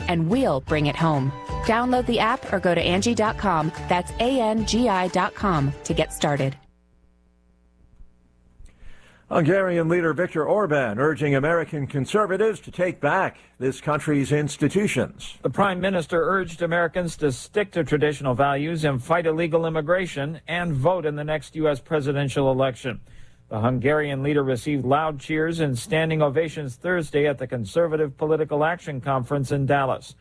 and we'll bring it home. Download the app or go to Angie.com. That's ANGI.com to get started. Hungarian leader Viktor Orban urging American conservatives to take back this country's institutions. The prime minister urged Americans to stick to traditional values and fight illegal immigration and vote in the next U.S. presidential election. The Hungarian leader received loud cheers and standing ovations Thursday at the Conservative Political Action Conference in Dallas.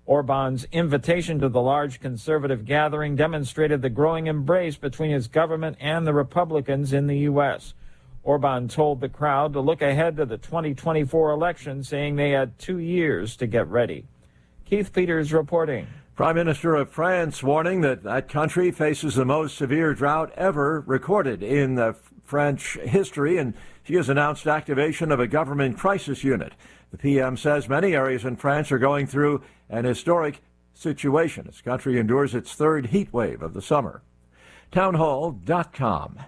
Orban's invitation to the large conservative gathering demonstrated the growing embrace between his government and the Republicans in the U.S. Orban told the crowd to look ahead to the 2024 election, saying they had 2 years to get ready. Keith Peters reporting. Prime Minister of France warning that that country faces the most severe drought ever recorded in the French history, and she has announced activation of a government crisis unit. The PM says many areas in France are going through an historic situation as the country endures its third heat wave of the summer. Townhall.com.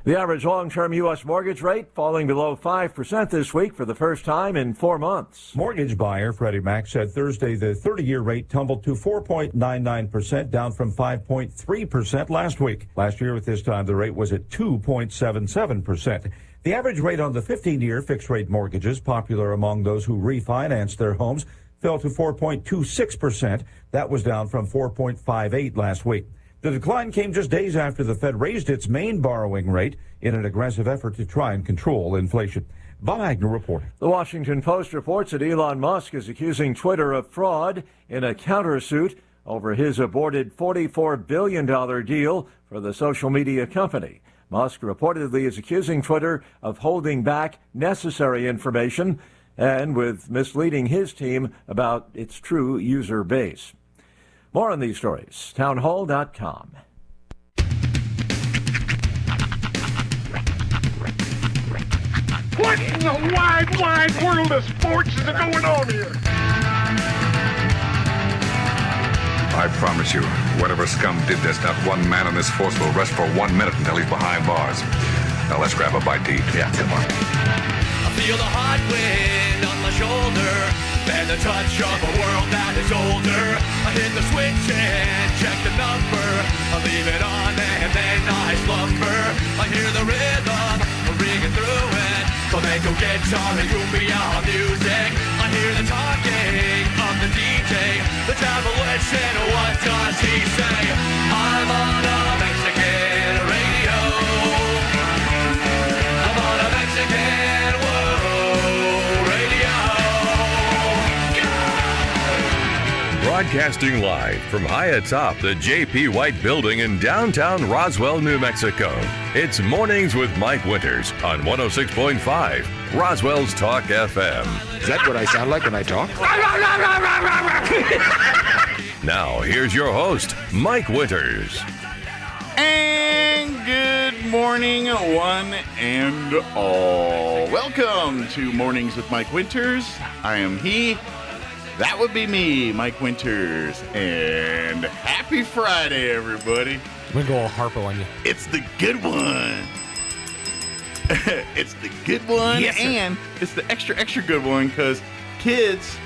The average long-term U.S. mortgage rate falling below 5% this week for the first time in 4 months. Mortgage buyer Freddie Mac said Thursday the 30-year rate tumbled to 4.99%, down from 5.3% last week. Last year at this time, the rate was at 2.77%. The average rate on the 15-year fixed-rate mortgages, popular among those who refinanced their homes, fell to 4.26%. That was down from 4.58% last week. The decline came just days after the Fed raised its main borrowing rate in an aggressive effort to try and control inflation. Bob Agnew reporting. The Washington Post reports that Elon Musk is accusing Twitter of fraud in a countersuit over his aborted $44 billion deal for the social media company. Musk reportedly is accusing Twitter of holding back necessary information and with misleading his team about its true user base. More on these stories, townhall.com. What in the wide, wide world of sports is going on here? I promise you, whatever scum did this, not one man in this force will rest for 1 minute until he's behind bars. Now let's grab a bite to eat. Yeah, come on. I feel the hot wind on my shoulder and the touch of a world that is older. I hit the switch and check the number. I leave it on and then I slumber. I hear the rhythm ringing through it. Flamenco guitar and cumbia music. I hear the talking of the DJ. The travel and what does he say? I'm on a Mexican radio. I'm on a Mexican radio. Broadcasting live from high atop the J.P. White Building in downtown Roswell, New Mexico. It's Mornings with Mike Winters on 106.5 Roswell's Talk FM. Is that what I sound like when I talk? Now, here's your host, Mike Winters. And good morning, one and all. Welcome to Mornings with Mike Winters. I am he. That would be me, Mike Winters. And happy Friday, everybody. I'm going to go all Harpo on you. It's the good one. It's the good one. Yes, and it's the extra good one because kids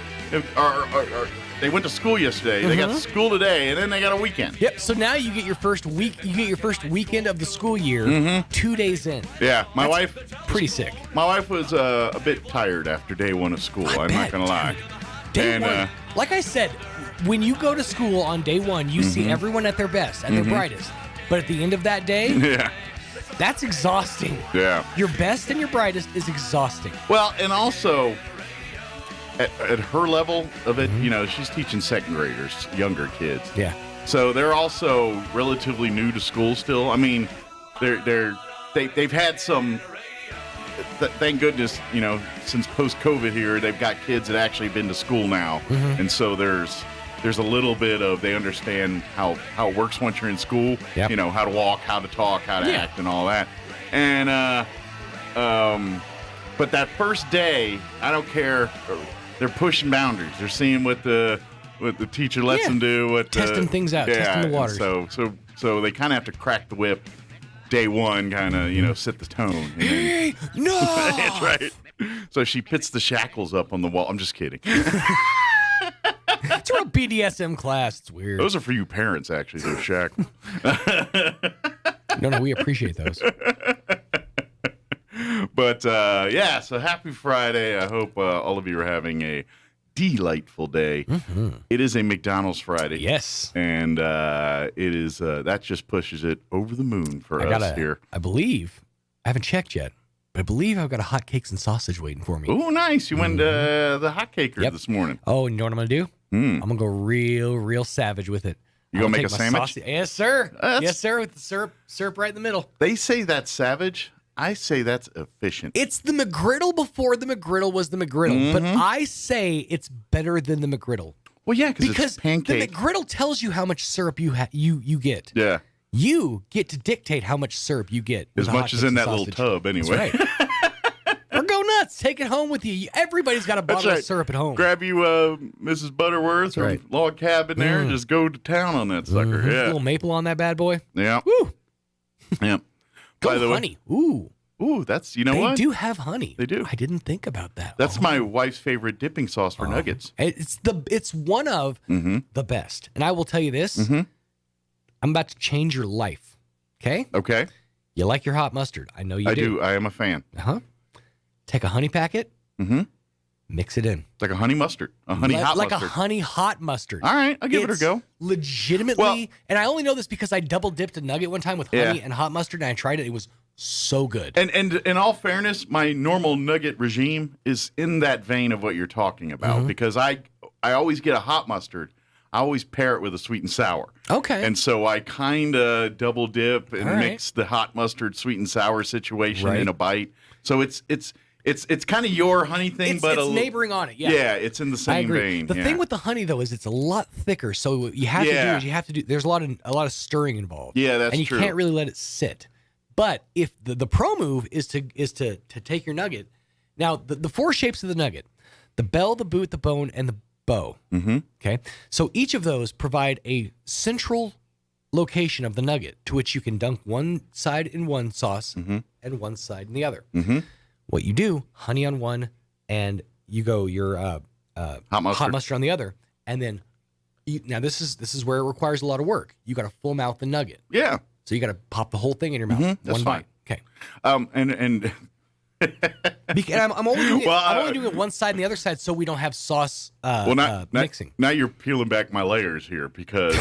they went to school yesterday. Mm-hmm. They got school today, and then they got a weekend. Yep. So now you get your first week. You get your first weekend of the school year 2 days in. Yeah, my wife pretty sick. My wife was a bit tired after day one of school. I'm not gonna lie. Day one, like I said, when you go to school on day one, you see everyone at their best, at their brightest. But at the end of that day, that's exhausting. Yeah. Your best and your brightest is exhausting. Well, and also at her level of it, you know, she's teaching second graders, younger kids. Yeah. So they're also relatively new to school still. I mean, they've had some. Thank goodness, you know, since post-COVID here, they've got kids that actually been to school now, and so there's a little bit of they understand how it works once you're in school. Yep. You know, how to walk, how to talk, how to act, and all that. And but that first day, I don't care. They're pushing boundaries. They're seeing what the teacher lets them do. Testing things out, testing the waters. So they kind of have to crack the whip. Day one, kind of, you know, set the tone. Hey, no! That's right. So she puts the shackles up on the wall. I'm just kidding. It's a real BDSM class. It's weird. Those are for you parents, actually. Those shackles. No, we appreciate those. But, yeah, so happy Friday. I hope all of you are having a delightful day. Mm-hmm. It is a McDonald's Friday. Yes. And it is, that just pushes it over the moon for us here. I believe, I haven't checked yet, but I believe I've got a hotcakes and sausage waiting for me. Oh, nice. You went to the Hot Caker this morning. Oh, and you know what I'm going to do? I'm going to go real savage with it. You going to make a sandwich? Yes, sir. Yes, sir, with the syrup right in the middle. They say that's savage. I say that's efficient. It's the McGriddle before the McGriddle was the McGriddle, but I say it's better than the McGriddle. Well, yeah, because it's pancake. The McGriddle tells you how much syrup you get. Yeah. You get to dictate how much syrup you get. As much as in that little tub, anyway. That's right. Or go nuts. Take it home with you. Everybody's got a bottle of syrup at home. Grab you Mrs. Butterworth or log cabin there and just go to town on that sucker. Yeah. A little maple on that bad boy. Yeah. Woo. Yeah. Go By the honey. Ooh, that's, you know what? They do have honey. They do. I didn't think about that. That's my wife's favorite dipping sauce for nuggets. It's one of the best. And I will tell you this. I'm about to change your life. Okay? Okay. You like your hot mustard. I know you do. I do. I am a fan. Take a honey packet. Mix it in. It's like a honey mustard. A honey hot mustard. Like a honey hot mustard. All right. I'll give it a go. Legitimately. And I only know this because I double dipped a nugget one time with honey and hot mustard, and I tried it. It was so good. And in all fairness, my normal nugget regime is in that vein of what you're talking about because I always get a hot mustard. I always pair it with a sweet and sour. Okay. And so I kind of double dip and mix the hot mustard sweet and sour situation in a bite. So it's kind of your honey thing, but it's neighboring on it. Yeah. Yeah, it's in the same vein. The thing with the honey though is it's a lot thicker. So what you have to do there's a lot of stirring involved. Yeah, that's true. And you can't really let it sit. But if the pro move is to take your nugget. Now the four shapes of the nugget: the bell, the boot, the bone, and the bow. Okay. So each of those provide a central location of the nugget to which you can dunk one side in one sauce and one side in the other. What you do, honey on one, and you go your hot mustard on the other, and then now this is where it requires a lot of work. You got to full mouth the nugget. Yeah. So you got to pop the whole thing in your mouth. That's one fine. Bite. Okay. And I'm only doing it one side and the other side so we don't have sauce mixing. Now you're peeling back my layers here because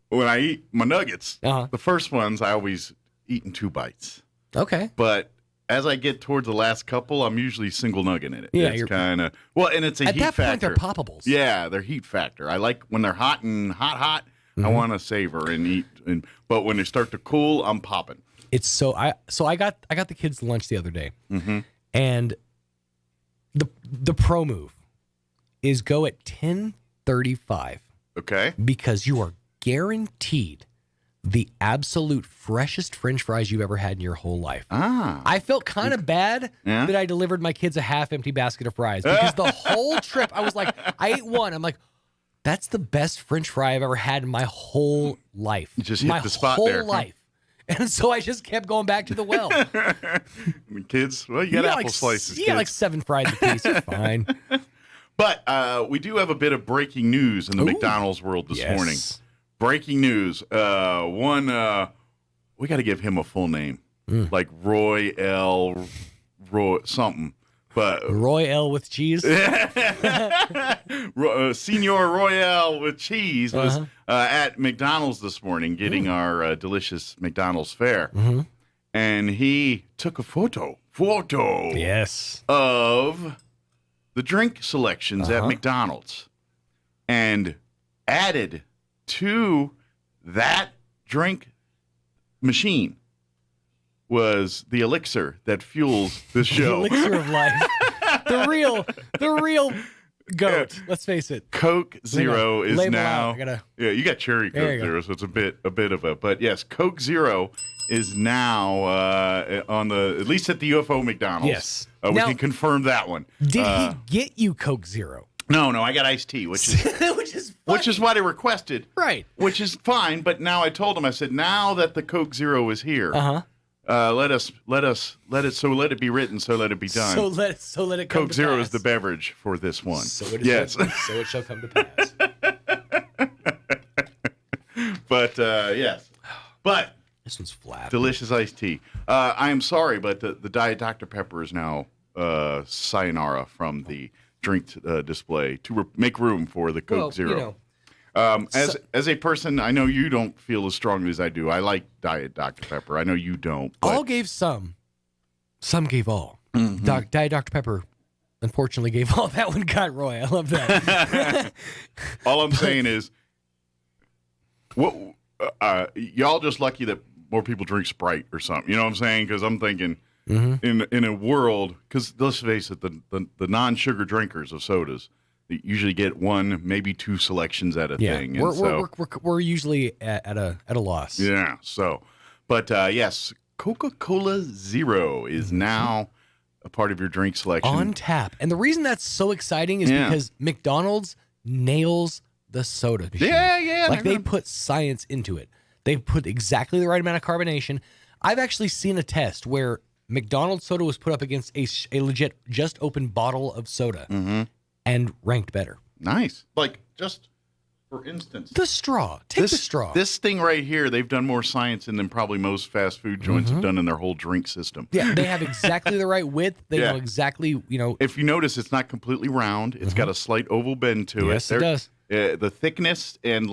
when I eat my nuggets, the first ones I always eat in 2 bites. Okay. But as I get towards the last couple, I'm usually single nugget in it. Yeah, it's kind of and it's a heat factor. At that point, they're poppables. Yeah, they're heat factor. I like when they're hot and hot. I want to savor and eat, but when they start to cool, I'm popping. It's I got the kids lunch the other day, and the pro move is go at 10:35. Okay. Because you are guaranteed the absolute freshest French fries you've ever had in your whole life. I felt kind of bad that I delivered my kids a half-empty basket of fries because the whole trip I was like, I ate one. I'm like, that's the best French fry I've ever had in my whole life. You just hit the spot there. My whole life. And so I just kept going back to the well. Kids, well, you got apple slices. You got like 7 fries a piece. It's fine. But we do have a bit of breaking news in the McDonald's world this morning. Breaking news. We got to give him a full name. Like Roy something. But Roy L with cheese. Senior Royale with cheese was at McDonald's this morning getting our delicious McDonald's fare. And he took a photo yes, of the drink selections at McDonald's and added to that drink machine was the elixir that fuels this show. The elixir of life. The real goat. Let's face it. Coke Zero is now. Yeah, you got cherry Coke Zero, so it's a bit of a. But yes, Coke Zero is now on the at least at the UFO McDonald's. Yes, we can confirm that one. Did he get you Coke Zero? No, I got iced tea, which is what I requested. Right. Which is fine, but now I told him, I said, now that the Coke Zero is here, Let it be written, so let it be done. So let it come Coke to Zero pass. is the beverage for this one. So it is yes. written, so it shall come to pass. But yes. But this one's flat. Delicious iced tea. I am sorry, but the Diet Dr. Pepper is now sayonara from the drink display to make room for the Coke Zero. As a person, I know you don't feel as strongly as I do. I like Diet Dr. Pepper. I know you don't. But... All gave some gave all. Mm-hmm. Diet Dr. Pepper, unfortunately, gave all. That one got Roy. I love that. All I'm saying is, y'all just lucky that more people drink Sprite or something. You know what I'm saying? Because I'm thinking in a world, because let's face it, the non-sugar drinkers of sodas, they usually get one, maybe two selections at a thing. And we're usually at a loss. Yeah. So, but yes, Coca-Cola Zero is now a part of your drink selection on tap. And the reason that's so exciting is because McDonald's nails the soda machine. Yeah. Like they put science into it. They put exactly the right amount of carbonation. I've actually seen a test where McDonald's soda was put up against a legit just open bottle of soda and ranked better. Nice. Like, just for instance, the straw. Take the straw. This thing right here, they've done more science in than probably most fast food joints have done in their whole drink system. Yeah, they have exactly the right width. They know exactly, If you notice, it's not completely round. It's got a slight oval bend to it. Yes, it does. The thickness and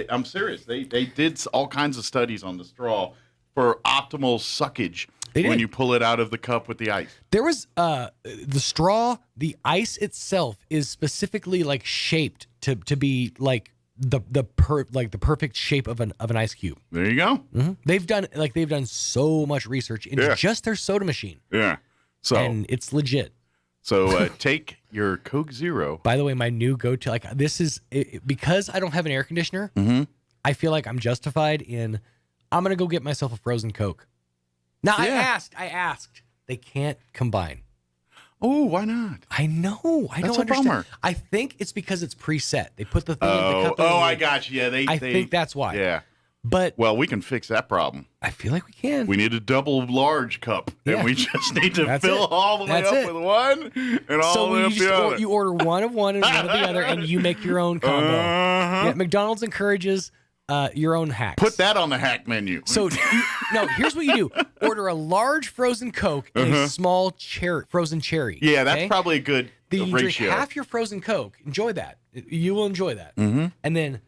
I'm serious. They did all kinds of studies on the straw for optimal suckage when you pull it out of the cup with the ice. There was the straw, the ice itself is specifically like shaped to be like the perfect shape of an ice cube. There you go. They've done so much research into just their soda machine. Yeah. So and it's legit. So take your Coke Zero. By the way, my new go-to, this is because I don't have an air conditioner. I feel like I'm justified in. I'm gonna go get myself a frozen Coke. Now I asked. They can't combine. Oh, why not? I know. I don't understand. Bummer. I think it's because it's preset. They put the thing in the cup. I got you. Yeah, I think that's why. Yeah. But we can fix that problem. I feel like we can. We need a double large cup, and we just need to fill all the way up with one and all the way up the other. You order one of one and one of the other, and you make your own combo. Yeah, McDonald's encourages your own hacks. Put that on the hack menu. So, here's what you do: order a large frozen Coke and a small frozen cherry. Yeah, that's probably a good you ratio. Drink half your frozen Coke. Enjoy that. You will enjoy that. And then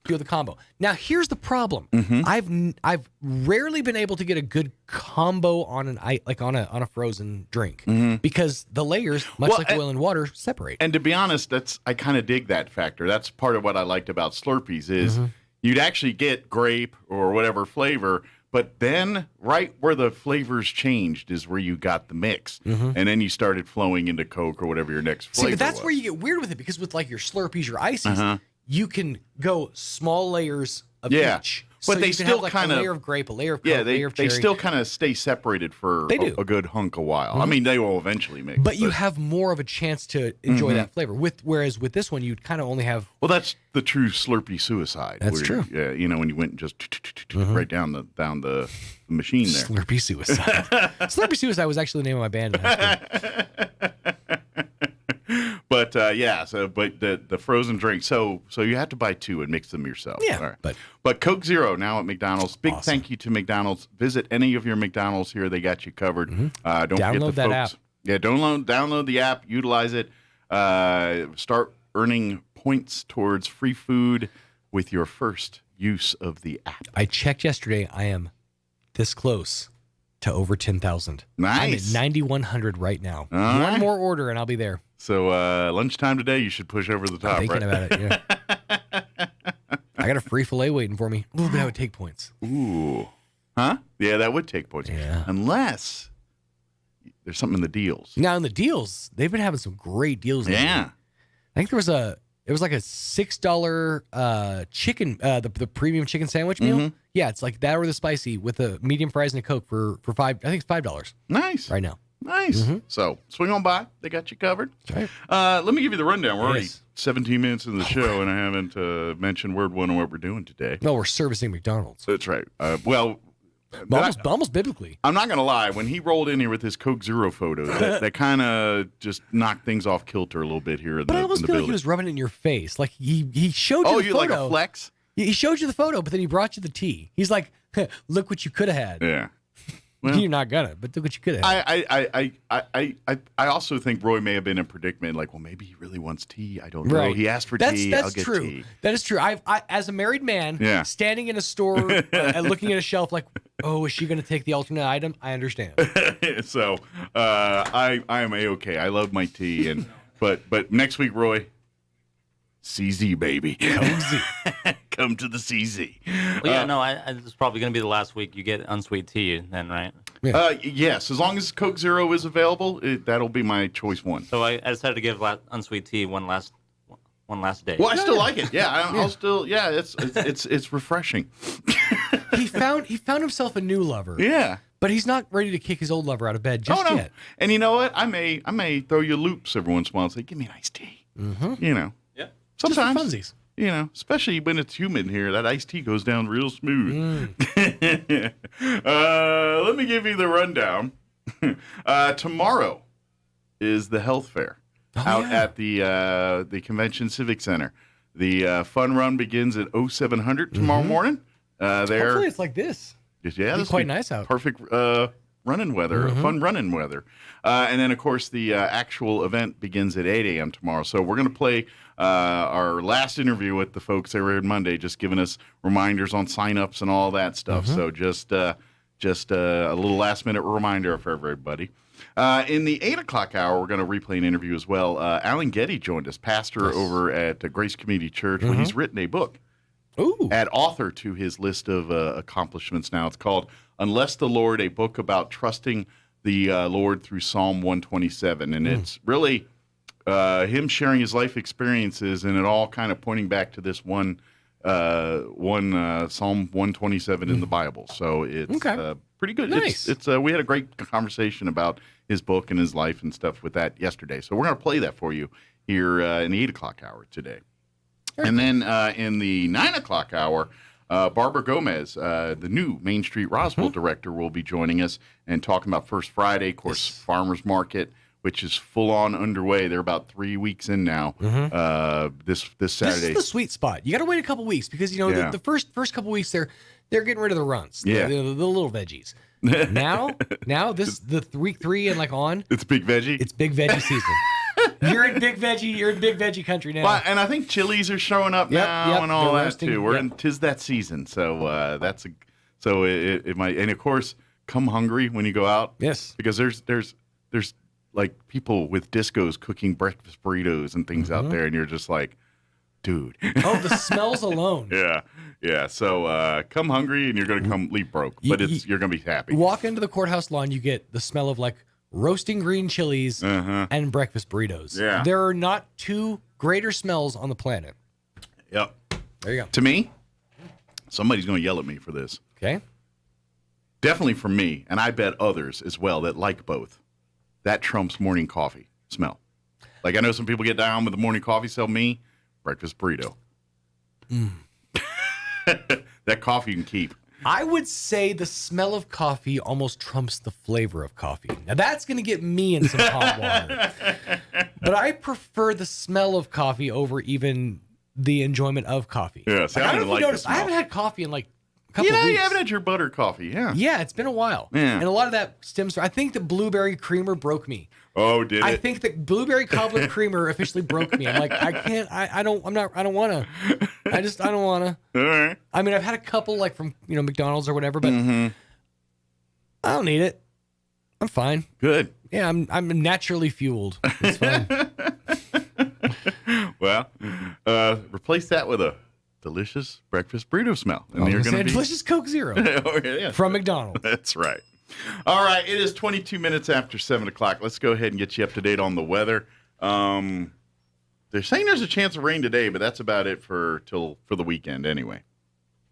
do the combo. Now, here's the problem. I've rarely been able to get a good combo on on a frozen drink because the layers, much like oil and water, separate. And to be honest, I kind of dig that factor. That's part of what I liked about Slurpees is you'd actually get grape or whatever flavor, but then right where the flavors changed is where you got the mix. And then you started flowing into Coke or whatever your next flavor but that's was. where you get weird with it because with like your Slurpees, your ices, you can go small layers of each. But so they you can still have kind of a layer of grape, a layer of Coke, a layer of cherry. they still kind of stay separated for a good hunk of while. I mean, they will eventually mix. But you have more of a chance to enjoy that flavor. Whereas with this one, you'd kind of only have. Well, that's the true Slurpee suicide. That's true. Yeah, when you went and just right down the machine there. Slurpee suicide. Slurpee suicide was actually the name of my band in high school. But the frozen drink. So you have to buy two and mix them yourself. Yeah. All right. But Coke Zero now at McDonald's. Big thank you to McDonald's. Visit any of your McDonald's here. They got you covered. Don't download forget that app. Yeah, download the app. Utilize it. Start earning points towards free food with your first use of the app. I checked yesterday. I am this close to over 10,000. Nice. I'm at 9,100 right now. All One right. more order and I'll be there. So lunchtime today, you should push over the top. I'm thinking about it. Yeah. I got a free filet waiting for me. Ooh, that would take points. Ooh. Huh? Yeah, that would take points. Yeah. Unless there's something in the deals. Now in the deals, they've been having some great deals. Yeah. I think it was like a $6 chicken, the premium chicken sandwich meal. Yeah, it's like that or the spicy with a medium fries and a Coke for $5. I think it's $5. Nice. Right now. Nice. So swing on by. They got you covered. That's right. Let me give you the rundown. We're already 17 minutes into the show, and I haven't mentioned word one on what we're doing today. No, we're servicing McDonald's. That's right. almost biblically. I'm not going to lie. When he rolled in here with his Coke Zero photo, that kind of just knocked things off kilter a little bit here in but the I almost in the feel like building. he was rubbing it in your face. Like he showed you the photo. Like a flex? He showed you the photo, but then he brought you the tea. He's like, look what you could have had. Yeah. Well, you're not gonna, but look what you could have. I also think Roy may have been in a predicament, like, well, maybe he really wants tea. I don't know. Right. He asked for tea. That's I'll get true. tea. That is true. I as a married man, standing in a store and looking at a shelf, like, oh, is she going to take the alternate item? I understand. So I am a-okay. I love my tea, and but next week, Roy, CZ baby, come to the CZ. Well, yeah, no, it's probably going to be the last week you get unsweet tea, then, right? Yes, as long as Coke Zero is available, that'll be my choice one. So I decided to give unsweet tea one last day. Well, I still like it. Yeah, I'll still. Yeah, it's refreshing. He found himself a new lover. Yeah. But he's not ready to kick his old lover out of bed just yet. And you know what? I may throw you loops every once in a while and say, "Give me an iced tea." Mm-hmm. You know. Yeah. Sometimes. Just for funsies. You know, especially when it's humid here, that iced tea goes down real smooth. Let me give you the rundown. Tomorrow is the health fair at the Convention Civic Center. The fun run begins at 0700 tomorrow morning. Hopefully it's like this. Yeah, it's quite nice out. Perfect running weather, fun running weather. And then, of course, the actual event begins at 8 a.m. tomorrow. So we're going to play our last interview with the folks that were here Monday, just giving us reminders on sign-ups and all that stuff. So just a little last-minute reminder for everybody. In the 8 o'clock hour, we're going to replay an interview as well. Alan Getty joined us, pastor over at Grace Community Church, where he's written a book. Ooh. Add author to his list of accomplishments now. It's called Unless the Lord, a book about trusting the Lord through Psalm 127. And it's really him sharing his life experiences, and it all kind of pointing back to this one Psalm 127 in the Bible. So it's pretty good. Nice. It's we had a great conversation about his book and his life and stuff with that yesterday. So we're going to play that for you here in the 8 o'clock hour today. And then in the 9 o'clock hour, Barbara Gomez, the new Main Street Roswell director, will be joining us and talking about First Friday, of course, Farmers Market, which is full on underway. They're about 3 weeks in now. This Saturday. This is the sweet spot. You got to wait a couple weeks because the first couple weeks they're getting rid of the runts, the little veggies. Now this the week 3 and on. It's big veggie. It's big veggie season. You're in big veggie country now. Well, and I think chilies are showing up now and all that too. We're in 'tis that season, so it might. And of course, come hungry when you go out. Yes, because there's like people with discos cooking breakfast burritos and things out there, and you're just like, dude. Oh, the smells alone. Yeah. So come hungry, and you're gonna come leave broke, but you're gonna be happy. Walk into the courthouse lawn, you get the smell of roasting green chilies and breakfast burritos. Yeah. There are not two greater smells on the planet. Yep. There you go. To me, somebody's going to yell at me for this. Okay. Definitely for me, and I bet others as well that like both. That trumps morning coffee smell. Like I know some people get down with the morning coffee smell. Me, breakfast burrito. That coffee you can keep. I would say the smell of coffee almost trumps the flavor of coffee. Now, that's going to get me in some hot water. But I prefer the smell of coffee over even the enjoyment of coffee. Yeah, see, I don't like the smell. I haven't had coffee in a couple weeks. You haven't had your butter coffee, Yeah, it's been a while. Yeah. And a lot of that stems from, I think the blueberry creamer broke me. Oh, did it? I think that blueberry cobbler creamer officially broke me. I'm like, I can't, I don't want to. I don't want to. All right. I mean, I've had a couple from, McDonald's or whatever, but I don't need it. I'm fine. Good. Yeah, I'm naturally fueled. It's fine. Well, replace that with a delicious breakfast burrito smell. And you're going to be delicious Coke Zero from McDonald's. That's right. All right, it is 22 minutes after 7 o'clock. Let's go ahead and get you up to date on the weather. They're saying there's a chance of rain today, but that's about it for the weekend anyway.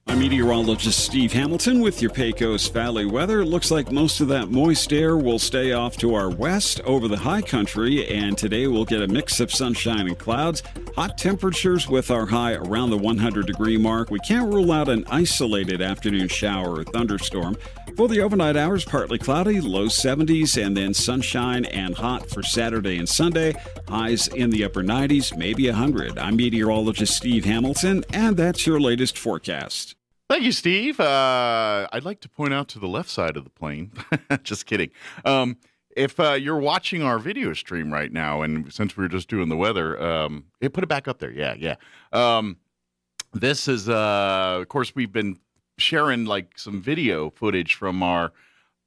I'm meteorologist Steve Hamilton with your Pecos Valley weather. It looks like most of that moist air will stay off to our west over the high country, and today we'll get a mix of sunshine and clouds. Hot temperatures with our high around the 100-degree mark. We can't rule out an isolated afternoon shower or thunderstorm. For the overnight hours, partly cloudy, low 70s, and then sunshine and hot for Saturday and Sunday. Highs in the upper 90s, maybe 100. I'm meteorologist Steve Hamilton, and that's your latest forecast. Thank you, Steve. I'd like to point out to the left side of the plane. Just kidding. If you're watching our video stream right now, and since we were just doing the weather, put it back up there. Yeah. This is, of course, we've been sharing like some video footage from our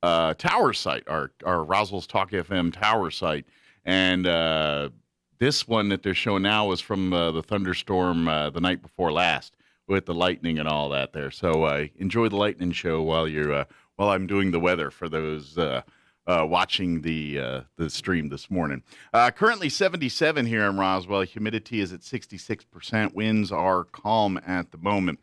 tower site, our Roswell Talk FM tower site, and this one that they're showing now is from the thunderstorm the night before last, with the lightning and all that there. So enjoy the lightning show while I'm doing the weather for those watching the stream this morning. Currently 77 here in Roswell. Humidity is at 66%. Winds are calm at the moment.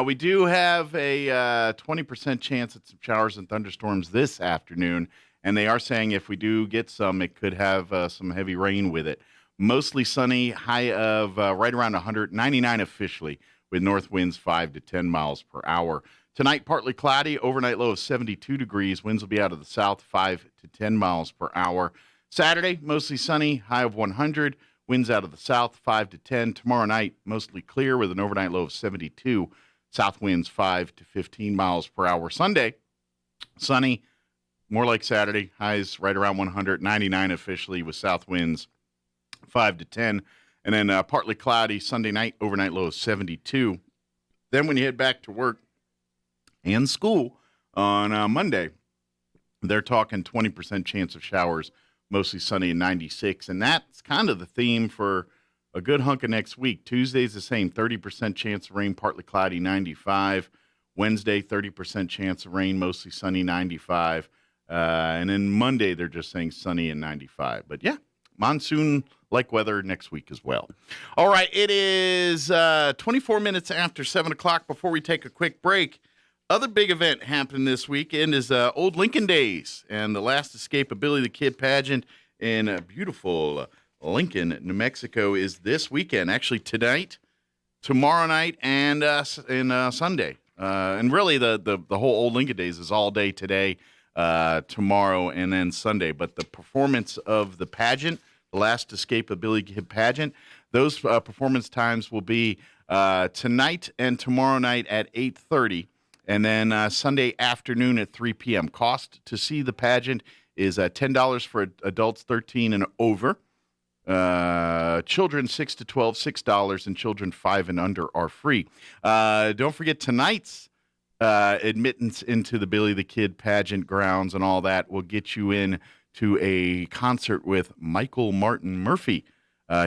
We do have a 20% chance at some showers and thunderstorms this afternoon, and they are saying if we do get some, it could have some heavy rain with it. Mostly sunny, high of right around 199 officially, with north winds 5 to 10 miles per hour. Tonight, partly cloudy, overnight low of 72 degrees. Winds will be out of the south, 5 to 10 miles per hour. Saturday, mostly sunny, high of 100. Winds out of the south, 5 to 10. Tomorrow night, mostly clear with an overnight low of 72. South winds 5 to 15 miles per hour. Sunday, sunny, more like Saturday. Highs right around 199 officially with south winds 5 to 10. And then partly cloudy Sunday night, overnight low of 72. Then when you head back to work and school on Monday, they're talking 20% chance of showers, mostly sunny and 96. And that's kind of the theme for a good hunk of next week. Tuesday's the same, 30% chance of rain, partly cloudy, 95. Wednesday, 30% chance of rain, mostly sunny, 95. And then Monday, they're just saying sunny and 95. But yeah, monsoon-like weather next week as well. All right, it is 24 minutes after 7 o'clock. Before we take a quick break, other big event happening this weekend is Old Lincoln Days, and the last Escape of Billy the Kid pageant in beautiful Lincoln, New Mexico, is this weekend. Actually, tonight, tomorrow night, and Sunday. And really, the whole Old Lincoln Days is all day today, tomorrow, and then Sunday. But the performance of the pageant, the last Escape of Billy Kid pageant, those performance times will be tonight and tomorrow night at 8:30. And then Sunday afternoon at 3 p.m. Cost to see the pageant is $10 for adults 13 and over. Children 6 to 12, $6, and children 5 and under are free. Don't forget tonight's admittance into the Billy the Kid pageant grounds and all that will get you in to a concert with Michael Martin Murphey.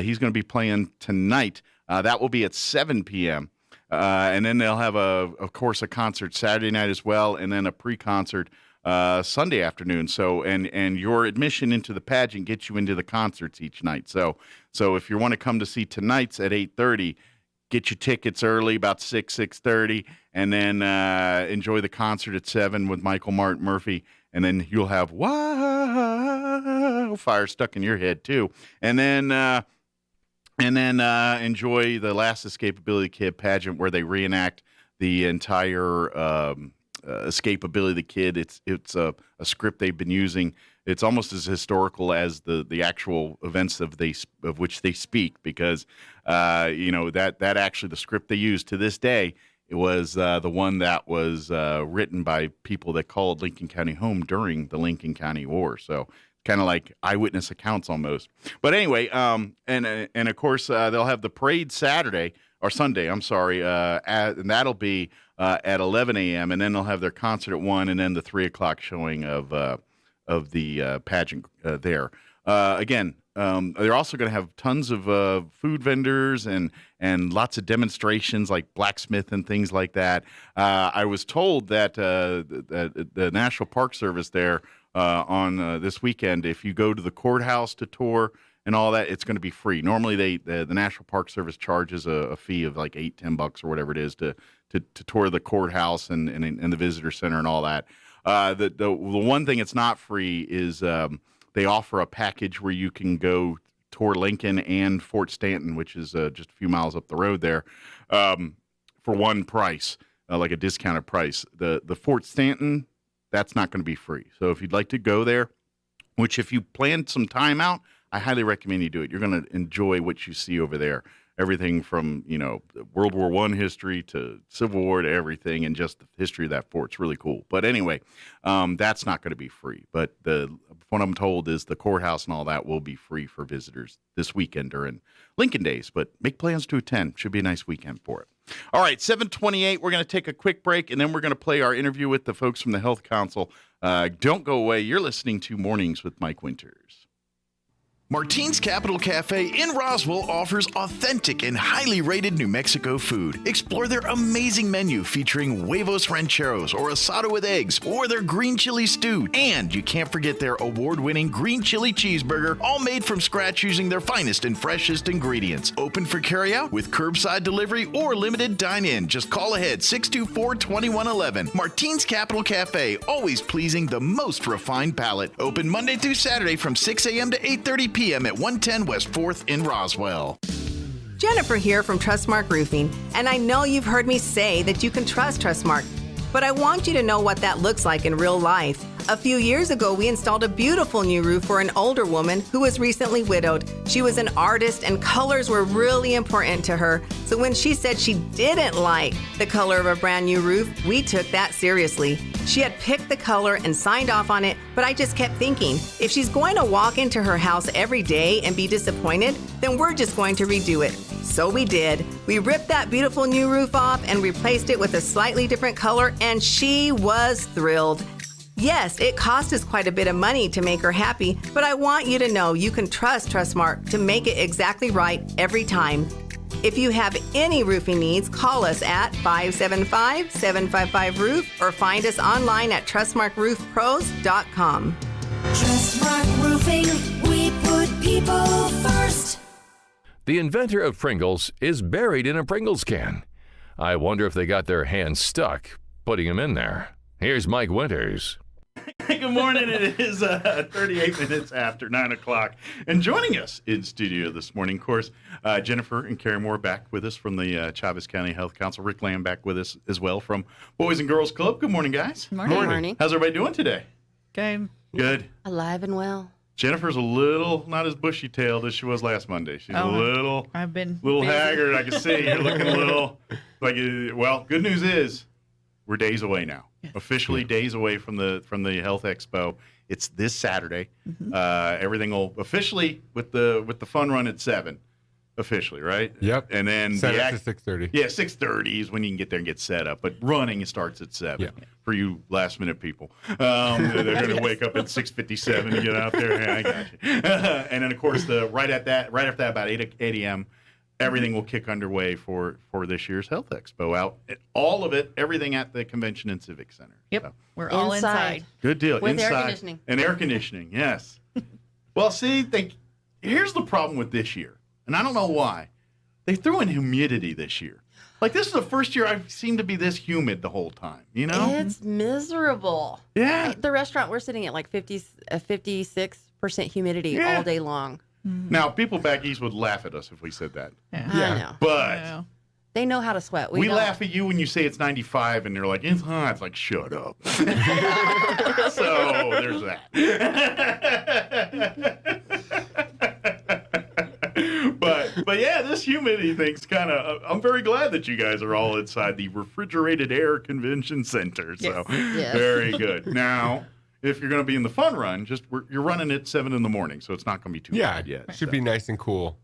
He's going to be playing tonight. That will be at 7 p.m. And then they'll have, of course, a concert Saturday night as well, and then a pre-concert Sunday afternoon. So, and your admission into the pageant gets you into the concerts each night. So if you want to come to see tonight's at 8:30, get your tickets early, about 6:30, and then enjoy the concert at 7 with Michael Martin Murphey, and then you'll have wildfire stuck in your head too, and then enjoy the last Escape of Billy the Kid pageant where they reenact the entire Escape of Billy the Kid. It's a script they've been using. It's almost as historical as the actual events of which they speak, because that actually the script they use to this day, it was the one that was written by people that called Lincoln County home during the Lincoln County War. So kind of like eyewitness accounts almost. But anyway, and of course they'll have the parade Sunday, I'm sorry, and that'll be at 11 a.m. and then they'll have their concert at 1, and then the 3 o'clock showing of the pageant there. Again, they're also going to have tons of food vendors and lots of demonstrations like blacksmith and things like that. I was told that the National Park Service there on this weekend, if you go to the courthouse to tour and all that, it's going to be free. Normally, the National Park Service charges a fee of like $10 or whatever it is to tour the courthouse and the visitor center and all that. The one thing that's not free is they offer a package where you can go tour Lincoln and Fort Stanton, which is just a few miles up the road there, for one price, like a discounted price. The Fort Stanton, that's not going to be free. So if you'd like to go there, which if you plan some time out, I highly recommend you do it. You're going to enjoy what you see over there. Everything from, World War I history to Civil War to everything, and just the history of that fort's really cool. But anyway, that's not going to be free. But what I'm told is the courthouse and all that will be free for visitors this weekend during Lincoln Days. But make plans to attend. Should be a nice weekend for it. All right, 7:28. We're going to take a quick break, and then we're going to play our interview with the folks from the Health Council. Don't go away. You're listening to Mornings with Mike Winters. Martine's Capital Cafe in Roswell offers authentic and highly rated New Mexico food. Explore their amazing menu featuring huevos rancheros or asado with eggs or their green chili stew. And you can't forget their award-winning green chili cheeseburger, all made from scratch using their finest and freshest ingredients. Open for carryout with curbside delivery or limited dine-in. Just call ahead 624-2111. Martine's Capital Cafe, always pleasing the most refined palate. Open Monday through Saturday from 6 a.m. to 8:30 p.m. at 110 West 4th in Roswell. Jennifer here from Trustmark Roofing, and I know you've heard me say that you can trust Trustmark, but I want you to know what that looks like in real life. A few years ago, we installed a beautiful new roof for an older woman who was recently widowed. She was an artist, and colors were really important to her. So when she said she didn't like the color of a brand new roof, we took that seriously. She had picked the color and signed off on it, but I just kept thinking, if she's going to walk into her house every day and be disappointed, then we're just going to redo it. So we did. We ripped that beautiful new roof off and replaced it with a slightly different color, and she was thrilled. Yes, it cost us quite a bit of money to make her happy, but I want you to know you can trust Trustmark to make it exactly right every time. If you have any roofing needs, call us at 575-755-ROOF or find us online at trustmarkroofpros.com. Trustmark Roofing, we put people first. The inventor of Pringles is buried in a Pringles can. I wonder if they got their hands stuck putting him in there. Here's Mike Winters. Good morning. It is 38 minutes after 9 o'clock. And joining us in studio this morning, of course, Jennifer and Carrie Moore back with us from the Chavez County Health Council. Rick Lamb back with us as well from Boys and Girls Club. Good morning, guys. Morning. How's everybody doing today? Good. Good. Alive and well. Jennifer's a little not as bushy-tailed as she was last Monday. She's a little busy. haggard. I can see you're looking a little like. Well, good news is we're days away now. Officially days away from the Health Expo. It's this Saturday. Mm-hmm. Everything will officially with the fun run at 7. Officially, right? Yep. And then set up to 6:30. Yeah, 6:30 is when you can get there and get set up. But running starts at 7 for you last minute people. They're going to wake up at 6:57 to get out there. Yeah, I got you. And then of course right after that, about 8 a.m. everything will kick underway for this year's Health Expo. Out all of it, everything at the Convention and Civic Center. Yep, so. we're all inside. Good deal. With inside air conditioning. and air conditioning. Yes. Well, see, here's the problem with this year, and I don't know why. They threw in humidity this year. Like this is the first year I've seemed to be this humid the whole time. You know, it's miserable. Yeah. The restaurant we're sitting at like 56% humidity all day long. Now, people back east would laugh at us if we said that. Yeah. I know. But they know how to sweat. We laugh at you when you say it's 95 and they're like, it's hot. It's like, shut up. So there's that. But yeah, this humidity thing's kind of, I'm very glad that you guys are all inside the refrigerated air convention center. So very good. Now, if you're going to be in the fun run, you're running at 7 in the morning, so it's not going to be too bad yet. It should be nice and cool.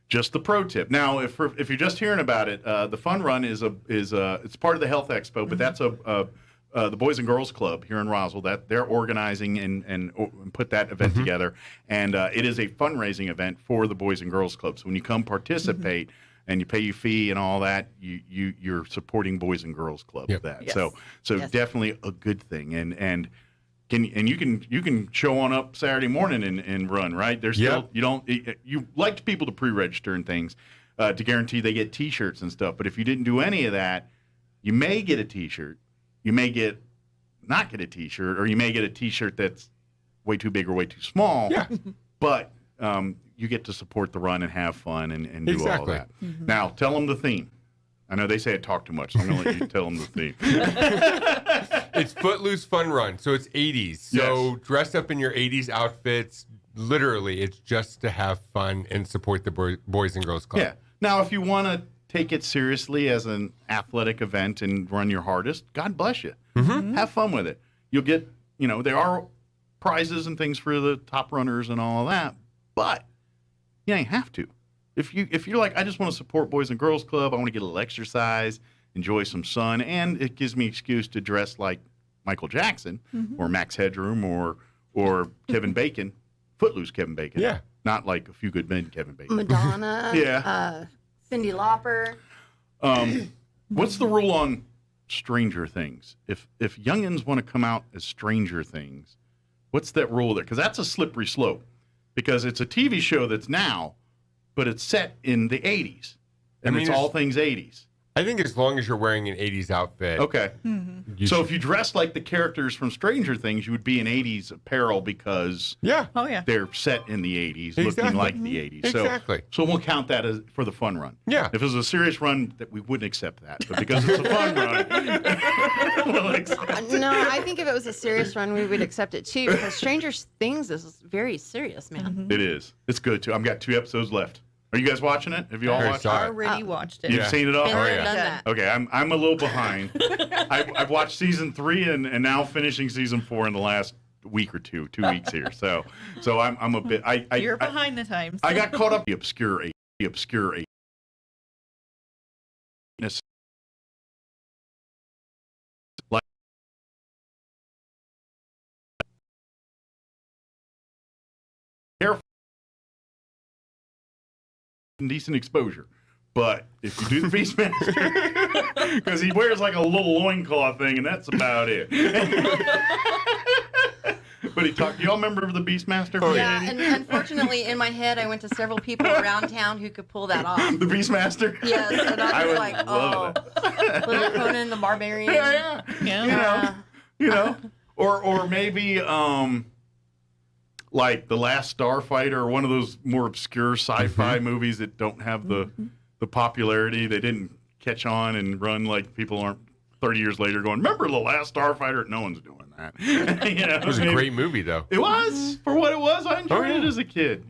Just the pro tip. Now, if you're just hearing about it, the fun run is it's part of the Health Expo, but that's the Boys and Girls Club here in Roswell that they're organizing and put that event together, and it is a fundraising event for the Boys and Girls Club. So when you come participate and you pay your fee and all that, you're supporting Boys and Girls Club with that. Yes. So definitely a good thing, and you can show on up Saturday morning and run, right? There's still you like people to pre-register and things to guarantee they get T-shirts and stuff. But if you didn't do any of that, you may get a T-shirt, you may not get a T-shirt, or you may get a T-shirt that's way too big or way too small. Yeah. But you get to support the run and have fun and do all Exactly. that. Now, tell them the theme. I know they say I talk too much, so I'm going to let you tell them the theme. It's Footloose Fun Run, so it's 80s. So dress up in your 80s outfits. Literally, it's just to have fun and support the Boys and Girls Club. Yeah. Now, if you want to take it seriously as an athletic event and run your hardest, God bless you. Have fun with it. You'll get, there are prizes and things for the top runners and all of that, but you ain't have to. If you're like, I just want to support Boys and Girls Club, I want to get a little exercise, enjoy some sun, and it gives me an excuse to dress like Michael Jackson or Max Headroom or Kevin Bacon, Footloose Kevin Bacon. Yeah. Not like A Few Good Men Kevin Bacon. Madonna. Yeah. Cyndi Lauper. What's the rule on Stranger Things? If youngins want to come out as Stranger Things, what's that rule there? Because that's a slippery slope. Because it's a TV show that's now, but it's set in the 80s. And it's all things 80s. I think as long as you're wearing an 80s outfit. Okay. So if you dress like the characters from Stranger Things, you would be in 80s apparel because they're set in the 80s, looking like the 80s. Exactly. So we'll count that as for the fun run. Yeah. If it was a serious run, that we wouldn't accept that. But because it's a fun run, we'll accept it. No, I think if it was a serious run, we would accept it too. Because Stranger Things is very serious, man. It is. It's good too. I've got 2 episodes left. Are you guys watching it? Have you all watched it? Already watched it. You've seen it all? Been there, done that. Okay, I'm a little behind. I've watched season 3 and now finishing season 4 in the last week or 2 weeks here. So I'm a bit. You're behind the times. I got caught up in the obscure. Like careful. Decent exposure. But if you do the Beastmaster, because he wears like a little loincloth thing, and that's about it. But he talked. Do y'all remember the Beastmaster? Yeah, and unfortunately, in my head, I went to several people around town who could pull that off. The Beastmaster? Yes, and I was would like, love it. Little Conan the Barbarian. Yeah. Or maybe like The Last Starfighter, or one of those more obscure sci-fi movies that don't have the popularity. They didn't catch on and run like people aren't 30 years later going, remember The Last Starfighter? No one's doing that. It was a great movie, though. It was. For what it was, I enjoyed it as a kid,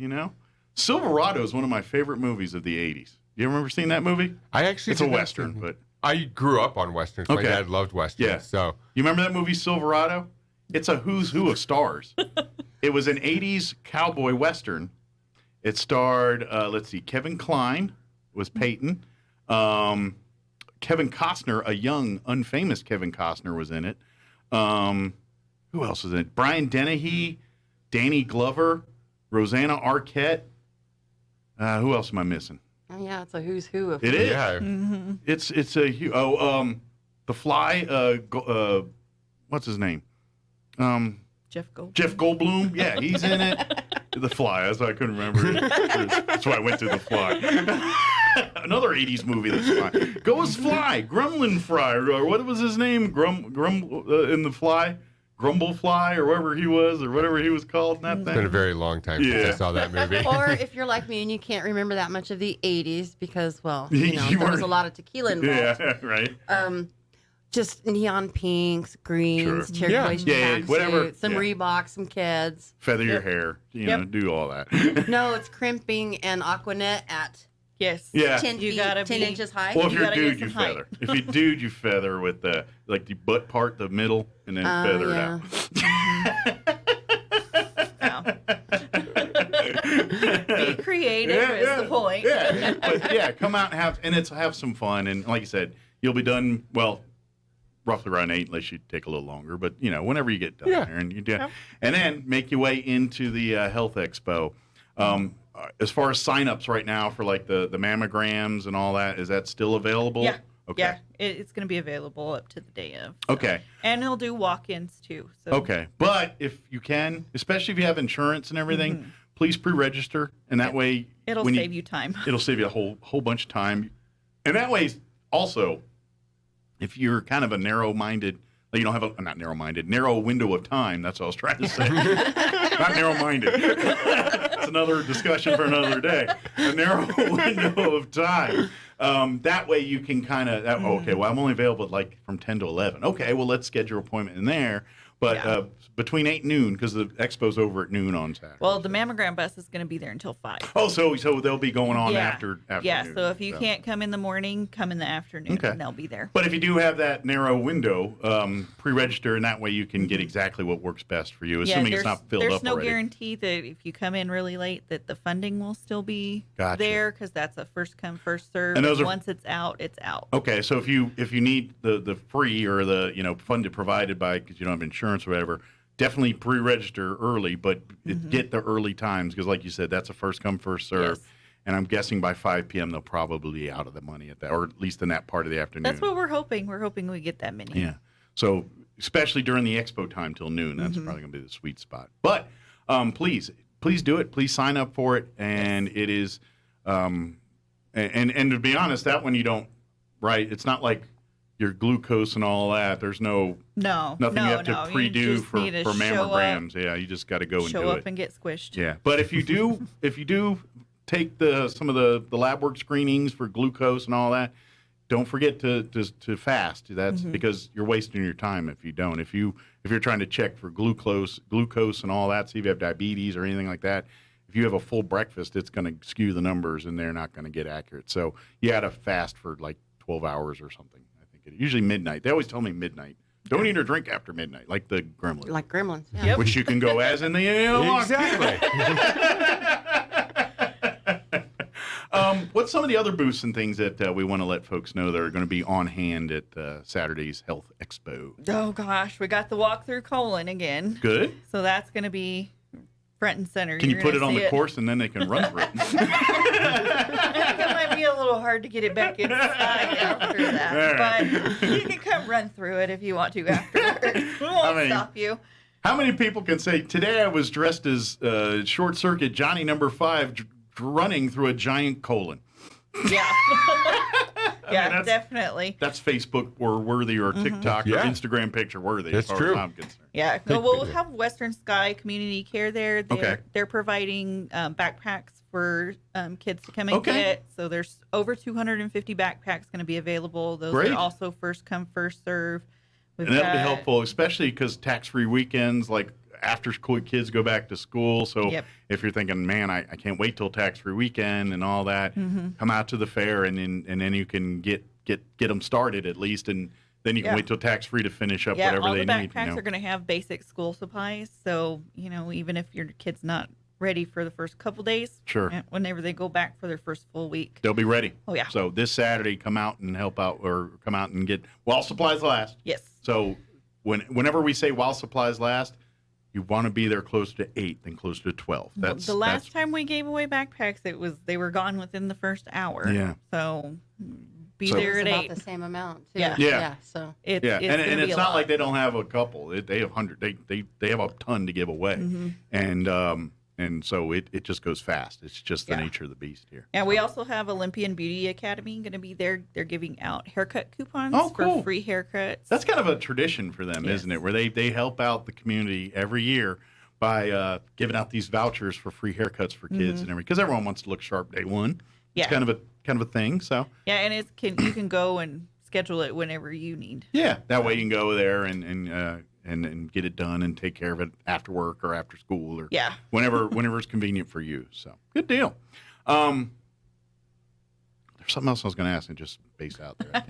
Silverado is one of my favorite movies of the 80s. You ever remember seeing that movie? It's a Western, but... I grew up on Westerns. My dad loved Westerns. Yeah. So. You remember that movie, Silverado? It's a who's who of stars. It was an 80s cowboy Western. It starred, Kevin Kline was Peyton. Kevin Costner, a young, unfamous Kevin Costner, was in it. Who else was in it? Brian Dennehy, Danny Glover, Rosanna Arquette. Who else am I missing? Oh, yeah, it's a who's who of It is. Yeah. It's a The Fly. What's his name? Jeff Goldblum. Jeff Goldblum. Yeah, he's in it. The Fly. That's why I couldn't remember it. That's why I went to The Fly. Another 80s movie that's fine. Goes Fly. Gremlin Fry. Or what was his name? In The Fly? Grumble Fly, or whoever he was, or whatever he was called in that thing. It's been a very long time since I saw that movie. Or if you're like me and you can't remember that much of the 80s because, well, You there was a lot of tequila involved. Yeah, right. Just neon pinks, greens, Sure. turquoise tracksuits, whatever. some Reeboks, some Keds. Feather your hair, do all that. No, it's crimping and Aquanet at 10 feet, 10 inches high. Well, if you're a dude, you feather. If you're a dude, you feather with the butt part, the middle, and then feather it out. Be creative is the point. But come out and have some fun. And like I said, you'll be done, roughly around 8, unless you take a little longer. But, whenever you get done there. And you do. And then make your way into the Health Expo. As far as signups right now for like the mammograms and all that, is that still available? Yeah. Okay. Yeah. It's going to be available up to the day of. Okay. And he'll do walk-ins too. So. Okay. But if you can, especially if you have insurance and everything, please pre-register. And that way... It'll save you time. It'll save you a whole bunch of time. And that way, also, if you're kind of a narrow-minded... You don't have not narrow-minded, narrow window of time. That's what I was trying to say. Not narrow-minded. It's another discussion for another day. A narrow window of time. That way you can kind of, okay, well, I'm only available like from 10 to 11. Okay, well, let's schedule an appointment in there. But between 8 and noon, because the expo's over at noon on Saturday. Well, the mammogram bus is going to be there until 5. Oh, so they'll be going on after Yeah, noon. so if you can't come in the morning, come in the afternoon, and they'll be there. But if you do have that narrow window, pre-register, and that way you can get exactly what works best for you, assuming it's not filled up There's no already. guarantee that if you come in really late that the funding will still be Gotcha. there, because that's a first come, first serve. And those are- once it's out, it's out. Okay, so if you need the free or the funded provided by, because you don't have insurance or whatever, definitely pre-register early, but get the early times, because like you said, that's a first come, first serve. Yes. And I'm guessing by 5 p.m. they'll probably be out of the money at that, or at least in that part of the afternoon. That's what we're hoping. We're hoping we get that many. Yeah. So especially during the expo time till noon, that's probably going to be the sweet spot. But please do it. Please sign up for it. And it is, and to be honest, that one you don't, right? It's not like your glucose and all that. There's nothing you have to pre-do for mammograms. Yeah, you just got to go and do it. Show up and get squished. Yeah, but if you do take some of the lab work screenings for glucose and all that, don't forget to fast. That's because you're wasting your time if you don't. If you're trying to check for glucose and all that, see if you have diabetes or anything like that. If you have a full breakfast, it's going to skew the numbers and they're not going to get accurate. So you got to fast for like 12 hours or something. Usually midnight. They always tell me midnight. Don't eat or drink after midnight, like the gremlins. Like gremlins, yeah. Which you can go as in the Exactly. What's some of the other booths and things that we want to let folks know that are going to be on hand at Saturday's Health Expo? Oh, gosh. We got the walk-through colon again. Good. So that's going to be front and center. Can you put it on the course and then they can run through it? I think it might be a little hard to get it back inside after that. But you can come run through it if you want to afterwards. We won't stop you. How many people can say, today I was dressed as Short Circuit Johnny number 5 running through a giant colon? Yeah. Yeah, definitely. That's Facebook or worthy or TikTok or Instagram picture worthy. That's as far true. as I'm concerned. Yeah, no, we'll have Western Sky Community Care there. Okay. They're providing backpacks for kids to come and get. So there's over 250 backpacks going to be available. Those Great. are also first come, first serve. And that'll be helpful, especially because tax-free weekends, like after school kids go back to school. So if you're thinking, man, I can't wait till tax-free weekend and all that, come out to the fair and then you can get them started at least, and then you can wait till tax-free to finish up whatever they need. All the backpacks are going to have basic school supplies. So, even if your kid's not ready for the first couple days, whenever they go back for their first full week, they'll be ready. Oh, yeah. So this Saturday, come out and help out, or come out and get while supplies last. Yes. So whenever we say while supplies last, you want to be there closer to 8 than closer to 12. That's the last time we gave away backpacks, they were gone within the first hour. Yeah. So be there at about 8. the same amount too. Yeah. So it's and it's not like they don't have a couple. They have 100. They have a ton to give away, and so it just goes fast. It's just the nature of the beast here. And we also have Olympian Beauty Academy going to be there. They're giving out haircut coupons for free haircuts. That's kind of a tradition for them, isn't it? Where they help out the community every year by giving out these vouchers for free haircuts for kids and everything, because everyone wants to look sharp day one. Yeah. It's kind of a thing. So yeah, and you can go and schedule it whenever you need. Yeah, that way you can go there and get it done and take care of it after work or after school or whenever it's convenient for you. So good deal. There's something else I was going to ask and just spaced out there.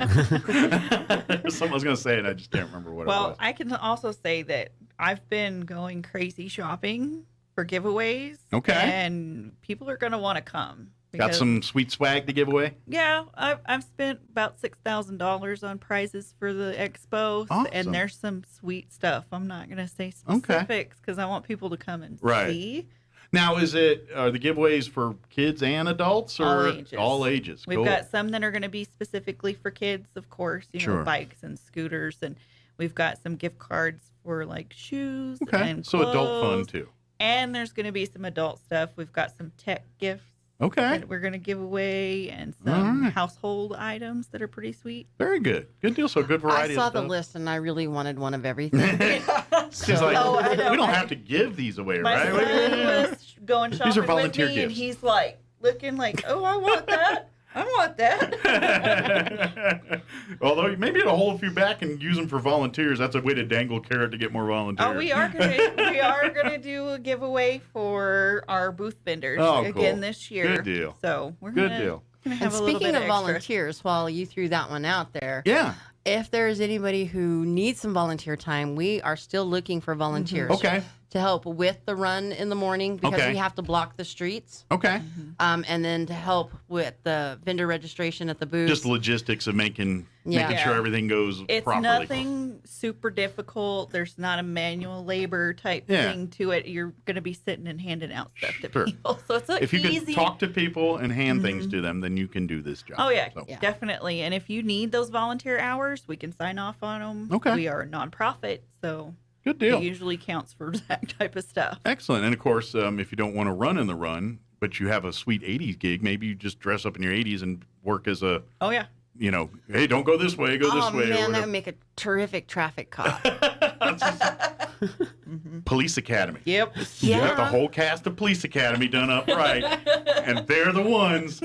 There's something I was going to say and I just can't remember what it was. Well, I can also say that I've been going crazy shopping for giveaways. Okay. And people are going to want to come. Got some sweet swag to give away? Yeah, I've spent about $6,000 on prizes for the expo, and there's some sweet stuff. I'm not going to say specifics because I want people to come and see. Now, are the giveaways for kids and adults, or all ages? All ages. We've got some that are going to be specifically for kids, of course, bikes and scooters, and we've got some gift cards for like shoes and so clothes. Adult fun too. And there's going to be some adult stuff. We've got some tech gifts. Okay. that we're going to give away, and some household items that are pretty sweet. Very good. Good deal. So good variety I saw of the stuff. list and I really wanted one of everything. She's like, we don't have to give these away, My right? son was going shopping These are with volunteer me, gifts. and he's like looking like, "Oh, I want that. I want that." Although maybe it'll hold a few back and use them for volunteers. That's a way to dangle a carrot to get more volunteers. Oh, we are gonna do a giveaway for our booth vendors again this year. Good deal. So we're Good gonna, deal. gonna have And a little speaking bit of extra. volunteers, while you threw that one out there, Yeah. if there is anybody who needs some volunteer time, we are still looking for volunteers. Okay. To help with the run in the morning because Okay. we have to block the streets. Okay. And then to help with the vendor registration at the booth. Just the logistics of making Yeah. sure everything goes It's properly. nothing super difficult. There's not a manual labor type Yeah. thing to it. You're going to be sitting and handing out stuff to Sure. people. So it's If you easy. can talk to people and hand things to them, then you can do this job. Oh, yeah, So- definitely. And if you need those volunteer hours, we can sign off on them. Okay. We are a nonprofit, so Good deal. it usually counts for that type of stuff. Excellent. And of course, if you don't want to run in the run, but you have a sweet 80s gig, maybe you just dress up in your 80s and work as a, Oh, yeah. hey, don't go this way, go this oh way. or man, that whatever. would make a terrific traffic cop. Police Academy. Yep. You got the whole cast of Police Academy done up right, and they're the ones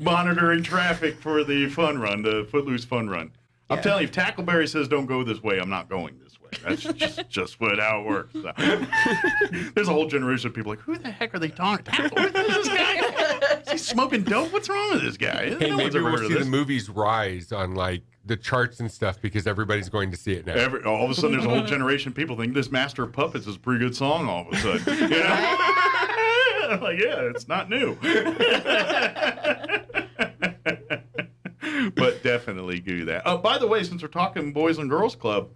monitoring traffic for the fun run, the Footloose Fun Run. I'm telling you, if Tackleberry says don't go this way, I'm not going this way. That's just how it works. So. There's a whole generation of people like, who the heck are they talking to? Who's this guy? Is he smoking dope? What's wrong with this guy? Hey, No one's maybe ever we'll heard of see this. the movies rise on like the charts and stuff because everybody's going to see it now. All of a sudden, there's a whole generation of people think this Master of Puppets is a pretty good song. All of a sudden, you know? Like, yeah, it's not new. But definitely do that. Oh, by the way, since we're talking Boys and Girls Club,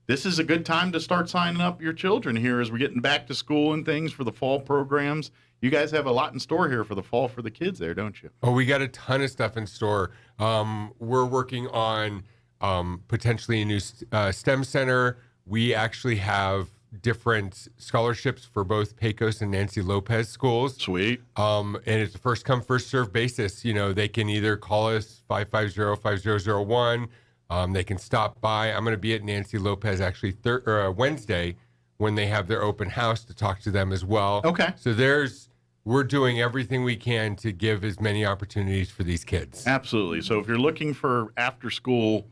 this is a good time to start signing up your children here as we're getting back to school and things for the fall programs. You guys have a lot in store here for the fall for the kids there, don't you? Oh, we got a ton of stuff in store. We're working on potentially a new STEM center. We actually have different scholarships for both Pecos and Nancy Lopez schools. Sweet. And it's a first come, first serve basis. You know, they can either call us 550-5001. They can stop by. I'm going to be at Nancy Lopez actually Wednesday when they have their open house to talk to them as well. Okay. So we're doing everything we can to give as many opportunities for these kids. Absolutely. So if you're looking for after school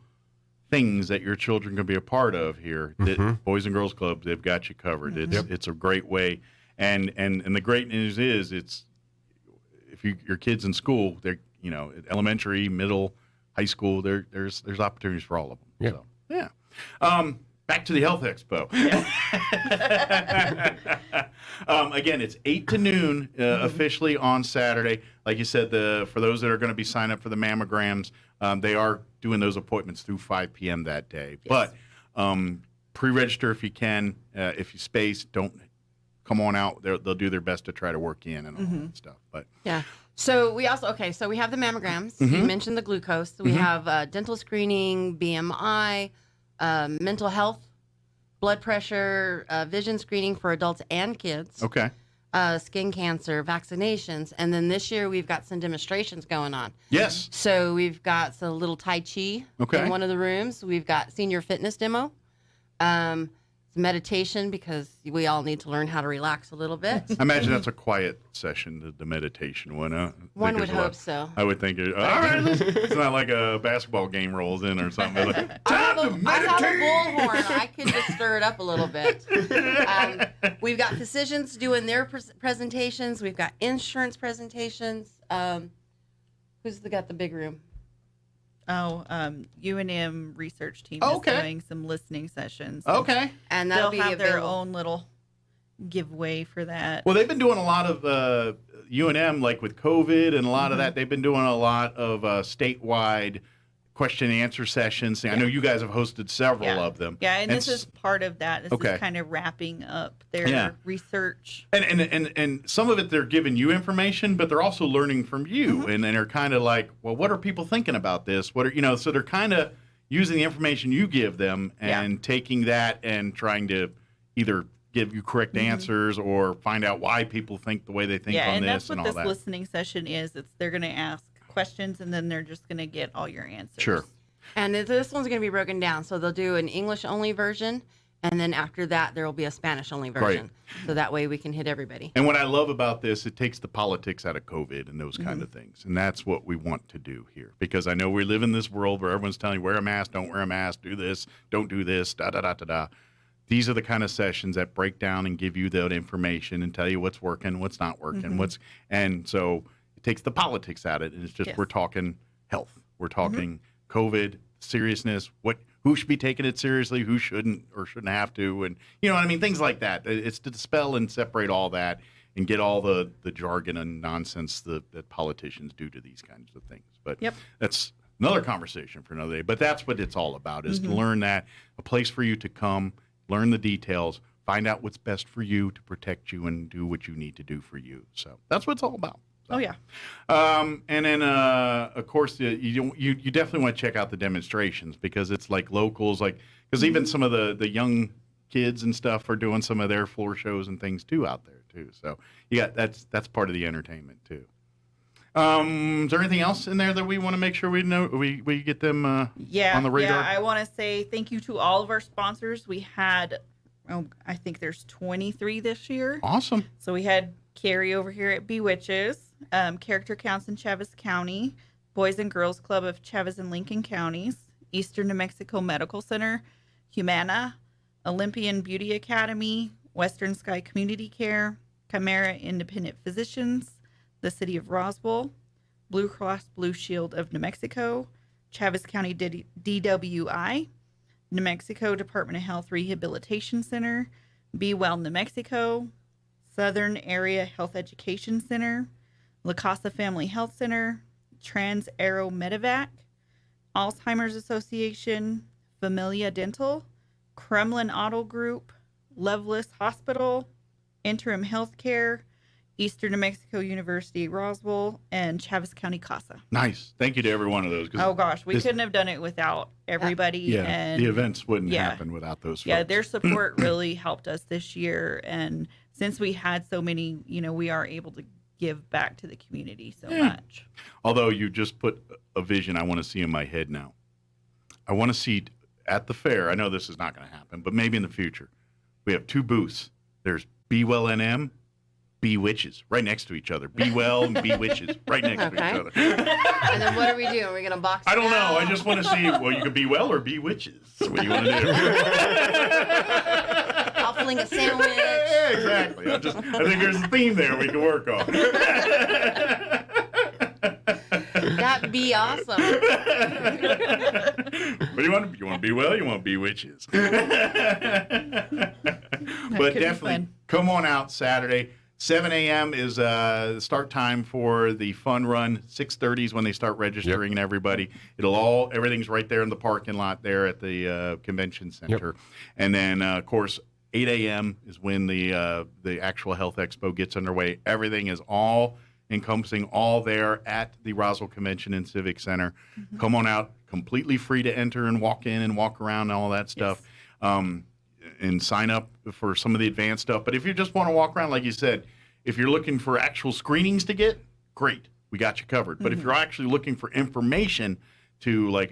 things that your children can be a part of here, Boys and Girls Club, they've got you covered. It's a great way. And the great news is it's if your kids in school, they're elementary, middle, high school, there's opportunities for all of them. Yeah. So, yeah. Back to the Health Expo. Again, it's 8 to noon officially on Saturday. Like you said, for those that are going to be signed up for the mammograms, they are doing those appointments through 5 p.m. that day. Yes. But pre-register if you can. If you space, don't come on out. They'll do their best to try to work in and all that stuff. But yeah. So we also so we have the mammograms. You mentioned the glucose. We have dental screening, BMI, mental health, blood pressure, vision screening for adults and kids. Okay. Skin cancer, vaccinations, and then this year we've got some demonstrations going on. Yes. So we've got some little Tai Chi in one of the rooms. We've got senior fitness demo, meditation because we all need to learn how to relax a little bit. I imagine that's a quiet session, the meditation one. One would hope so. I would think, all right, it's not like a basketball game rolls in or something. Like, I have a bullhorn. I can just stir it up a little bit. We've got physicians doing their presentations. We've got insurance presentations. Who's got the big room? UNM research team is doing some listening sessions. Okay. And they'll that'll have be their available. own little giveaway for that. Well, they've been doing a lot of UNM, like with COVID and a lot of that. They've been doing a lot of statewide question and answer sessions. I know you guys have hosted several of them. Yeah, and this is part of that. This is kind of wrapping up their research. And some of it they're giving you information, but they're also learning from you. And they're kind of like, well, what are people thinking about this? What are so they're kind of using the information you give them and taking that and trying to either give you correct answers or find out why people think the way they think on this and all that. That's what this listening session is. They're going to ask questions, and then they're just going to get all your answers. Sure. And this one's going to be broken down. So they'll do an English-only version, and then after that, there will be a Spanish-only version. Right. So that way we can hit everybody. And what I love about this, it takes the politics out of COVID and those kind of things. And that's what we want to do here. Because I know we live in this world where everyone's telling you, wear a mask, don't wear a mask, do this, don't do this, da-da-da-da-da. These are the kind of sessions that break down and give you that information and tell you what's working, what's not working, and so it takes the politics out of it. And it's just we're talking health. We're talking COVID, seriousness, who should be taking it seriously, who shouldn't or shouldn't have to, and you know what I mean, things like that. It's to dispel and separate all that and get all the jargon and nonsense that politicians do to these kinds of things. But that's another conversation for another day. But that's what it's all about, is to learn that, a place for you to come, learn the details, find out what's best for you to protect you and do what you need to do for you. So that's what it's all about. Oh, yeah. And then, of course, you definitely want to check out the demonstrations, because it's like locals, because even some of the young kids and stuff are doing some of their floor shows and things too out there too. So that's part of the entertainment too. Is there anything else in there that we want to make sure we know we get them on the radar? Yeah, I want to say thank you to all of our sponsors. We had, I think there's 23 this year. Awesome. So we had Carrie over here at Bewitches, Character Counts in Chaves County, Boys and Girls Club of Chaves and Lincoln Counties, Eastern New Mexico Medical Center, Humana, Olympian Beauty Academy, Western Sky Community Care, Chimera Independent Physicians, the City of Roswell, Blue Cross Blue Shield of New Mexico, Chaves County DWI, New Mexico Department of Health Rehabilitation Center, Be Well New Mexico, Southern Area Health Education Center, La Casa Family Health Center, Trans Aero Medevac, Alzheimer's Association, Familia Dental, Kremlin Auto Group, Loveless Hospital, Interim Healthcare, Eastern New Mexico University Roswell, and Chaves County CASA. Nice. Thank you to every one of those. Oh, gosh. We couldn't have done it without everybody. Yeah, and the events wouldn't happen without those folks. Yeah, their support really helped us this year. And since we had so many, we are able to give back to the community so much. Although you just put a vision I want to see in my head now. I want to see at the fair, I know this is not going to happen, but maybe in the future, we have two booths. There's Be Well NM, Be Witches, right next to each other. Be Well and Be Witches, right next to each other. And then what are we doing? Are we going to box I don't know. I just want to see, you can be well or be witches. What do you want to do? I'll fling a sandwich. Yeah, exactly. I think there's a theme there we can work on. That'd be awesome. What do you want? You want to be well? You want to be witches? But definitely come on out Saturday. 7 a.m. is start time for the fun run. 6:30 is when they start registering everybody. Everything's right there in the parking lot there at the convention center. And then, of course, 8 a.m. is when the actual health expo gets underway. Everything is all encompassing, all there at the Roswell Convention and Civic Center. Come on out, completely free to enter and walk in and walk around and all that stuff. And sign up for some of the advanced stuff. But if you just want to walk around, like you said, if you're looking for actual screenings to get, great, we got you covered. But if you're actually looking for information to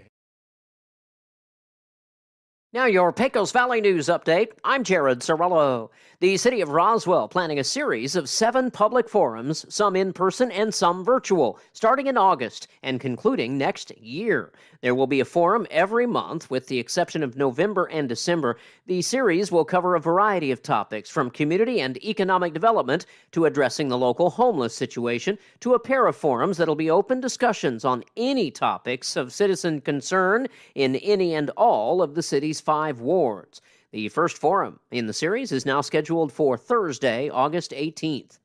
Now your Pecos Valley News Update. I'm Jared Cirillo. The City of Roswell planning a series of 7 public forums, some in person and some virtual, starting in August and concluding next year. There will be a forum every month, with the exception of November and December. The series will cover a variety of topics, from community and economic development to addressing the local homeless situation, to a pair of forums that'll be open discussions on any topics of citizen concern in any and all of the city's 5 wards. The first forum in the series is now scheduled for Thursday, August 18th.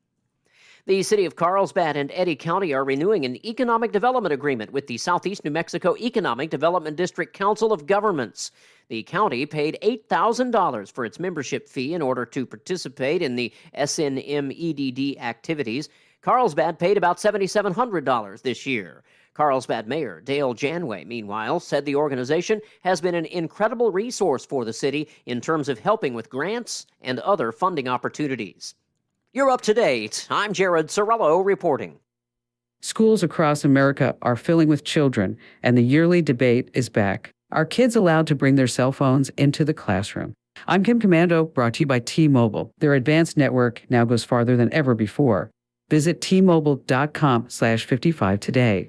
The City of Carlsbad and Eddy County are renewing an economic development agreement with the Southeast New Mexico Economic Development District Council of Governments. The county paid $8,000 for its membership fee in order to participate in the SNMEDD activities. Carlsbad paid about $7,700 this year. Carlsbad Mayor Dale Janway, meanwhile, said the organization has been an incredible resource for the city in terms of helping with grants and other funding opportunities. You're up to date. I'm Jared Sorello reporting. Schools across America are filling with children, and the yearly debate is back. Are kids allowed to bring their cell phones into the classroom? I'm Kim Commando, brought to you by T-Mobile. Their advanced network now goes farther than ever before. Visit T-Mobile.com/55 today.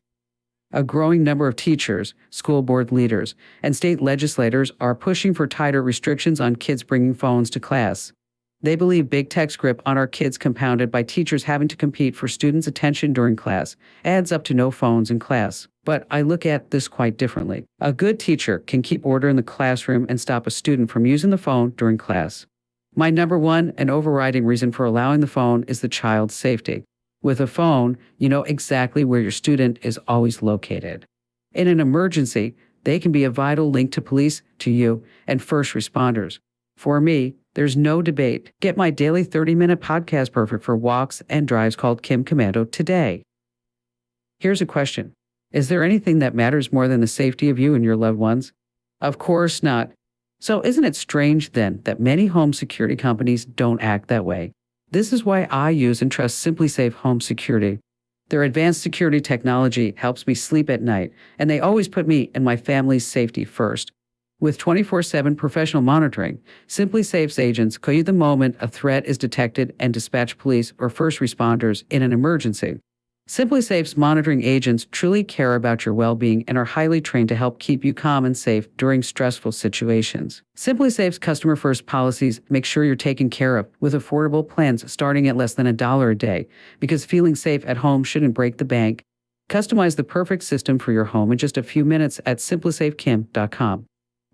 A growing number of teachers, school board leaders, and state legislators are pushing for tighter restrictions on kids bringing phones to class. They believe big tech's grip on our kids, compounded by teachers having to compete for students' attention during class, adds up to no phones in class. But I look at this quite differently. A good teacher can keep order in the classroom and stop a student from using the phone during class. My number one and overriding reason for allowing the phone is the child's safety. With a phone, you know exactly where your student is always located. In an emergency, they can be a vital link to police, to you, and first responders. For me, there's no debate. Get my daily 30-minute podcast perfect for walks and drives called Kim Commando today. Here's a question. Is there anything that matters more than the safety of you and your loved ones? Of course not. So isn't it strange then that many home security companies don't act that way? This is why I use and trust SimpliSafe Home Security. Their advanced security technology helps me sleep at night, and they always put me and my family's safety first. With 24/7 professional monitoring, SimpliSafe's agents call you the moment a threat is detected and dispatch police or first responders in an emergency. SimpliSafe's monitoring agents truly care about your well-being and are highly trained to help keep you calm and safe during stressful situations. SimpliSafe's customer-first policies make sure you're taken care of with affordable plans starting at less than $1 a day, because feeling safe at home shouldn't break the bank. Customize the perfect system for your home in just a few minutes at SimpliSafeKim.com.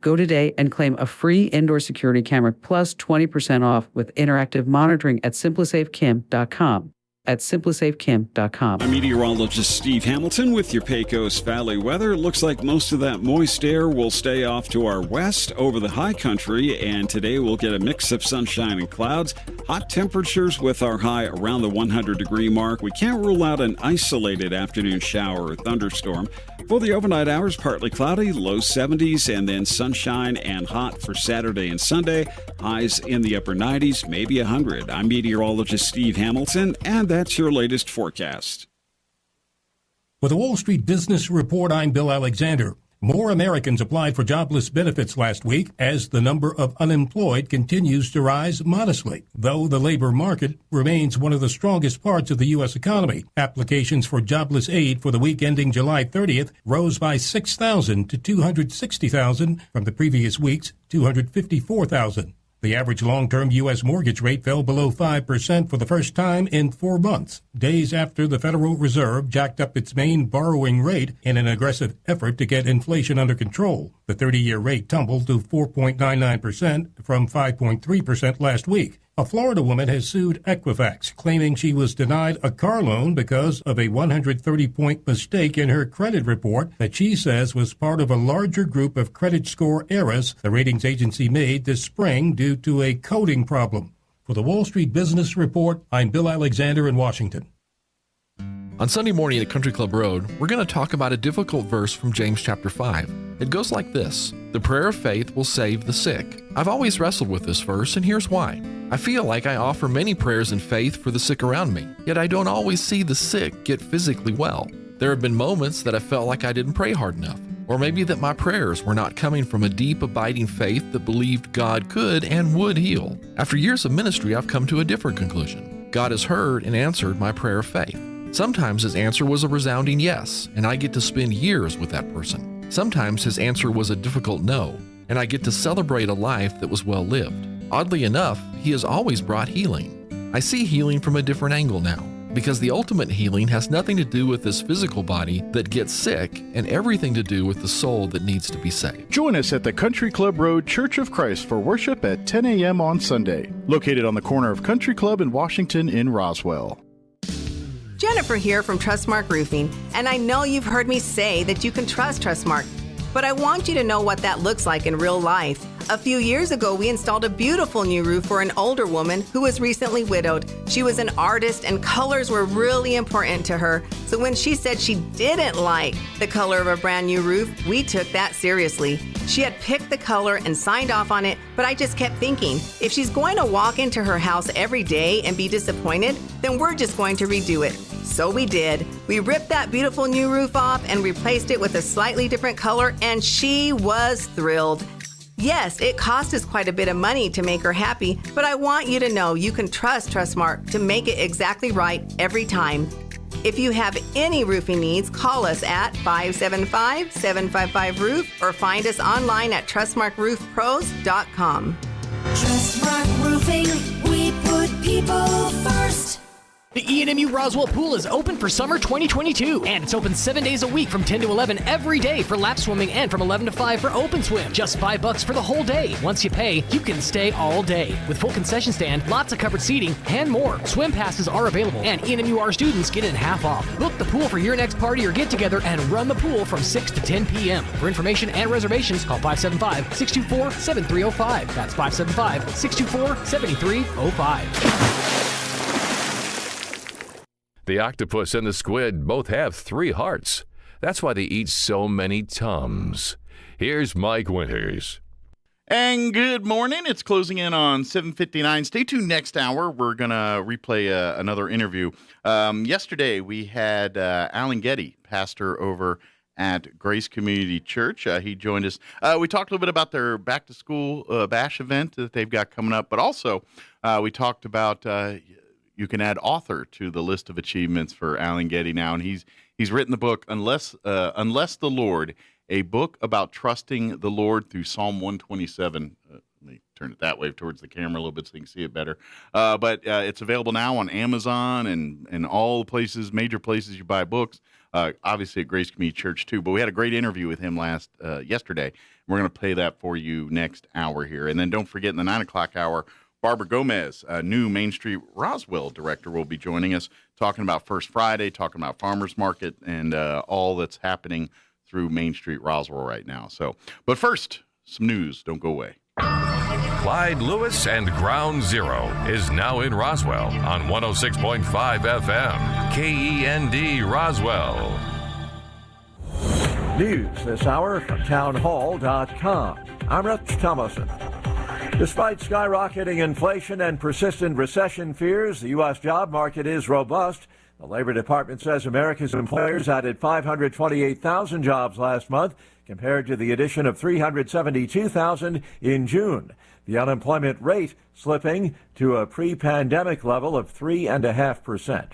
Go today and claim a free indoor security camera plus 20% off with interactive monitoring at SimpliSafeKim.com. At SimpliSafeKim.com. I'm meteorologist Steve Hamilton with your Pecos Valley weather. It looks like most of that moist air will stay off to our west over the high country, and today we'll get a mix of sunshine and clouds. Hot temperatures with our high around the 100-degree mark. We can't rule out an isolated afternoon shower or thunderstorm. For the overnight hours, partly cloudy, low 70s, and then sunshine and hot for Saturday and Sunday. Highs in the upper 90s, maybe 100. I'm meteorologist Steve Hamilton, and that's your latest forecast. With the Wall Street Business Report, I'm Bill Alexander. More Americans applied for jobless benefits last week as the number of unemployed continues to rise modestly, though the labor market remains one of the strongest parts of the U.S. economy. Applications for jobless aid for the week ending July 30th rose by 6,000 to 260,000 from the previous week's 254,000. The average long-term U.S. mortgage rate fell below 5% for the first time in 4 months, days after the Federal Reserve jacked up its main borrowing rate in an aggressive effort to get inflation under control. The 30-year rate tumbled to 4.99% from 5.3% last week. A Florida woman has sued Equifax, claiming she was denied a car loan because of a 130-point mistake in her credit report that she says was part of a larger group of credit score errors the ratings agency made this spring due to a coding problem. For the Wall Street Business Report, I'm Bill Alexander in Washington. On Sunday morning at Country Club Road, we're going to talk about a difficult verse from James chapter 5. It goes like this: "The prayer of faith will save the sick." I've always wrestled with this verse, and here's why. I feel like I offer many prayers in faith for the sick around me, yet I don't always see the sick get physically well. There have been moments that I felt like I didn't pray hard enough, or maybe that my prayers were not coming from a deep, abiding faith that believed God could and would heal. After years of ministry, I've come to a different conclusion. God has heard and answered my prayer of faith. Sometimes his answer was a resounding yes, and I get to spend years with that person. Sometimes his answer was a difficult no, and I get to celebrate a life that was well lived. Oddly enough, he has always brought healing. I see healing from a different angle now, because the ultimate healing has nothing to do with this physical body that gets sick and everything to do with the soul that needs to be saved. Join us at the Country Club Road Church of Christ for worship at 10 a.m. on Sunday, located on the corner of Country Club and Washington in Roswell. Jennifer here from Trustmark Roofing, and I know you've heard me say that you can trust Trustmark, but I want you to know what that looks like in real life. A few years ago, we installed a beautiful new roof for an older woman who was recently widowed. She was an artist and colors were really important to her. So when she said she didn't like the color of a brand new roof, we took that seriously. She had picked the color and signed off on it, but I just kept thinking, if she's going to walk into her house every day and be disappointed, then we're just going to redo it. So we did. We ripped that beautiful new roof off and replaced it with a slightly different color, and she was thrilled. Yes, it cost us quite a bit of money to make her happy, but I want you to know you can trust Trustmark to make it exactly right every time. If you have any roofing needs, call us at 575-755-ROOF or find us online at trustmarkroofpros.com. Trustmark Roofing, we put people first. The E&MU Roswell Pool is open for summer 2022, and it's open 7 days a week from 10 to 11 every day for lap swimming and from 11 to 5 for open swim. Just $5 for the whole day. Once you pay, you can stay all day. With full concession stand, lots of covered seating, and more. Swim passes are available, and E&MUR students get in half off. Book the pool for your next party or get-together and run the pool from 6 to 10 p.m. For information and reservations, call 575-624-7305. That's 575-624-7305. The octopus and the squid both have 3 hearts. That's why they eat so many Tums. Here's Mike Winters. And good morning. It's closing in on 7:59. Stay tuned next hour. We're going to replay another interview. Yesterday, we had Alan Getty, pastor over at Grace Community Church. He joined us. We talked a little bit about their back-to-school bash event that they've got coming up, but also we talked about you can add author to the list of achievements for Alan Getty now, and he's written the book Unless the Lord, a book about trusting the Lord through Psalm 127. Let me turn it that way towards the camera a little bit so you can see it better. But it's available now on Amazon and all the places, major places you buy books. Obviously at Grace Community Church too. But we had a great interview with him yesterday. We're going to play that for you next hour here, and then don't forget in the 9 o'clock hour, Barbara Gomez, a new Main Street Roswell director, will be joining us, talking about First Friday, talking about Farmers Market, and all that's happening through Main Street Roswell right now. But first, some news. Don't go away. Clyde Lewis and Ground Zero is now in Roswell on 106.5 FM, KEND Roswell. News this hour from townhall.com. I'm Rich Thomason. Despite skyrocketing inflation and persistent recession fears, the U.S. job market is robust. The Labor Department says America's employers added 528,000 jobs last month, compared to the addition of 372,000 in June. The unemployment rate slipping to a pre-pandemic level of 3.5%.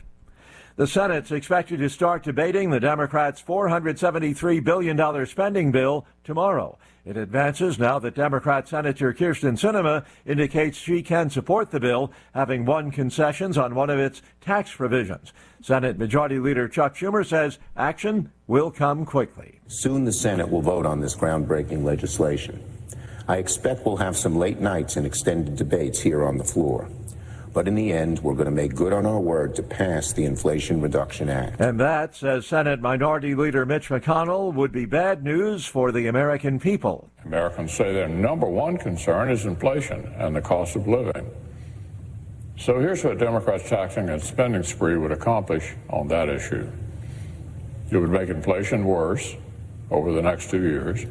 The Senate's expected to start debating the Democrats' $473 billion spending bill tomorrow. It advances now that Democrat Senator Kyrsten Sinema indicates she can support the bill, having won concessions on one of its tax provisions. Senate Majority Leader Chuck Schumer says action will come quickly. Soon the Senate will vote on this groundbreaking legislation. I expect we'll have some late nights and extended debates here on the floor. But in the end, we're going to make good on our word to pass the Inflation Reduction Act. And that, says Senate Minority Leader Mitch McConnell, would be bad news for the American people. Americans say their number one concern is inflation and the cost of living. So here's what Democrats' taxing and spending spree would accomplish on that issue. It would make inflation worse over the next 2 years,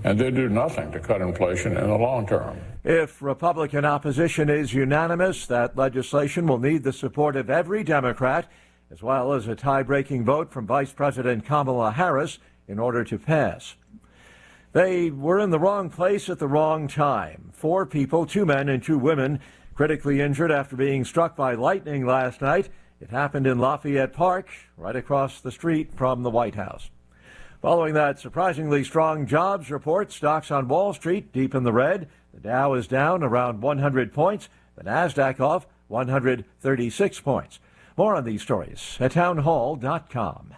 and they'd do nothing to cut inflation in the long term. If Republican opposition is unanimous, that legislation will need the support of every Democrat, as well as a tie-breaking vote from Vice President Kamala Harris in order to pass. They were in the wrong place at the wrong time. 4 people, 2 men and 2 women, critically injured after being struck by lightning last night. It happened in Lafayette Park, right across the street from the White House. Following that surprisingly strong jobs report, stocks on Wall Street deep in the red. The Dow is down around 100 points. The Nasdaq off 136 points. More on these stories at townhall.com.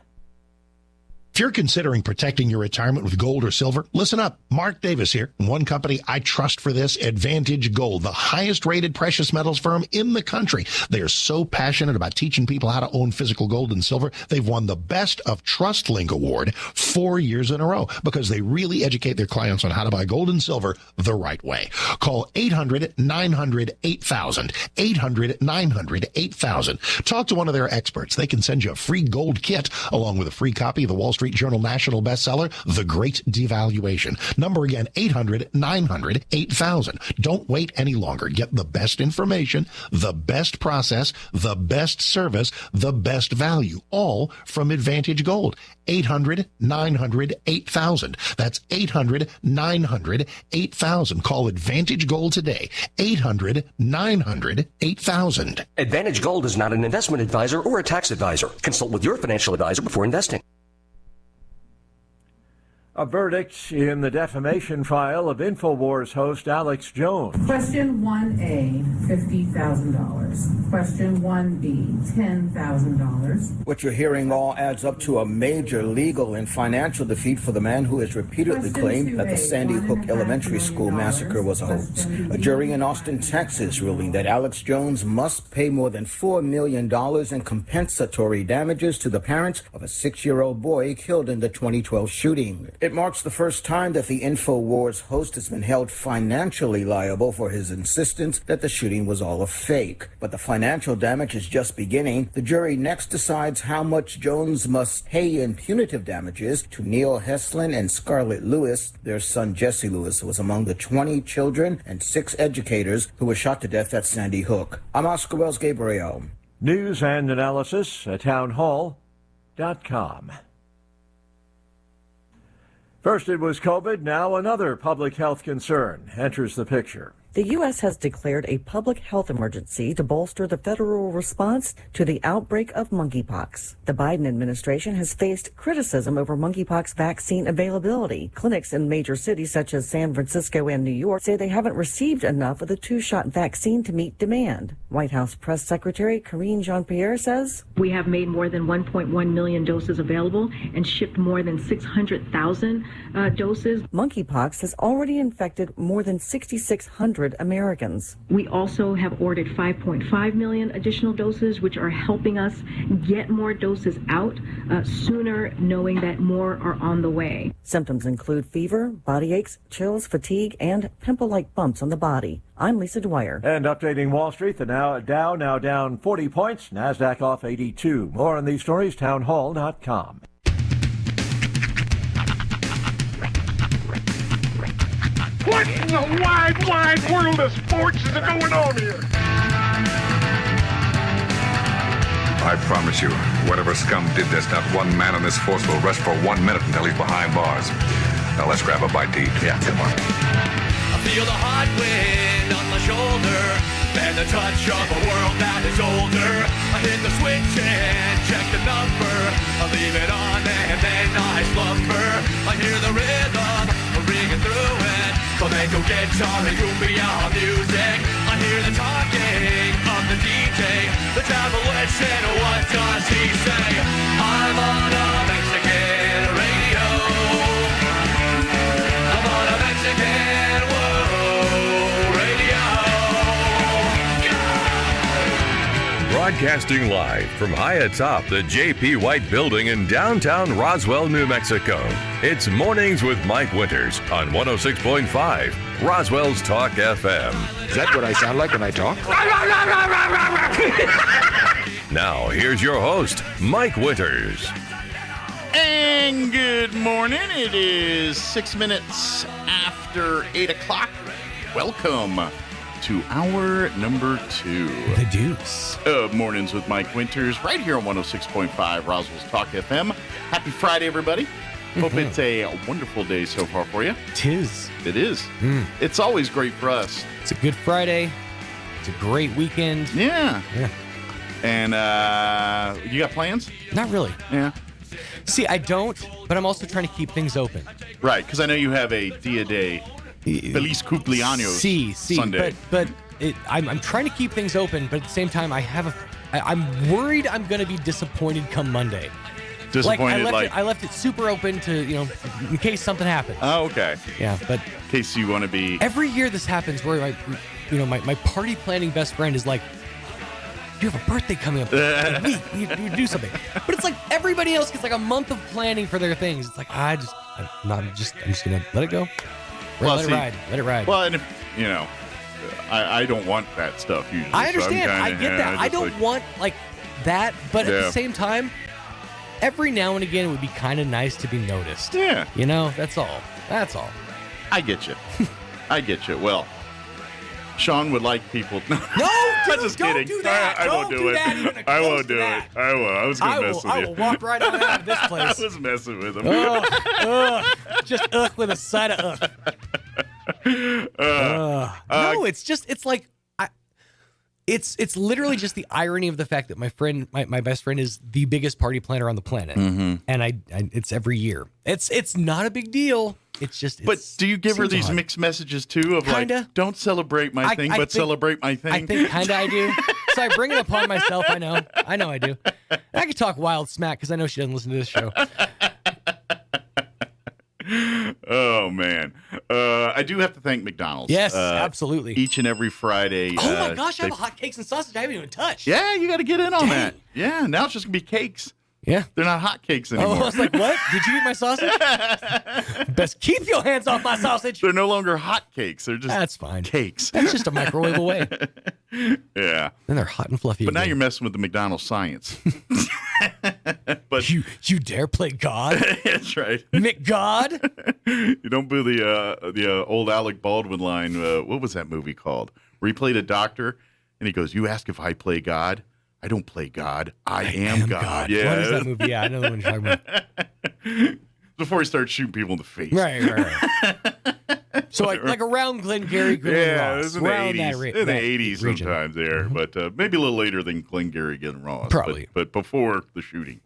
you're considering protecting your retirement with gold or silver, listen up. Mark Davis here. One company I trust for this, Advantage Gold, the highest rated precious metals firm in the country. They are so passionate about teaching people how to own physical gold and silver. They've won the Best of TrustLink Award 4 years in a row because they really educate their clients on how to buy gold and silver the right way. Call 800-900-8000. 800-900-8000. Talk to one of their experts. They can send you a free gold kit along with a free copy of the Wall Street Journal national bestseller, The Great Devaluation. Number again, 800-900-8000. Don't wait any longer. Get the best information, the best process, the best service, the best value, all from Advantage Gold. 800-900-8000. That's 800-900-8000. Call Advantage Gold today. 800-900-8000. Advantage Gold is not an investment advisor or a tax advisor. Consult with your financial advisor before investing. A verdict in the defamation trial of InfoWars host Alex Jones. Question 1A, $50,000. Question 1B, $10,000. What you're hearing all adds up to a major legal and financial defeat for the man who has repeatedly claimed that the Sandy Hook Elementary School massacre was a hoax. A jury in Austin, Texas, ruling that Alex Jones must pay more than $4 million in compensatory damages to the parents of a 6-year-old boy killed in the 2012 shooting. It marks the first time that the InfoWars host has been held financially liable for his insistence that the shooting was all a fake. But the financial damage is just beginning. The jury next decides how much Jones must pay in punitive damages to Neil Heslin and Scarlett Lewis. Their son Jesse Lewis was among the 20 children and 6 educators who were shot to death at Sandy Hook. I'm Oscar Wells Gabriel. News and analysis at townhall.com. First it was COVID, now another public health concern enters the picture. The U.S. has declared a public health emergency to bolster the federal response to the outbreak of monkeypox. The Biden administration has faced criticism over monkeypox vaccine availability. Clinics in major cities such as San Francisco and New York say they haven't received enough of the 2-shot vaccine to meet demand. White House Press Secretary Karine Jean-Pierre says, "We have made more than 1.1 million doses available and shipped more than 600,000 doses. Monkeypox has already infected more than 6,600 Americans. We also have ordered 5.5 million additional doses, which are helping us get more doses out sooner, knowing that more are on the way." Symptoms include fever, body aches, chills, fatigue, and pimple-like bumps on the body. I'm Lisa Dwyer. And updating Wall Street, the Dow now down 40 points, NASDAQ off 82. More on these stories, townhall.com. What in the wide, wide world of sports is going on here? I promise you, whatever scum did this, not one man on this force will rest for 1 minute until he's behind bars. Now let's grab a bite to eat. Yeah, come on. I feel the hot wind on my shoulder and the touch of a world that is older. I hit the switch and check the number. I leave it on and then I slumber. I hear the rhythm ringing through it. Flamenco guitar and cumbia music. I hear the talking of the DJ. The travel listen, what does he say? I'm on a Mexican radio. I'm on a Mexican radio. Broadcasting live from high atop the J.P. White Building in downtown Roswell, New Mexico. It's Mornings with Mike Winters on 106.5 Roswell's Talk FM. Is that what I sound like when I talk? Now, here's your host, Mike Winters. And good morning. It is 6 minutes after 8 o'clock. Welcome to hour number 2. The Deuce. Mornings with Mike Winters, right here on 106.5 Roswell's Talk FM. Happy Friday, everybody. Hope it's a wonderful day so far for you. Tis. It is. It's always great for us. It's a good Friday. It's a great weekend. Yeah. And you got plans? Not really. Yeah. See, I don't, but I'm also trying to keep things open. Right, because I know you have a Dia de Feliz Cumpleaños Sunday. But I'm trying to keep things open, but at the same time, I'm worried I'm going to be disappointed come Monday. Disappointed, I left it super open to, in case something happened. Oh, okay. Yeah, but in case you want to be. Every year this happens where my party planning best friend is like, you have a birthday coming up. You do something. But it's like everybody else gets like a month of planning for their things. It's like I'm just gonna let it go. Let it ride. Well, and if I don't want that stuff usually. I understand. So I get that. I don't want like that, but at the same time, every now and again it would be kind of nice to be noticed. Yeah. That's all. I get you. Well, Sean would like people. No, I'm just kidding. Do that. I won't do it. I won't do it. I will. I was going to mess with you. I will walk right on out of this place. I was messing with him. Just with a side of No, it's like it's literally just the irony of the fact that my friend, my best friend, is the biggest party planner on the planet, and it's every year. It's not a big deal. But do you give her these mixed messages too of kinda. Like, don't celebrate my thing, but celebrate my thing? I think kinda I do. So I bring it upon myself. I know I do. I could talk wild smack because I know she doesn't listen to this show. Oh man, I do have to thank McDonald's. Yes, absolutely. Each and every Friday. Oh my gosh, I have hot cakes and sausage I haven't even touched. Yeah, you got to get in on that. Yeah, now it's just gonna be cakes. Yeah, they're not hot cakes anymore. Oh, I was like, what? Did you eat my sausage? Best keep your hands off my sausage. They're no longer hot cakes. They're just that's fine. Cakes. That's just a microwave away. Yeah. Then they're hot and fluffy. But now you're messing with the McDonald's science. But you dare play God? That's right. McGod? You don't do the old Alec Baldwin line. What was that movie called? Where he played a doctor, and he goes, "You ask if I play God. I don't play God. I am God." Yeah. What is that movie? Yeah, I know the one you're talking about. Before he starts shooting people in the face. Right. So like around Glengarry, yeah, Ross. It was in the 80s sometimes there, but maybe a little later than Glengarry Glen Ross. Probably. But before the shooting.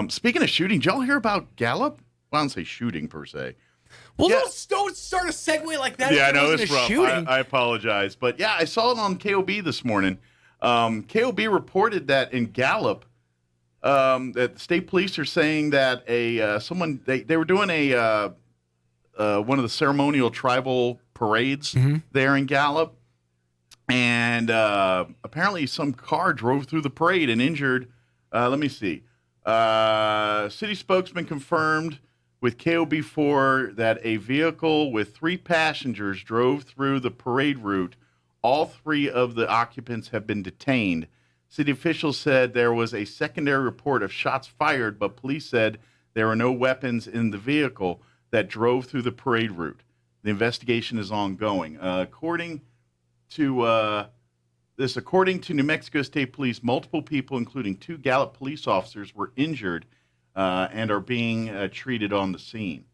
Speaking of shooting, did y'all hear about Gallup? Well, I don't say shooting per se. Well, don't start a segue like that. Yeah, I know it's rough. I apologize. But yeah, I saw it on KOB this morning. KOB reported that in Gallup, that the state police are saying that they were doing one of the ceremonial tribal parades there in Gallup, and apparently some car drove through the parade and injured. Let me see. City spokesman confirmed with KOB4 that a vehicle with 3 passengers drove through the parade route. All 3 of the occupants have been detained. City officials said there was a secondary report of shots fired, but police said there were no weapons in the vehicle that drove through the parade route. The investigation is ongoing. According to New Mexico State Police, multiple people, including 2 Gallup police officers, were injured and are being treated on the scene.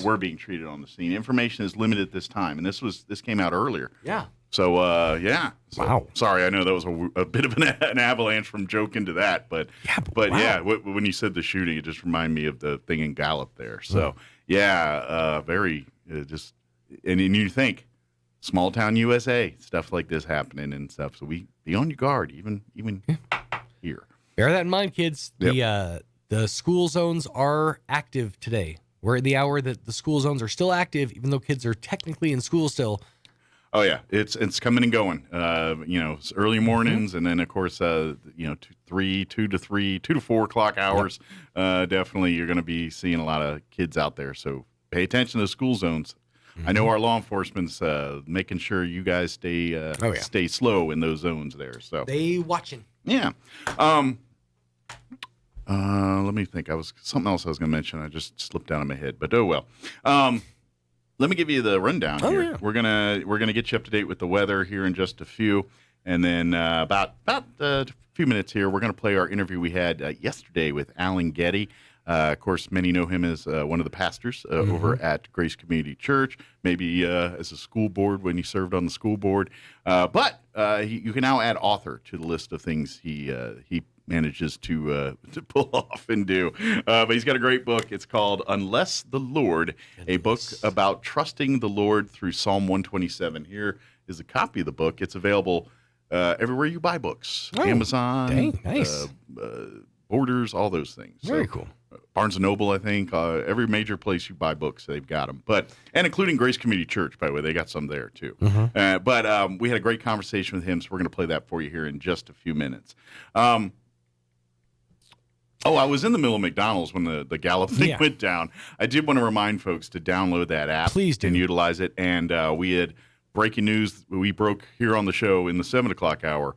Were being treated on the scene. Information is limited at this time, and this came out earlier. Yeah. So, yeah. So, wow. Sorry, I know that was a bit of an avalanche from joke into that, but wow. Yeah, when you said the shooting, it just reminded me of the thing in Gallup there. So, very just, and you think, small town USA, stuff like this happening and stuff. So be on your guard, even here. Bear that in mind, kids. Yep. The school zones are active today. We're at the hour that the school zones are still active, even though kids are technically in school still. Oh yeah, it's coming and going. It's early mornings, and then of course, 2 to 4 o'clock hours. Yep. Definitely, you're going to be seeing a lot of kids out there. So pay attention to the school zones. I know our law enforcement's making sure you guys stay slow in those zones there. So they watching. Yeah. Let me think. Something else I was going to mention. I just slipped out of my head, but oh well. Let me give you the rundown here. Yeah. We're gonna get you up to date with the weather here in just a few, and then about a few minutes here, we're gonna play our interview we had yesterday with Alan Getty. Of course, many know him as one of the pastors over at Grace Community Church, maybe as a school board when he served on the school board. But you can now add author to the list of things he manages to pull off and do. But he's got a great book. It's called Unless the Lord, a book about trusting the Lord through Psalm 127. Here is a copy of the book. It's available everywhere you buy books. Amazon, dang, nice. Borders, all those things. Very cool. Barnes & Noble, I think. Every major place you buy books, they've got them. And including Grace Community Church, by the way. They got some there, too. But we had a great conversation with him, so we're going to play that for you here in just a few minutes. I was in the middle of McDonald's when the Gallup thing went down. I did want to remind folks to download that app. Please do. And utilize it. And we had breaking news we broke here on the show in the 7 o'clock hour.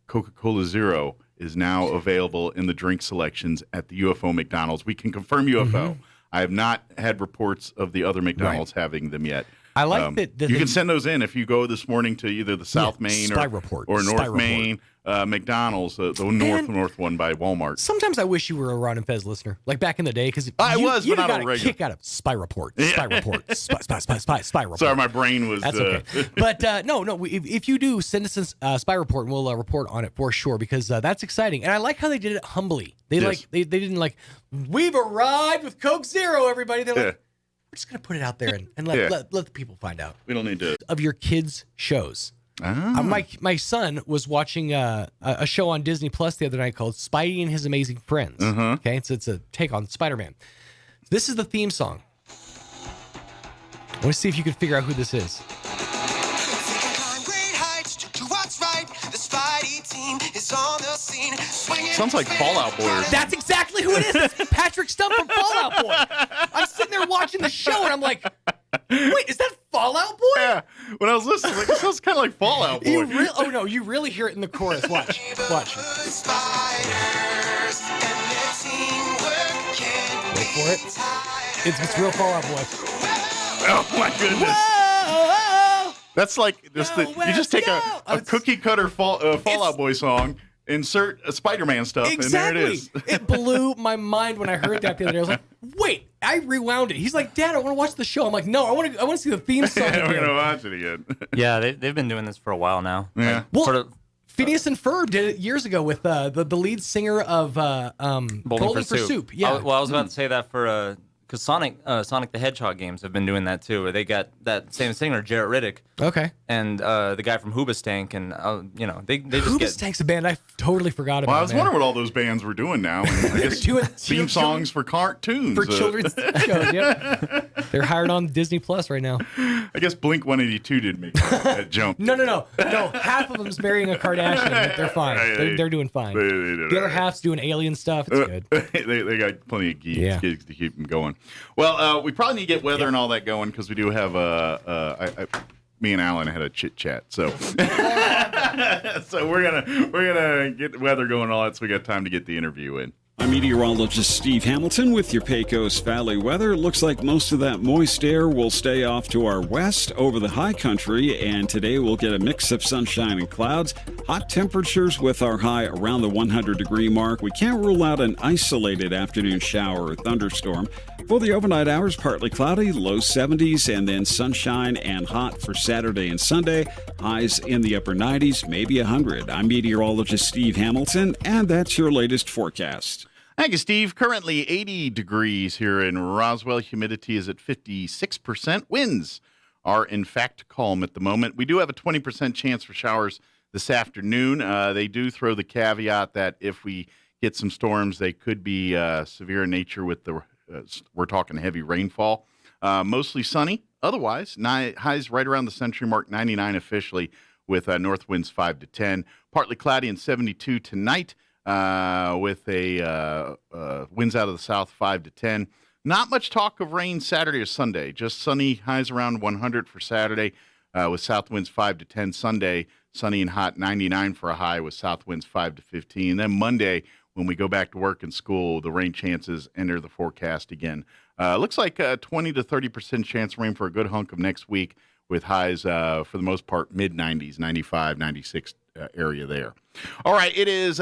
Coca-Cola Zero is now available in the drink selections at the UFO McDonald's. We can confirm UFO. I have not had reports of the other McDonald's having them yet. I like that. You can send those in if you go this morning to either the South Main or North Main McDonald's, the North one by Walmart. Sometimes I wish you were a Ron and Fez listener, like back in the day, because you got a kick out of Spy Report, Spy Report, Spy Report. Sorry, my brain was. That's okay. But no. If you do, send us a Spy Report, and we'll report on it for sure, because that's exciting. And I like how they did it humbly. They didn't like, we've arrived with Coke Zero, everybody. They're like, we're just gonna put it out there and let the people find out. We don't need to. Of your kids' shows. My son was watching a show on Disney Plus the other night called Spidey and His Amazing Friends. Okay, so it's a take on Spider-Man. This is the theme song. I want to see if you can figure out who this is. Sounds like Fallout Boy. That's exactly who it is. It's Patrick Stump from Fallout Boy. I'm sitting there watching the show and I'm like, wait, is that Fallout Boy? Yeah. When I was listening, it sounds kind of like Fallout Boy. You really hear it in the chorus. Watch. Wait for it. It's real Fallout Boy. Oh my goodness. Whoa, that's like you just take a cookie cutter Fallout Boy song, insert a Spider-Man stuff, and there it is. It blew my mind when I heard that the other day. I was like, wait, I rewound it. He's like, Dad, I want to watch the show. I'm like, no, I want to see the theme song. We're going to watch it again. Yeah, they've been doing this for a while now. Yeah. Phineas and Ferb did it years ago with the lead singer of Bowling for Soup. Yeah. I was about to say that for because Sonic the Hedgehog games have been doing that too, where they got that same singer, Jarrett Riddick. Okay. And the guy from Hoobastank, and they just get. Hoobastank's a band I totally forgot about. Well, I was wondering what all those bands were doing now. I guess doing theme songs for cartoons. For children's shows, yep. They're hired on Disney Plus right now. I guess Blink-182 didn't make that jump. No. Half of them's marrying a Kardashian. But they're fine. They're doing fine. The other half's doing alien stuff. It's good. They got plenty of gigs to keep them going. Well, we probably need to get weather and all that going because we do have me and Alan had a chit chat, so so we're gonna get the weather going and all that, so we got time to get the interview in. I'm meteorologist Steve Hamilton with your Pecos Valley weather. Looks like most of that moist air will stay off to our west over the high country, and today we'll get a mix of sunshine and clouds. Hot temperatures with our high around the 100-degree mark. We can't rule out an isolated afternoon shower or thunderstorm. For the overnight hours, partly cloudy, low 70s, and then sunshine and hot for Saturday and Sunday. Highs in the upper 90s, maybe 100. I'm meteorologist Steve Hamilton, and that's your latest forecast. Thank you, Steve. Currently 80 degrees here in Roswell. Humidity is at 56%. Winds are, in fact, calm at the moment. We do have a 20% chance for showers this afternoon. They do throw the caveat that if we get some storms, they could be severe in nature with the we're talking heavy rainfall. Mostly sunny. Otherwise, highs right around the century mark, 99 officially, with north winds 5 to 10. Partly cloudy and 72 tonight, with a winds out of the south 5 to 10. Not much talk of rain Saturday or Sunday. Just sunny, highs around 100 for Saturday, with south winds 5 to 10. Sunday, sunny and hot, 99 for a high, with south winds 5 to 15. Then Monday, when we go back to work and school, the rain chances enter the forecast again. Looks like a 20 to 30% chance of rain for a good hunk of next week, with highs, for the most part, mid-90s, 95, 96 area there. All right, it is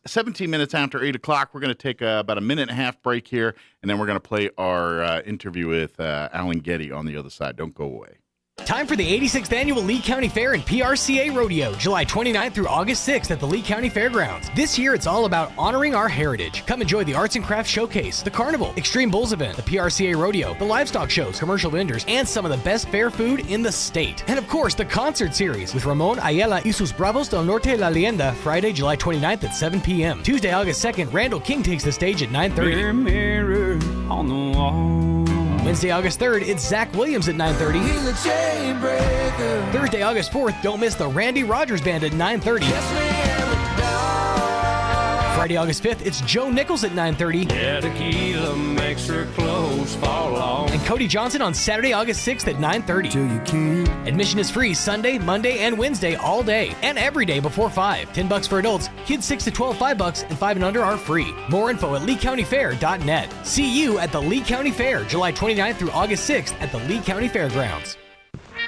17 minutes after 8 o'clock. We're going to take about a minute and a half break here, and then we're going to play our interview with Alan Getty on the other side. Don't go away. Time for the 86th Annual Lee County Fair and PRCA Rodeo, July 29th through August 6th at the Lee County Fairgrounds. This year, it's all about honoring our heritage. Come enjoy the Arts and Crafts Showcase, the Carnival, Extreme Bulls event, the PRCA Rodeo, the livestock shows, commercial vendors, and some of the best fair food in the state. And of course, the concert series with Ramon Ayala y sus Bravos del Norte La Leyenda, Friday, July 29th at 7 p.m. Tuesday, August 2nd, Randall King takes the stage at 9:30. Mirror, mirror on the wall. Wednesday, August 3rd, it's Zach Williams at 9:30. Thursday, August 4th, don't miss the Randy Rogers Band at 9:30. Friday, August 5th, it's Joe Nichols at 9:30. Yeah, tequila makes her clothes fall off. And Cody Johnson on Saturday, August 6th at 9:30. Admission is free Sunday, Monday, and Wednesday all day, and every day before 5. $10 for adults, kids 6 to 12, $5, and 5 and under are free. More info at leecountyfair.net. See you at the Lee County Fair, July 29th through August 6th at the Lee County Fairgrounds.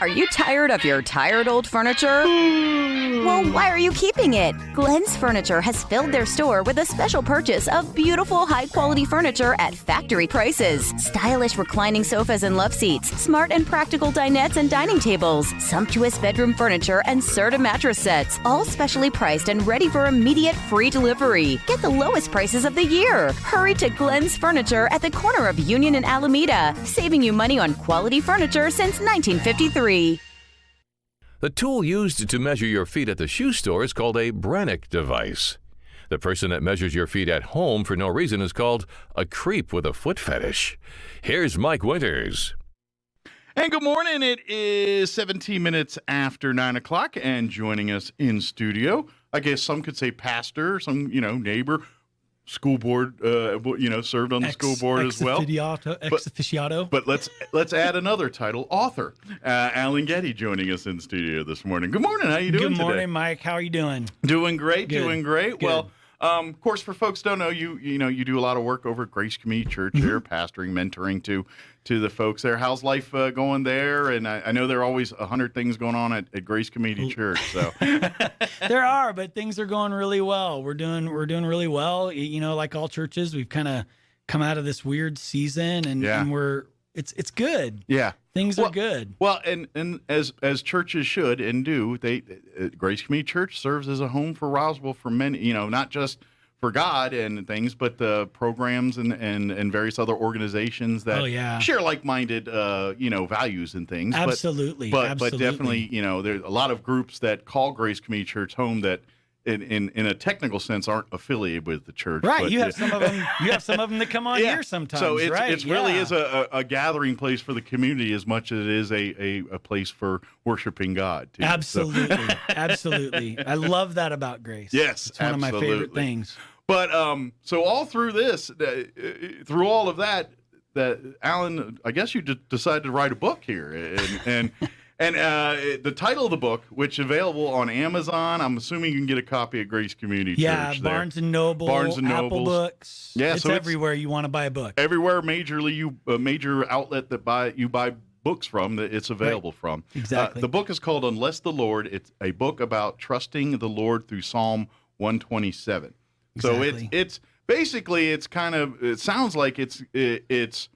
Are you tired of your tired old furniture? Well, why are you keeping it? Glenn's Furniture has filled their store with a special purchase of beautiful, high-quality furniture at factory prices. Stylish reclining sofas and love seats, smart and practical dinettes and dining tables, sumptuous bedroom furniture, and Serta mattress sets, all specially priced and ready for immediate free delivery. Get the lowest prices of the year. Hurry to Glenn's Furniture at the corner of Union and Alameda, saving you money on quality furniture since 1953. The tool used to measure your feet at the shoe store is called a Brannock device. The person that measures your feet at home for no reason is called a creep with a foot fetish. Here's Mike Winters. And good morning. It is 17 minutes after 9 o'clock, and joining us in studio, I guess some could say pastor, some, neighbor, school board, served on the school board as well. Ex officiato. But let's add another title, author. Alan Getty joining us in studio this morning. Good morning. How you doing today? Good morning, Mike. How are you doing? Doing great. Good. Doing great. Good. Well, of course, for folks who don't know, you do a lot of work over at Grace Community Church there, pastoring, mentoring to the folks there. How's life going there? And I know there are always 100 things going on at Grace Community Church. So there are, but things are going really well. We're doing really well. Like all churches, we've kind of come out of this weird season, and we're it's good. Yeah. Things are good. Well, and as churches should and do, Grace Community Church serves as a home for Roswell for many, not just for God and things, but the programs and various other organizations that share like-minded, values and things. Absolutely. But definitely, there's a lot of groups that call Grace Community Church home that in a technical sense aren't affiliated with the church. Right. But, you have some of them. You have some of them that come on here sometimes. So it right? really is a gathering place for the community as much as it is a place for worshiping God. Too. Absolutely. Absolutely. I love that about Grace. Yes, it's one of my favorite things. But so all through this, through all of that Alan, I guess you decided to write a book here, and the title of the book, which is available on Amazon, I'm assuming you can get a copy at Grace Community Church. Yeah, Barnes and Noble, Apple Books. Yeah, it's everywhere you want to buy a book. Everywhere, major outlet that you buy books from, that it's available from. Exactly. The book is called Unless the Lord. It's a book about trusting the Lord through Psalm 127. Exactly. So it's basically, it sounds like it's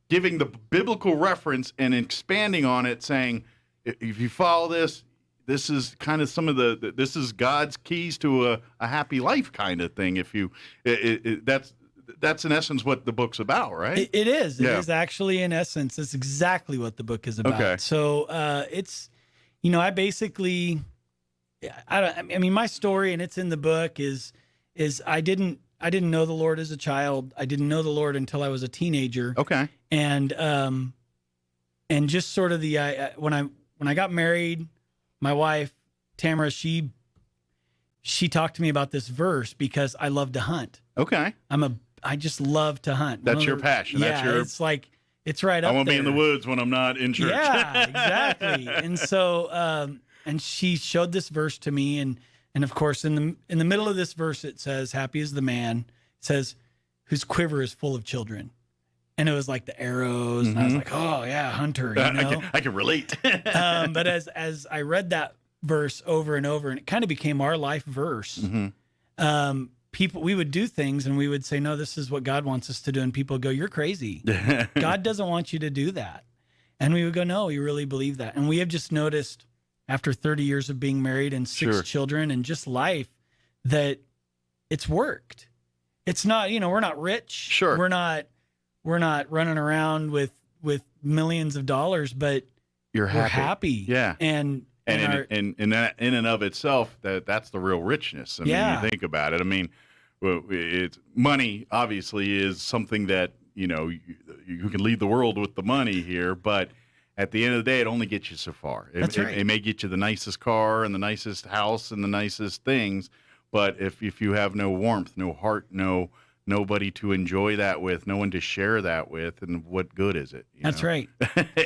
giving the biblical reference and expanding on it, saying, if you follow this is kind of this is God's keys to a happy life kind of thing. If you, that's in essence what the book's about, right? It is. It is actually in essence. That's exactly what the book is about. Okay. So it's, I basically, my story, and it's in the book, is I didn't know the Lord as a child. I didn't know the Lord until I was a teenager. Okay. And just sort of when I got married, my wife, Tamara, she talked to me about this verse because I love to hunt. Okay. I just love to hunt. That's your passion. Yeah, it's like, it's right up there. I won't be in the woods when I'm not in church. Yeah, exactly. And so, and she showed this verse to me, and of course, in the middle of this verse, it says, "Happy is the man," it says, "whose quiver is full of children." And it was like the arrows, and I was like, "Oh yeah, hunter." I can relate. But as I read that verse over and over, and it kind of became our life verse. We would do things, and we would say, "No, this is what God wants us to do," and people go, "You're crazy. God doesn't want you to do that." And we would go, no, we really believe that. And we have just noticed after 30 years of being married and 6 children and just life that it's worked. It's not, we're not rich. Sure. We're not running around with millions of dollars, but we're happy. Yeah. And that in and of itself, that's the real richness. I mean, you think about it. I mean, it's money obviously is something that, you can lead the world with the money here, but at the end of the day, it only gets you so far. That's right. It may get you the nicest car and the nicest house and the nicest things, but if you have no warmth, no heart, nobody to enjoy that with, no one to share that with, and what good is it? That's right.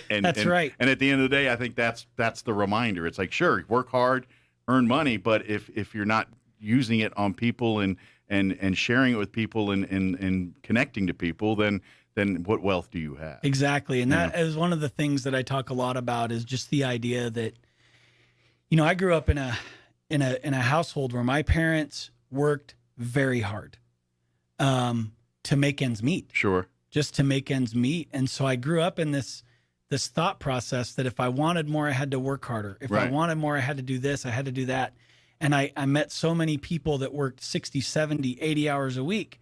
That's right. And at the end of the day, I think that's the reminder. It's like, sure, work hard, earn money, but if you're not using it on people and sharing it with people and connecting to people, then what wealth do you have? Exactly. And that is one of the things that I talk a lot about, is just the idea that, I grew up in a household where my parents worked very hard to make ends meet. Sure. Just to make ends meet. And so I grew up in this thought process that if I wanted more, I had to work harder. If I wanted more, I had to do this, I had to do that. And I met so many people that worked 60, 70, 80 hours a week.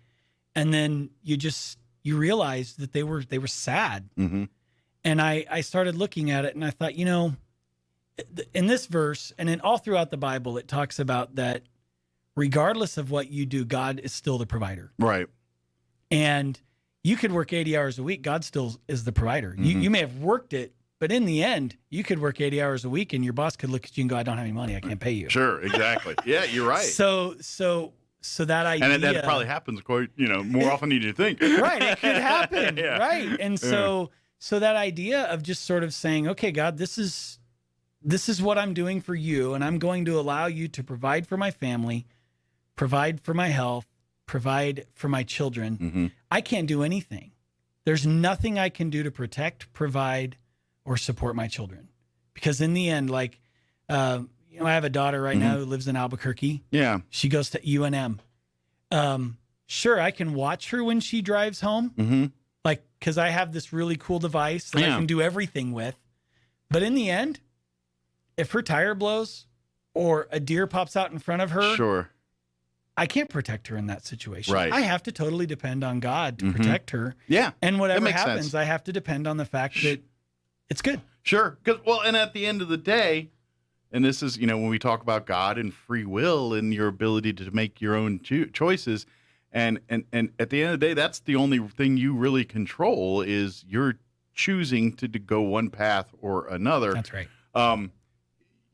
And then you realize that they were sad. Mm-hmm. And I started looking at it and I thought, in this verse and in all throughout the Bible, it talks about that regardless of what you do, God is still the provider. Right. And you could work 80 hours a week. God still is the provider. Mm-hmm. You may have worked it, but in the end, you could work 80 hours a week and your boss could look at you and go, I don't have any money. I can't pay you. Sure. Exactly. Yeah, you're right. So that idea. And that probably happens quite, more often than you think. Right. It could happen. Yeah. Right. And so that idea of just sort of saying, okay, God, this is what I'm doing for you. And I'm going to allow you to provide for my family, provide for my health, provide for my children. Mm-hmm. I can't do anything. There's nothing I can do to protect, provide, or support my children. Because in the end, I have a daughter right now who lives in Albuquerque. Yeah. She goes to UNM. Sure, I can watch her when she drives home. Mm-hmm. Because I have this really cool device that I can do everything with. But in the end, if her tire blows or a deer pops out in front of her, sure, I can't protect her in that situation. Right. I have to totally depend on God to protect her. Yeah. And whatever makes happens, sense. I have to depend on the fact that it's good. Sure. And at the end of the day, and this is, when we talk about God and free will and your ability to make your own choices, and at the end of the day, that's the only thing you really control is you're choosing to go one path or another. That's right.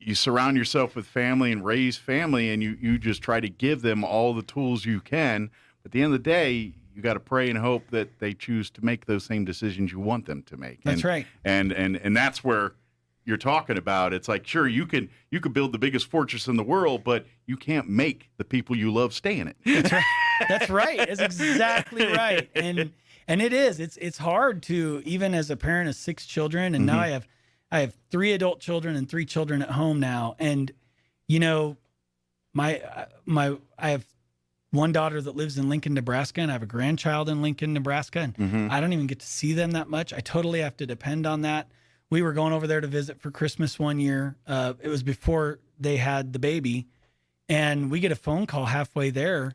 You surround yourself with family and raise family, and you just try to give them all the tools you can. But at the end of the day, you got to pray and hope that they choose to make those same decisions you want them to make. That's right. And that's where you're talking about. It's like, sure, you could build the biggest fortress in the world, but you can't make the people you love stay in it. That's right. That's right. That's exactly right. And it is. It's hard to, even as a parent of 6 children, and now I have 3 adult children and 3 children at home now. And, I have one daughter that lives in Lincoln, Nebraska, and I have a grandchild in Lincoln, Nebraska. And I don't even get to see them that much. I totally have to depend on that. We were going over there to visit for Christmas one year. It was before they had the baby. And we get a phone call halfway there.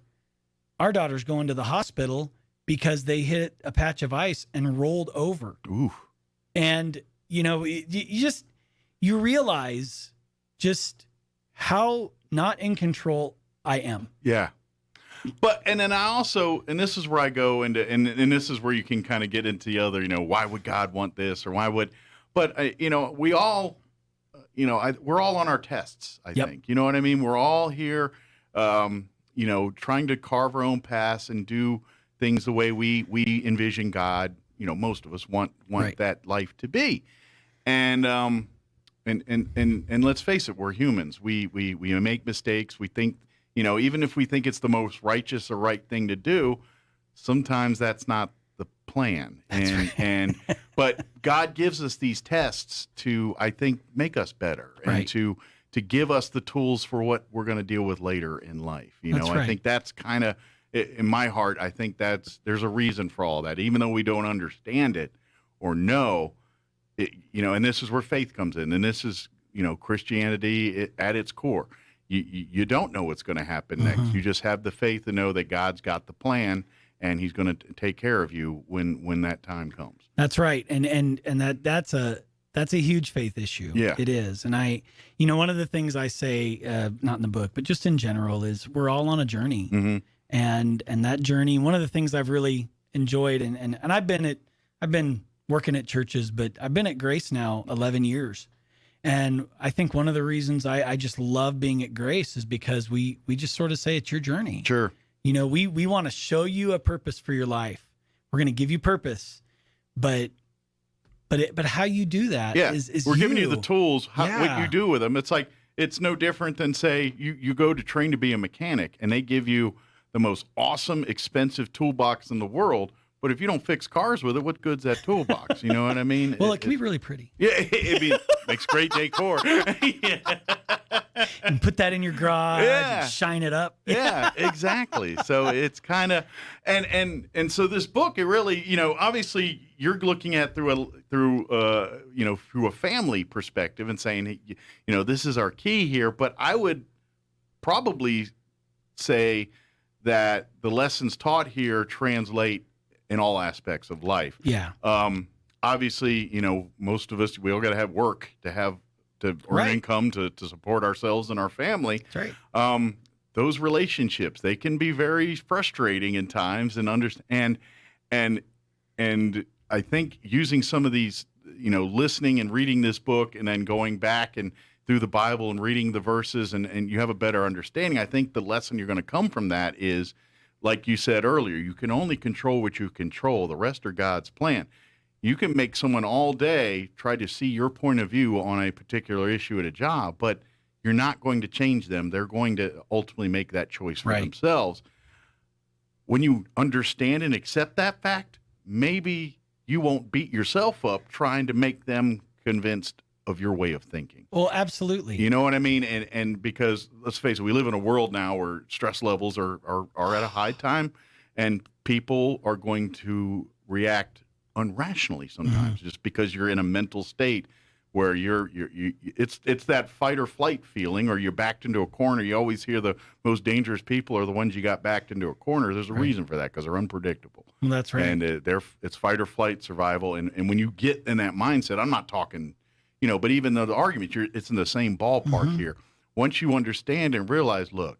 Our daughter's going to the hospital because they hit a patch of ice and rolled over. Ooh. And, you realize just how not in control I am. Yeah. But, and then I also, and this is where I go into, and this is where you can kind of get into the other, why would God want this or why would, but, we all, we're all on our tests, I think. You know what I mean? We're all here, trying to carve our own paths and do things the way we envision God, most of us want that life to be. And let's face it, we're humans. We make mistakes. We think, even if we think it's the most righteous or right thing to do, sometimes that's not the plan. But God gives us these tests to, I think, make us better and to give us the tools for what we're going to deal with later in life. I think that's kind of, in my heart, I think there's a reason for all that. Even though we don't understand it or know, and this is where faith comes in, and this is, Christianity at its core. You don't know what's going to happen next. You just have the faith to know that God's got the plan, and He's going to take care of you when that time comes. That's right, and that's a huge faith issue. Yeah, it is. And one of the things I say, not in the book, but just in general, is we're all on a journey, and that journey. One of the things I've really enjoyed, and I've been working at churches, but I've been at Grace now 11 years. And I think one of the reasons I just love being at Grace is because we just sort of say it's your journey. Sure. We want to show you a purpose for your life. We're going to give you purpose, but how you do that is we're giving you the tools, what you do with them. It's like, it's no different than, say, you go to train to be a mechanic, and they give you the most awesome, expensive toolbox in the world. But if you don't fix cars with it, what good's that toolbox? You know what I mean? Well, it can be really pretty. Yeah, it makes great decor. And put that in your garage and shine it up. Yeah, exactly. So it's kind of, and so this book, it really, obviously you're looking at through a family perspective and saying, this is our key here. But I would probably say that the lessons taught here translate in all aspects of life. Yeah. Obviously, most of us, we all got to have work to earn income to support ourselves and our family. That's right. Those relationships, they can be very frustrating in times, and I think using some of these, listening and reading this book and then going back and through the Bible and reading the verses and you have a better understanding. I think the lesson you're going to come from that is, like you said earlier, you can only control what you control. The rest are God's plan. You can make someone all day try to see your point of view on a particular issue at a job, but you're not going to change them. They're going to ultimately make that choice for themselves. When you understand and accept that fact, maybe you won't beat yourself up trying to make them convinced of your way of thinking. Well, absolutely. You know what I mean? And because, let's face it, we live in a world now where stress levels are at a high time, and people are going to react unrationally sometimes just because you're in a mental state where it's that fight or flight feeling, or you're backed into a corner. You always hear the most dangerous people are the ones you got backed into a corner. There's a reason for that, because they're unpredictable. Well, that's right. And it's fight or flight, survival. And when you get in that mindset, I'm not talking, but even though the argument, it's in the same ballpark here. Once you understand and realize, look,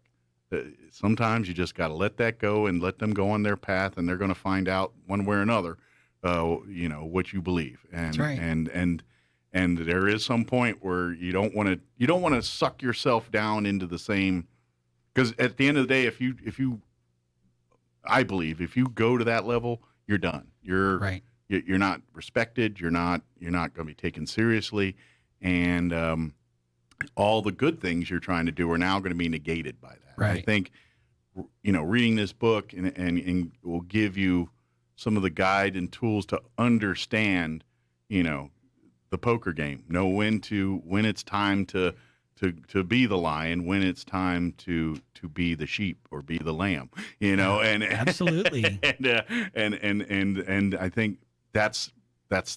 sometimes you just got to let that go and let them go on their path, and they're going to find out one way or another, what you believe. And, that's right. And there is some point where you don't want to suck yourself down into the same, because at the end of the day, I believe if you go to that level, you're done. You're not respected. You're not going to be taken seriously, and all the good things you're trying to do are now going to be negated by that. Right. I think, reading this book and will give you some of the guide and tools to understand, the poker game. Know when it's time to be the lion, when it's time to be the sheep or be the lamb. And absolutely. And I think that's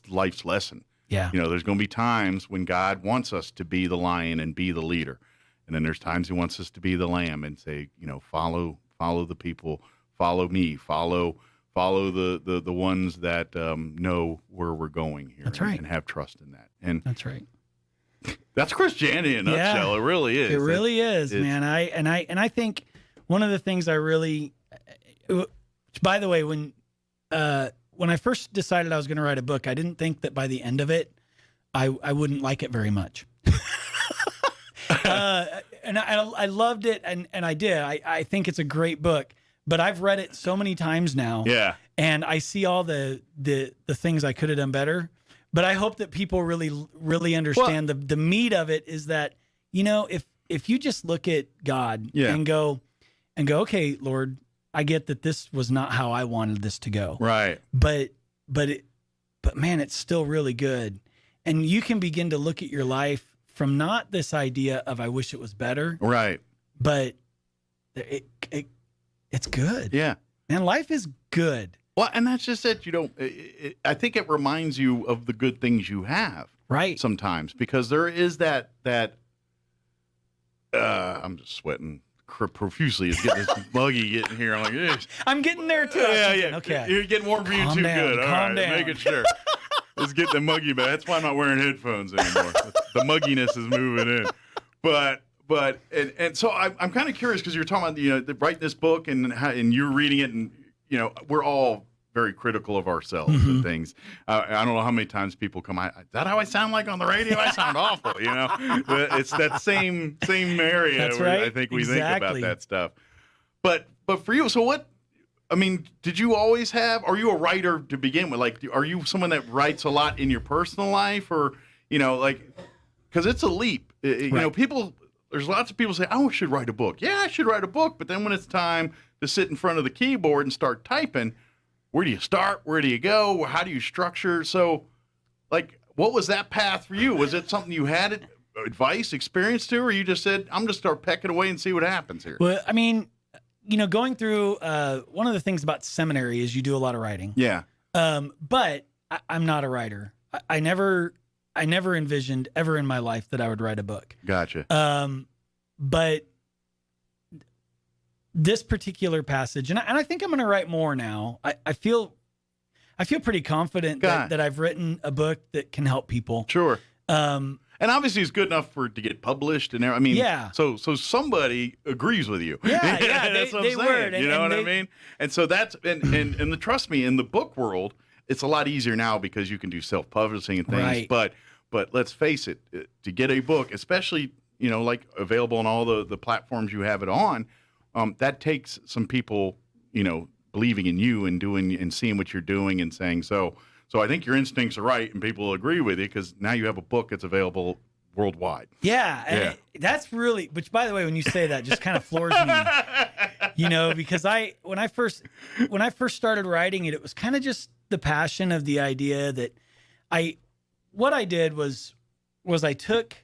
life's lesson. Yeah. There's going to be times when God wants us to be the lion and be the leader, and then there's times He wants us to be the lamb and say, follow the people, follow me, follow the ones that know where we're going here. That's right. And have trust in that. And that's right. That's Christianity in a nutshell. Yeah, it really is. It really is, man. I think one of the things I really, by the way, when I first decided I was going to write a book, I didn't think that by the end of it, I wouldn't like it very much. And I loved it, and I did. I think it's a great book. But I've read it so many times now. Yeah. And I see all the things I could have done better. But I hope that people really understand the meat of it is that, if you just look at God and go, okay, Lord, I get that this was not how I wanted this to go. Right. But man, it's still really good. And you can begin to look at your life from not this idea of I wish it was better. Right. But it's good. Yeah. And life is good. Well, and that's just it. You don't. I think it reminds you of the good things you have, right? Sometimes, because there is that. I'm just sweating profusely. It's getting this muggy getting here. I'm like, I'm getting there too. Yeah. Okay, you're getting warm for you Calm too. down, Good. All calm right, down. making sure. Let's get the muggy back. That's why I'm not wearing headphones anymore. The mugginess is moving in. But so I'm kind of curious because you're talking about writing this book and you're reading it, and we're all very critical of ourselves and things. I don't know how many times people come. Is that how I sound like on the radio? I sound awful. It's that same area. That's where right. I think we think about that stuff. But for you, so what? I mean, did you always have? Are you a writer to begin with? Like, are you someone that writes a lot in your personal life, or because it's a leap. People. There's lots of people say, I should write a book. Yeah, I should write a book. But then when it's time to sit in front of the keyboard and start typing, where do you start? Where do you go? How do you structure? So, what was that path for you? Was it something you had advice, experience to, or you just said, I'm going to start pecking away and see what happens here? Well, I mean, going through, one of the things about seminary is you do a lot of writing. Yeah. But I'm not a writer. I never envisioned ever in my life that I would write a book. Gotcha. But this particular passage, and I think I'm going to write more now. I feel pretty confident that I've written a book that can help people. Sure. And obviously it's good enough for it to get published and I mean, yeah. So somebody agrees with you. Yeah, that's what they I'm saying. would. You know what I mean? And so that's and trust me, in the book world, it's a lot easier now because you can do self-publishing and things. Right. But let's face it, to get a book, especially available on all the platforms you have it on, that takes some people believing in you and doing and seeing what you're doing and saying so. So I think your instincts are right, and people will agree with you because now you have a book that's available worldwide. Yeah, and that's really. Which, by the way, when you say that, just kind of floors me. Because when I first started writing it, it was kind of just the passion of the idea that what I did was I took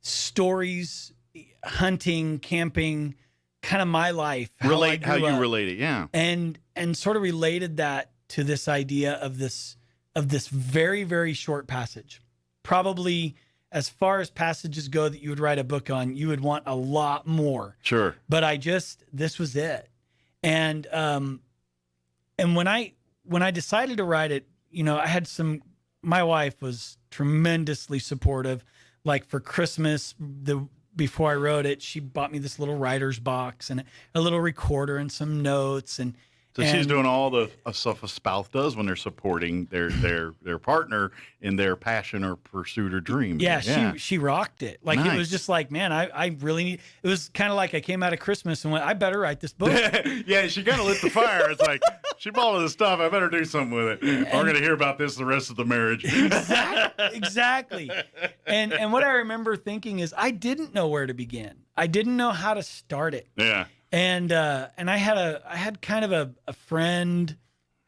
stories, hunting, camping, kind of my life, how you relate it, yeah, and sort of related that to this idea of this very, very short passage. Probably as far as passages go that you would write a book on, you would want a lot more. Sure. But this was it. And when I decided to write it, I had my wife was tremendously supportive. Like for Christmas, before I wrote it, she bought me this little writer's box and a little recorder and some notes. So she's doing all the stuff a spouse does when they're supporting their partner in their passion or pursuit or dream. Yeah, she rocked it. Like nice. It was just like, man, I really need. It was kind of like I came out of Christmas and went, I better write this book. Yeah, she kind of lit the fire. It's like she bought all this stuff. I better do something with it. We're going to hear about this the rest of the marriage. Exactly. And what I remember thinking is I didn't know where to begin. I didn't know how to start it. Yeah. And I had kind of a friend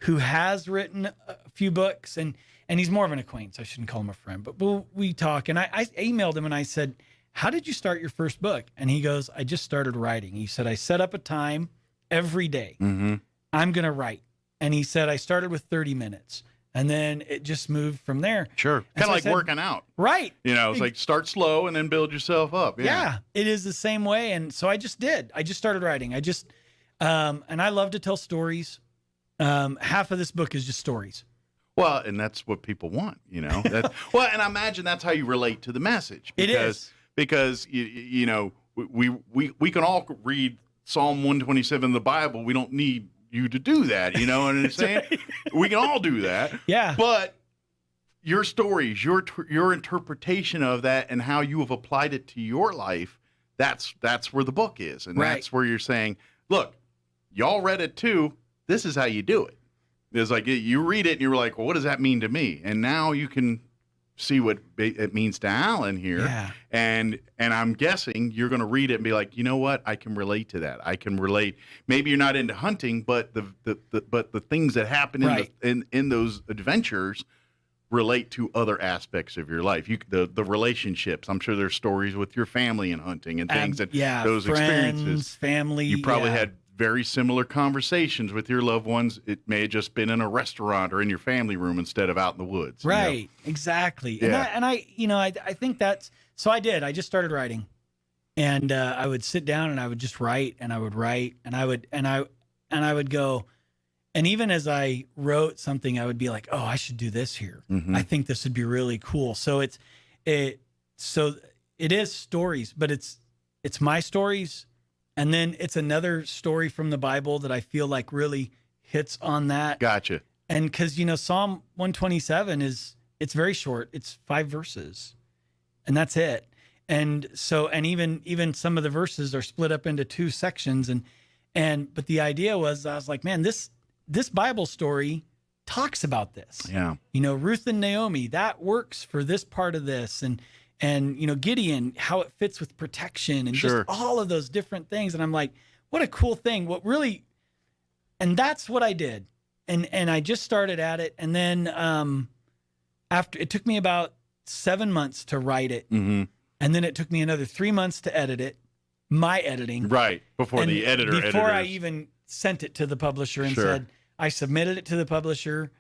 who has written a few books and he's more of an acquaintance. I shouldn't call him a friend, but we talk and I emailed him and I said, how did you start your first book? And he goes, I just started writing. He said, I set up a time every day. Mm-hmm. I'm going to write. And he said, I started with 30 minutes and then it just moved from there. Sure. Kind of like working out. Right. It's like start slow and then build yourself up. Yeah, it is the same way. And so I just did. I just started writing. And I love to tell stories. Half of this book is just stories. Well, and that's what people want, Well, and I imagine that's how you relate to the message. Because we can all read Psalm 127 in the Bible. We don't need you to do that, you know what I'm saying? We can all do that. Yeah. But your stories, your interpretation of that and how you have applied it to your life, that's where the book is. And that's where you're saying, look, y'all read it too. This is how you do it. It's like you read it and you're like, well, what does that mean to me? And now you can see what it means to Alan here. Yeah. And I'm guessing you're going to read it and be like, you know what? I can relate to that. I can relate. Maybe you're not into hunting, but the things that happen in those adventures relate to other aspects of your life. The relationships. I'm sure there's stories with your family and hunting and things those friends, experiences. Family. You probably had very similar conversations with your loved ones. It may have just been in a restaurant or in your family room instead of out in the woods. Right. Exactly. Yeah. And I think that's, so I did, I just started writing, and I would sit down and I would just write, and I would write, and I would go, and even as I wrote something, I would be like, oh, I should do this here. Mhm. I think this would be really cool. So it is stories, but it's my stories. And then it's another story from the Bible that I feel like really hits on that. Gotcha. And because, Psalm 127 it's very short. It's 5 verses, and that's it. And so, and even some of the verses are split up into 2 sections. But the idea was, I was like, man, this Bible story talks about this. Yeah. Ruth and Naomi, that works for this part of this. And Gideon, how it fits with protection and Sure. just all of those different things. And I'm like, what a cool thing. And that's what I did. And I just started at it. And then after, it took me about 7 months to write it. Mm-hmm. And then it took me another 3 months to edit it, my editing. Right. Before the editor Before I editors. even sent it to the publisher and Sure. said, I submitted it to the publisher.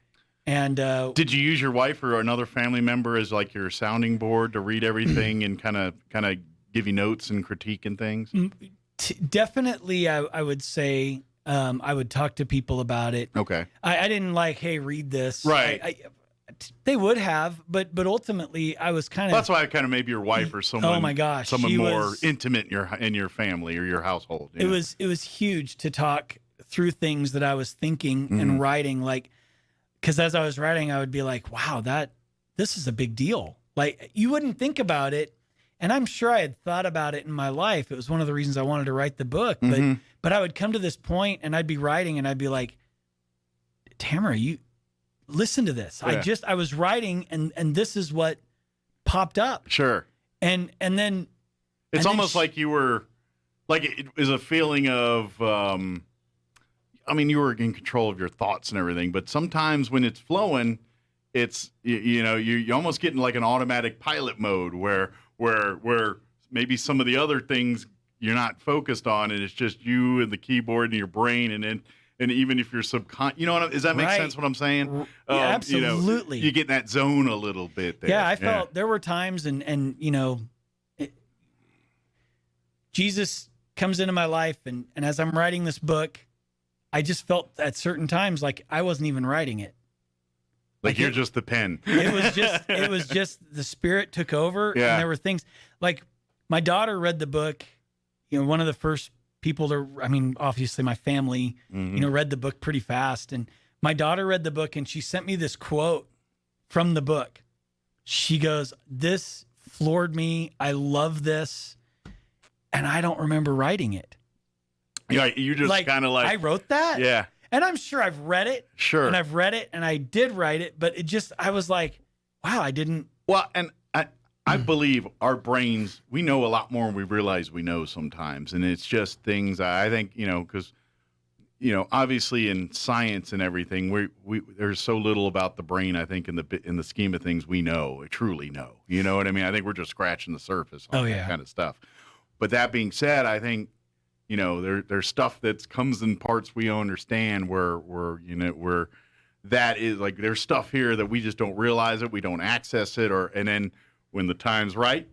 And did you use your wife or another family member as like your sounding board to read everything and kind of give you notes and critique and things? Definitely, I would say I would talk to people about it. Okay. I didn't like, hey, read this. Right. They would have, but ultimately, I was kind of. That's why I kind of maybe your wife or someone. Oh my gosh, someone she more was- intimate in your family or your household. It was huge to talk through things that I was thinking Mhm. and writing, like, because as I was writing, I would be like, wow, this is a big deal. Like, you wouldn't think about it. And I'm sure I had thought about it in my life. It was one of the reasons I wanted to write the book. Mhm. But I would come to this point and I'd be writing and I'd be like, Tamara, you listen to this. Yeah. I was writing and this is what popped up. Sure. And then It's and then almost like you were, like it was a feeling of, you were in control of your thoughts and everything, but sometimes when it's flowing, it's, you almost get in like an automatic pilot mode where maybe some of the other things you're not focused on, and it's just you and the keyboard and your brain, and even if you're does that make Right. sense what I'm saying? Yeah, absolutely. You get in that zone a little bit there. Yeah, I felt there were times and Jesus comes into my life and as I'm writing this book, I just felt at certain times like I wasn't even writing it. Like you're just the pen. It was just the Spirit took over. Yeah. And there were things like my daughter read the book, one of the first people obviously my family, Mhm. read the book pretty fast. And my daughter read the book and she sent me this quote from the book. She goes, "This floored me. I love this." And I don't remember writing it. Yeah, you just kind of like I wrote that? Yeah. And I'm sure I've read it. Sure. And I've read it and I did write it, but I was like, wow, I didn't. Well, and I believe our brains, we know a lot more than we realize we know sometimes. And it's just things I think, because, obviously in science and everything, we there's so little about the brain, I think, in the scheme of things we truly know. You know what I mean? I think we're just scratching the surface on that kind of stuff. But that being said, I think, there's stuff that comes in parts we don't understand where that is like, there's stuff here that we just don't realize it. We don't access it. And then when the time's right,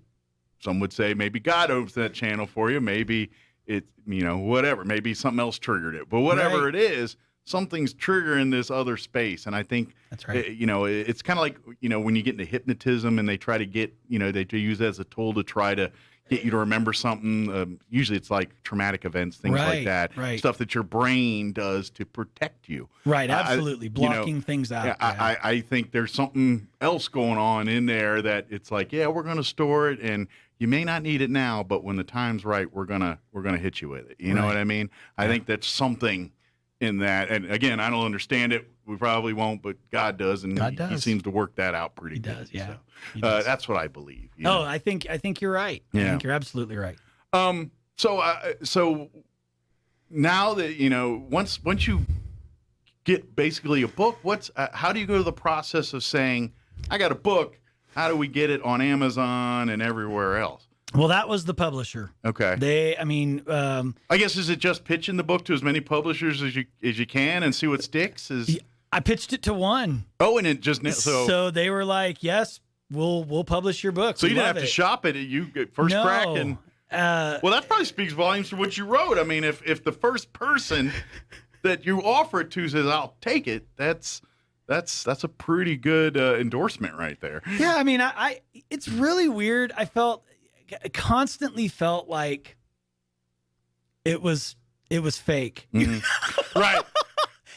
some would say maybe God opens that channel for you. Maybe it, whatever, maybe something else triggered it, but whatever it is, something's triggering this other space. And I think that's right. It's kind of like, when you get into hypnotism and they try to get, they use that as a tool to try to get you to remember something. Usually it's like traumatic events, things like that. Right. Stuff that your brain does to protect you. Right, absolutely. Blocking things out. Yeah, I think there's something else going on in there that it's like, yeah, we're going to store it, and you may not need it now, but when the time's right, we're gonna hit you with it. You know what I mean? I think that's something in that. And again, I don't understand it. We probably won't, but God does, and he seems to work that out pretty good. Does, yeah. So, that's what I believe. I think you're right. Yeah. I think you're absolutely right. So now that once you get basically a book, how do you go to the process of saying, I got a book? How do we get it on Amazon and everywhere else? Well, that was the publisher. Okay. I guess, is it just pitching the book to as many publishers as you can and see what sticks? I pitched it to one. Oh, and it just so they were like, "Yes, we'll publish your book." So you didn't have to shop it. You get first crack, and well, that probably speaks volumes for what you wrote. I mean, if the first person that you offer it to says, "I'll take it," that's a pretty good endorsement right there. Yeah, I mean, I it's really weird. I constantly felt like it was fake. Mm-hmm. Right.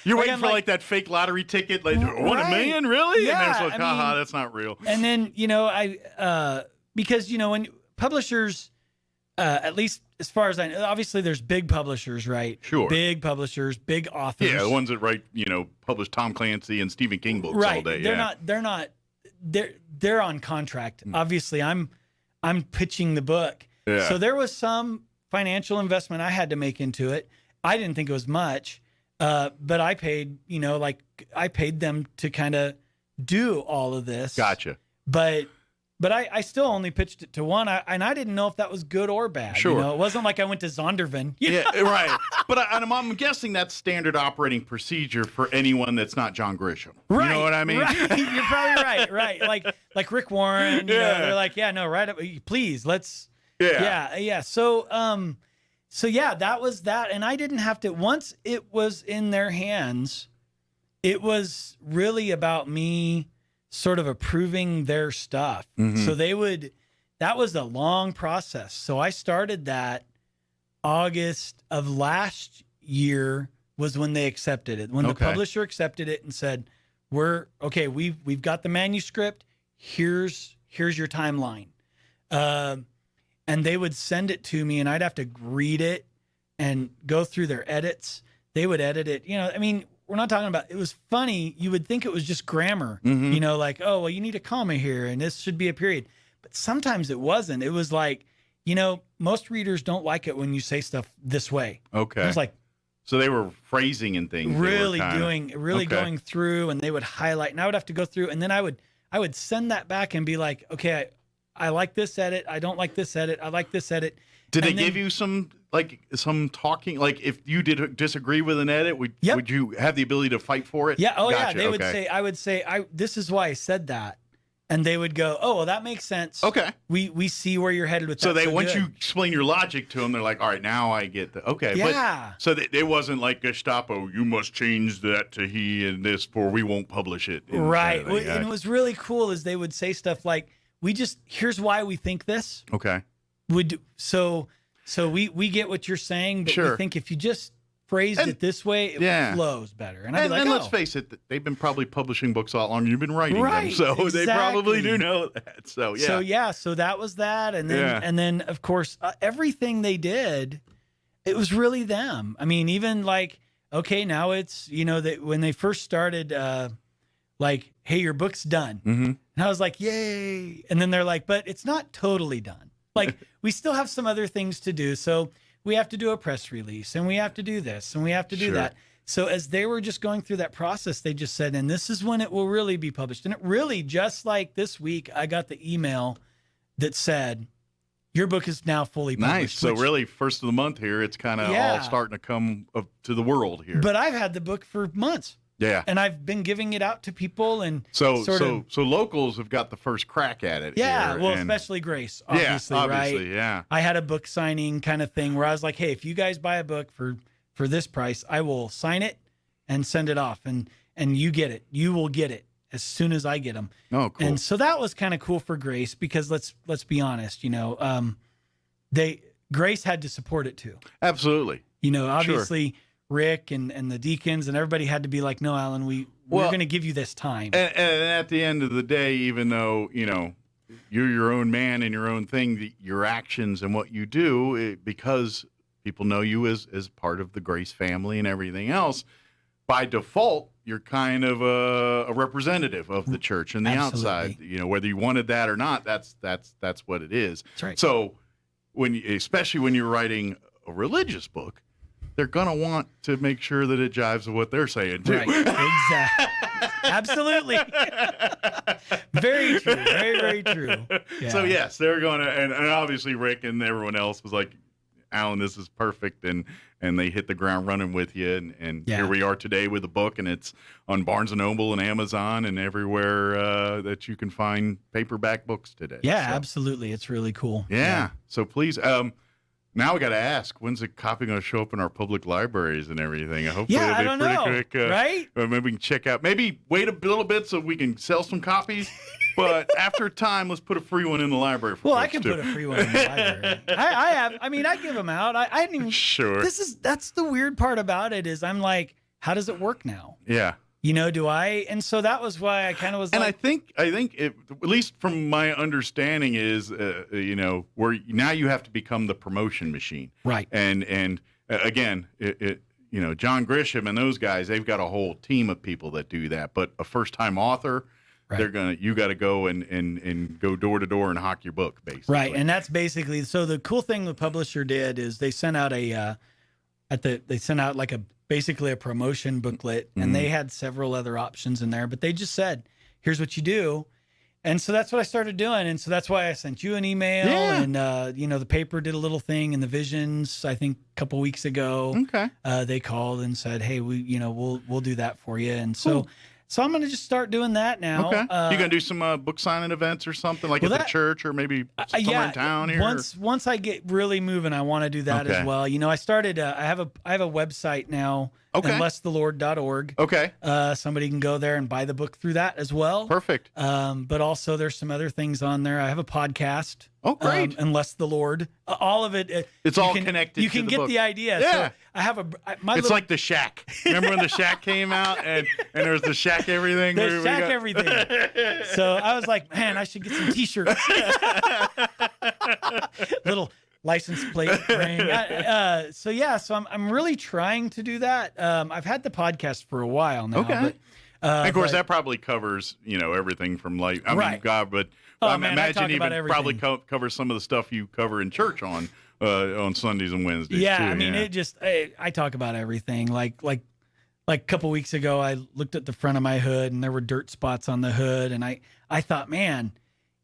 You're waiting for like that fake lottery ticket, like $1 million, really? Yeah, and there's like, haha, that's not real. And then because when publishers, at least as far as I know, obviously there's big publishers, right? Sure. Big publishers, big authors. Yeah, the ones that write, publish Tom Clancy and Stephen King books all day. They're on contract. Obviously, I'm pitching the book. Yeah. So there was some financial investment I had to make into it. I didn't think it was much. But I paid, I paid them to kind of do all of this. Gotcha. But I still only pitched it to one, and I didn't know if that was good or bad. Sure. It wasn't like I went to Zondervan. Yeah, right. But I'm guessing that's standard operating procedure for anyone that's not John Grisham. Right. You know what I mean? Right. You're probably right. Right. Like Rick Warren. They're like, yeah, no, right up. Please, let's. Yeah. Yeah. So yeah, that was that. And I didn't have to, once it was in their hands, it was really about me sort of approving their stuff. Mm-hmm. So that was a long process. So I started that August of last year was when they accepted it. When the publisher accepted it and said, we've got the manuscript. Here's your timeline. And they would send it to me, and I'd have to read it and go through their edits. They would edit it. We're not talking about, it was funny. You would think it was just grammar, Mm-hmm. Like, oh, well, you need a comma here, and this should be a period. But sometimes it wasn't. It was like, most readers don't like it when you say stuff this way. Okay. It was like, so they were phrasing and things. Really going through, and they would highlight, and I would have to go through, and then I would send that back and be like, okay, I like this edit. I don't like this edit. I like this edit. Did they give you some talking? Like, if you did disagree with an edit, would you have the ability to fight for it? Yeah. Oh, gotcha. Yeah. They would say, I would say, this is why I said that. And they would go, oh, well, that makes sense. Okay. We see where you're headed with that. So once you explain your logic to them, they're like, all right, now I get the, okay. Yeah. But, so it wasn't like Gestapo, you must change that to he and this, for we won't publish it. Right. And it was really cool is they would say stuff like, here's why we think this. Okay. So we get what you're saying, but sure. We think if you just phrased it this way, it flows better. And I'd be like, let's face it, they've been probably publishing books a lot longer. You've been writing them, so exactly. They probably do know that. So yeah. So that was that, and then of course everything they did, it was really them. I mean, even like, okay, now it's when they first started, like, hey, your book's done. Mm-hmm. And I was like, yay. And then they're like, but it's not totally done. Like, we still have some other things to do. So we have to do a press release, and we have to do this, and we have to do that. So as they were just going through that process, they just said, and this is when it will really be published. And it really, just like this week, I got the email that said, your book is now fully published. Nice. So really, first of the month here, it's kind of all starting to come up to the world here. But I've had the book for months. Yeah. And I've been giving it out to people, and so locals have got the first crack at it. Yeah, here, well, especially Grace, obviously, right? Yeah. I had a book signing kind of thing where I was like, hey, if you guys buy a book for this price, I will sign it and send it off, and you get it. You will get it as soon as I get them. Oh, cool. And so that was kind of cool for Grace, because let's be honest, Grace had to support it too. Absolutely. Obviously. Sure. Rick and the deacons and everybody had to be like, no, Alan, we're going to give you this time. And at the end of the day, even though, you're your own man and your own thing, your actions and what you do, because people know you as part of the Grace family and everything else, by default, you're kind of a representative of the church and the outside. Whether you wanted that or not, that's what it is. That's right. So especially when you're writing a religious book, they're gonna want to make sure that it jives with what they're saying too. Right. Exactly. Absolutely. Very true. Very, very true. Yeah. So yes, they're gonna, and obviously Rick and everyone else was like, Alan, this is perfect, and they hit the ground running with you, and here we are today with the book, and it's on Barnes & Noble and Amazon and everywhere that you can find paperback books today. Yeah, so, absolutely. It's really cool. Yeah. So please, now we got to ask, when's the copy going to show up in our public libraries and everything? Hopefully Yeah, it'll be I don't know, quick. right? Maybe we can check out, maybe wait a little bit so we can sell some copies. But after a time, let's put a free one in the library for Well, I folks, can too. put a free one in the library. I give them out. I didn't even. Sure. That's the weird part about it is I'm like, how does it work now? Yeah. You know, do I? And so that was why I kind of was And like. I think it, at least from my understanding is, you know, where now you have to become the promotion machine. Right. And again, you know, John Grisham and those guys, they've got a whole team of people that do that. But a first-time author, you got to go and go door to door and hawk your book, basically. Right, and that's basically so. The cool thing the publisher did is they sent out basically a promotion booklet, and they had several other options in there, but they just said, "Here's what you do," and so that's what I started doing, and so that's why I sent you an email, and you know, the paper did a little thing in the Visions, I think a couple weeks ago. Okay, they called and said, "Hey, we'll do that for you," and so. Cool. So I'm going to just start doing that now. Okay. You going to do some book signing events or something like at the church or maybe somewhere in town here? Once I get really moving, I want to do that as well. You know, I started. I have a website now. Okay. unlessthelord.org. Okay. Somebody can go there and buy the book through that as well. Perfect. But also there's some other things on there. I have a podcast. Oh, great. Unless the Lord. All of it. It's all connected. You can get the idea. Yeah. So I have it's like The Shack. Remember when The Shack came out and there was The Shack everything? The Shack everything. So I was like, man, I should get some T-shirts. Little license plate ring. So I'm really trying to do that. I've had the podcast for a while now. Okay. But, of course, that probably covers, you know, everything from like, I mean, God, but I imagine even probably covers some of the stuff you cover in church on Sundays and Wednesdays. Yeah, too, I mean, I talk about everything. Like a couple weeks ago, I looked at the front of my hood and there were dirt spots on the hood, and I thought, man,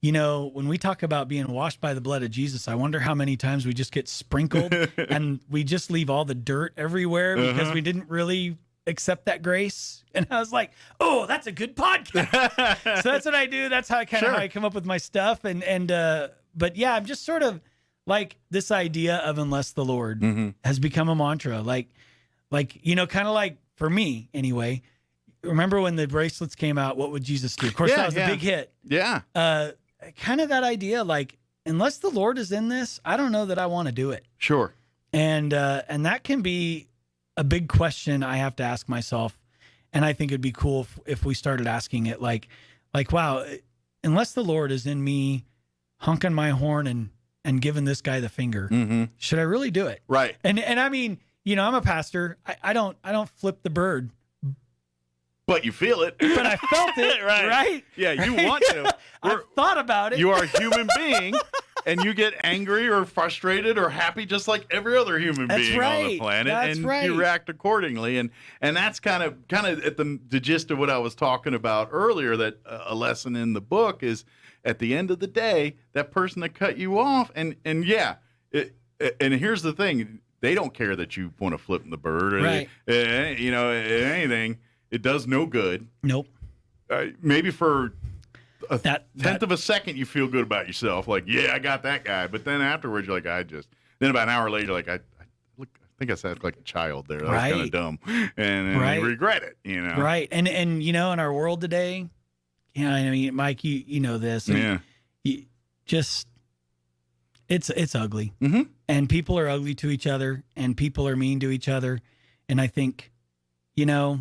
you know, when we talk about being washed by the blood of Jesus, I wonder how many times we just get sprinkled and we just leave all the dirt everywhere because we didn't really accept that grace. And I was like, oh, that's a good podcast. So that's what I do. That's how how I come up with my stuff. But yeah, I'm just sort of like this idea of unless the Lord has become a mantra. Like, you know, kind of like for me anyway, remember when the bracelets came out, what would Jesus do? Of course, that was a big hit. Yeah. Kind of that idea, like, unless the Lord is in this, I don't know that I want to do it. Sure. And that can be a big question I have to ask myself. And I think it'd be cool if we started asking it like, wow, unless the Lord is in me honking my horn and giving this guy the finger, should I really do it? Right. And I mean, you know, I'm a pastor. I don't flip the bird. But you feel it. But I felt it, right? Yeah, you want to. I've thought about it. You are a human being, and you get angry or frustrated or happy just like every other human being on the planet. That's right. You react accordingly. And that's kind of at the gist of what I was talking about earlier, that a lesson in the book is at the end of the day, that person that cut you off, and here's the thing, they don't care that you want to flip the bird or you know, anything. It does no good. Nope. Maybe for a tenth of a second, you feel good about yourself. Like, yeah, I got that guy. But then afterwards, you're like, then about an hour later, like, I think I sounded like a child there. That was kind of dumb. And you regret it, you know? Right. And you know, in our world today, you know, I mean, Mike, you know this. Yeah. It's ugly. And people are ugly to each other, and people are mean to each other. And I think, you know,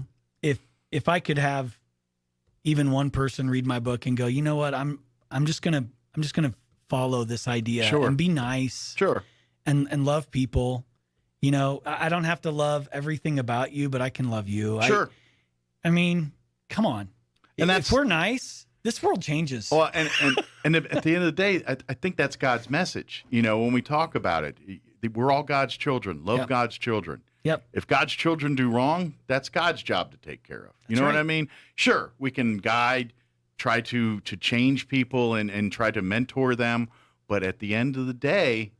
if I could have even one person read my book and go, you know what, I'm just gonna follow this idea and be nice, and love people. You know, I don't have to love everything about you, but I can love you. Sure. I mean, come on. And if we're nice, this world changes. Well, and at the end of the day, I think that's God's message. You know, when we talk about it, we're all God's children. Love God's children. Yep. If God's children do wrong, that's God's job to take care of. You know what I mean? Sure, we can guide, try to change people and try to mentor them, but at the end of the day,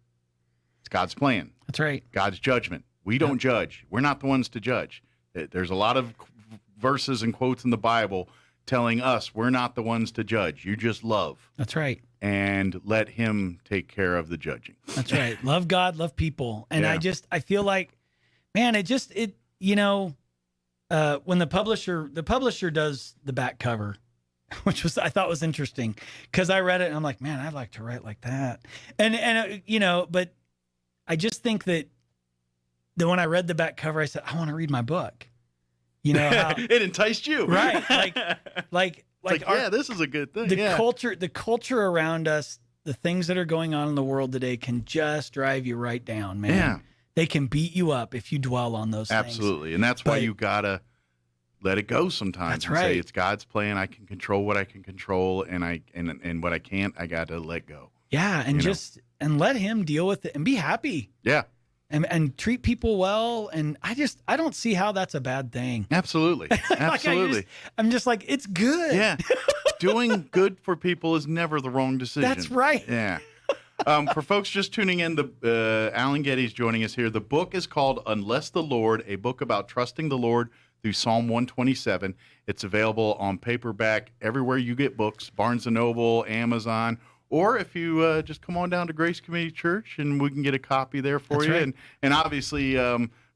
it's God's plan. That's right. God's judgment. We don't judge. We're not the ones to judge. There's a lot of verses and quotes in the Bible telling us we're not the ones to judge. You just love. That's right. And let him take care of the judging. That's right. Love God, love people. And Yeah. I feel like, man, when the publisher does the back cover, which I thought was interesting, because I read it and I'm like, man, I'd like to write like that. But I just think that when I read the back cover, I said, I want to read my book. You know, how, it enticed you, right? Like, this is a good thing. The culture around us, the things that are going on in the world today can just drive you right down, man. Yeah. They can beat you up if you dwell on those things. Absolutely. And that's why you got to let it go sometimes. That's and right. Say it's God's plan. I can control what I can control, and what I can't, I got to let go. Yeah, and let him deal with it and be happy. Yeah. And treat people well, and I don't see how that's a bad thing. Absolutely. Absolutely. I'm just like, it's good. Yeah. Doing good for people is never the wrong decision. That's right. Yeah. For folks just tuning in, Alan Getty's joining us here. The book is called Unless the Lord, a book about trusting the Lord through Psalm 127. It's available on paperback everywhere you get books, Barnes & Noble, Amazon, or if you just come on down to Grace Community Church and we can get a copy there for That's you. right. And obviously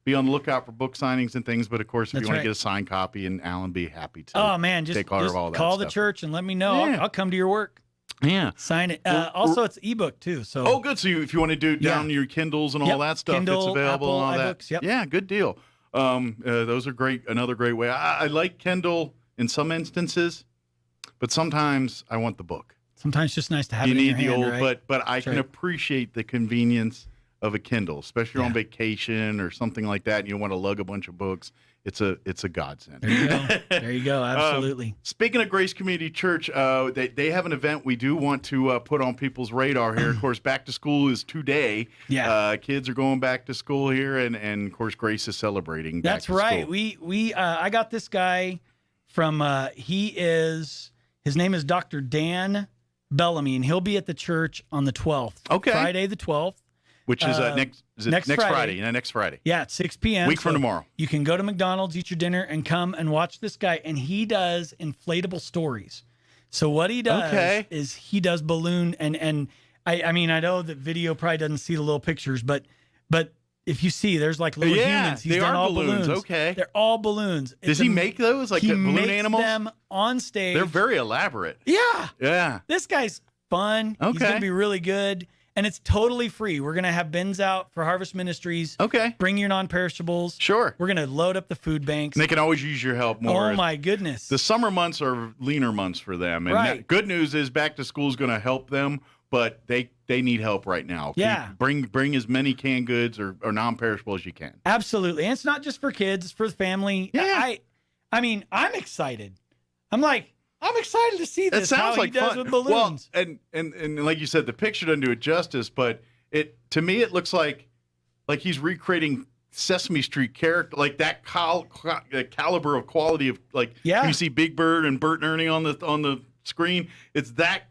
be on the lookout for book signings and things. But, of course, if That's you want right. to get a signed copy, and Alan be happy to take order of all that call the stuff. church and let me know. Yeah. I'll come to your work. Yeah. Sign it. Also, it's ebook too. So. Oh, good. So if you want to do down your Kindles and all that stuff, Kindle, it's available Apple, and all that. iBooks, yep. Yeah, good deal. Those are great. Another great way. I like Kindle in some instances, but sometimes I want the book. Sometimes it's just nice to have You it in need your the hand, old, right? but I That's can right. appreciate the convenience of a Kindle, especially on vacation or something like that. And you don't want to lug a bunch of books. It's a godsend. There you go. There you go. Absolutely. Speaking of Grace Community Church, they have an event we do want to put on people's radar here. Of course, back to school is today. Yeah. Kids are going back to school here, and of course, Grace is celebrating. That's back to right. School. I got this guy from his name is Dr. Dan Bellamy, and he'll be at the church on the 12th. Okay. Friday the 12th. Which is next Friday. Yeah, next Friday. Yeah, at 6 p.m. Week from tomorrow. You can go to McDonald's, eat your dinner, and come and watch this guy. And he does inflatable stories. So what he does is he does balloon and I mean, I know that video probably doesn't see the little pictures, but if you see, there's like little humans. He's they done are all balloons. Okay. They're all balloons. Does he make those like he the balloon makes animals? them on stage. They're very elaborate. Yeah. Yeah. This guy's fun. He's Okay. going to be really good. And it's totally free. We're going to have bins out for Harvest Ministries. Okay. Bring your non-perishables. Sure. We're going to load up the food banks. And they can always use your help more. Oh, my goodness. The summer months are leaner months for them. And Right. good news is back to school is going to help them, but they need help right now. Yeah. Bring as many canned goods or non-perishable as you can. Absolutely. And it's not just for kids. It's for the family. Yeah. I mean, I'm excited. I'm excited to see That this. sounds how like he does fun. with balloons. Well, and like you said, the picture doesn't do it justice, but to me it looks like he's recreating Sesame Street character, like that caliber of quality of when you see Big Bird and Bert and Ernie on the screen. It's that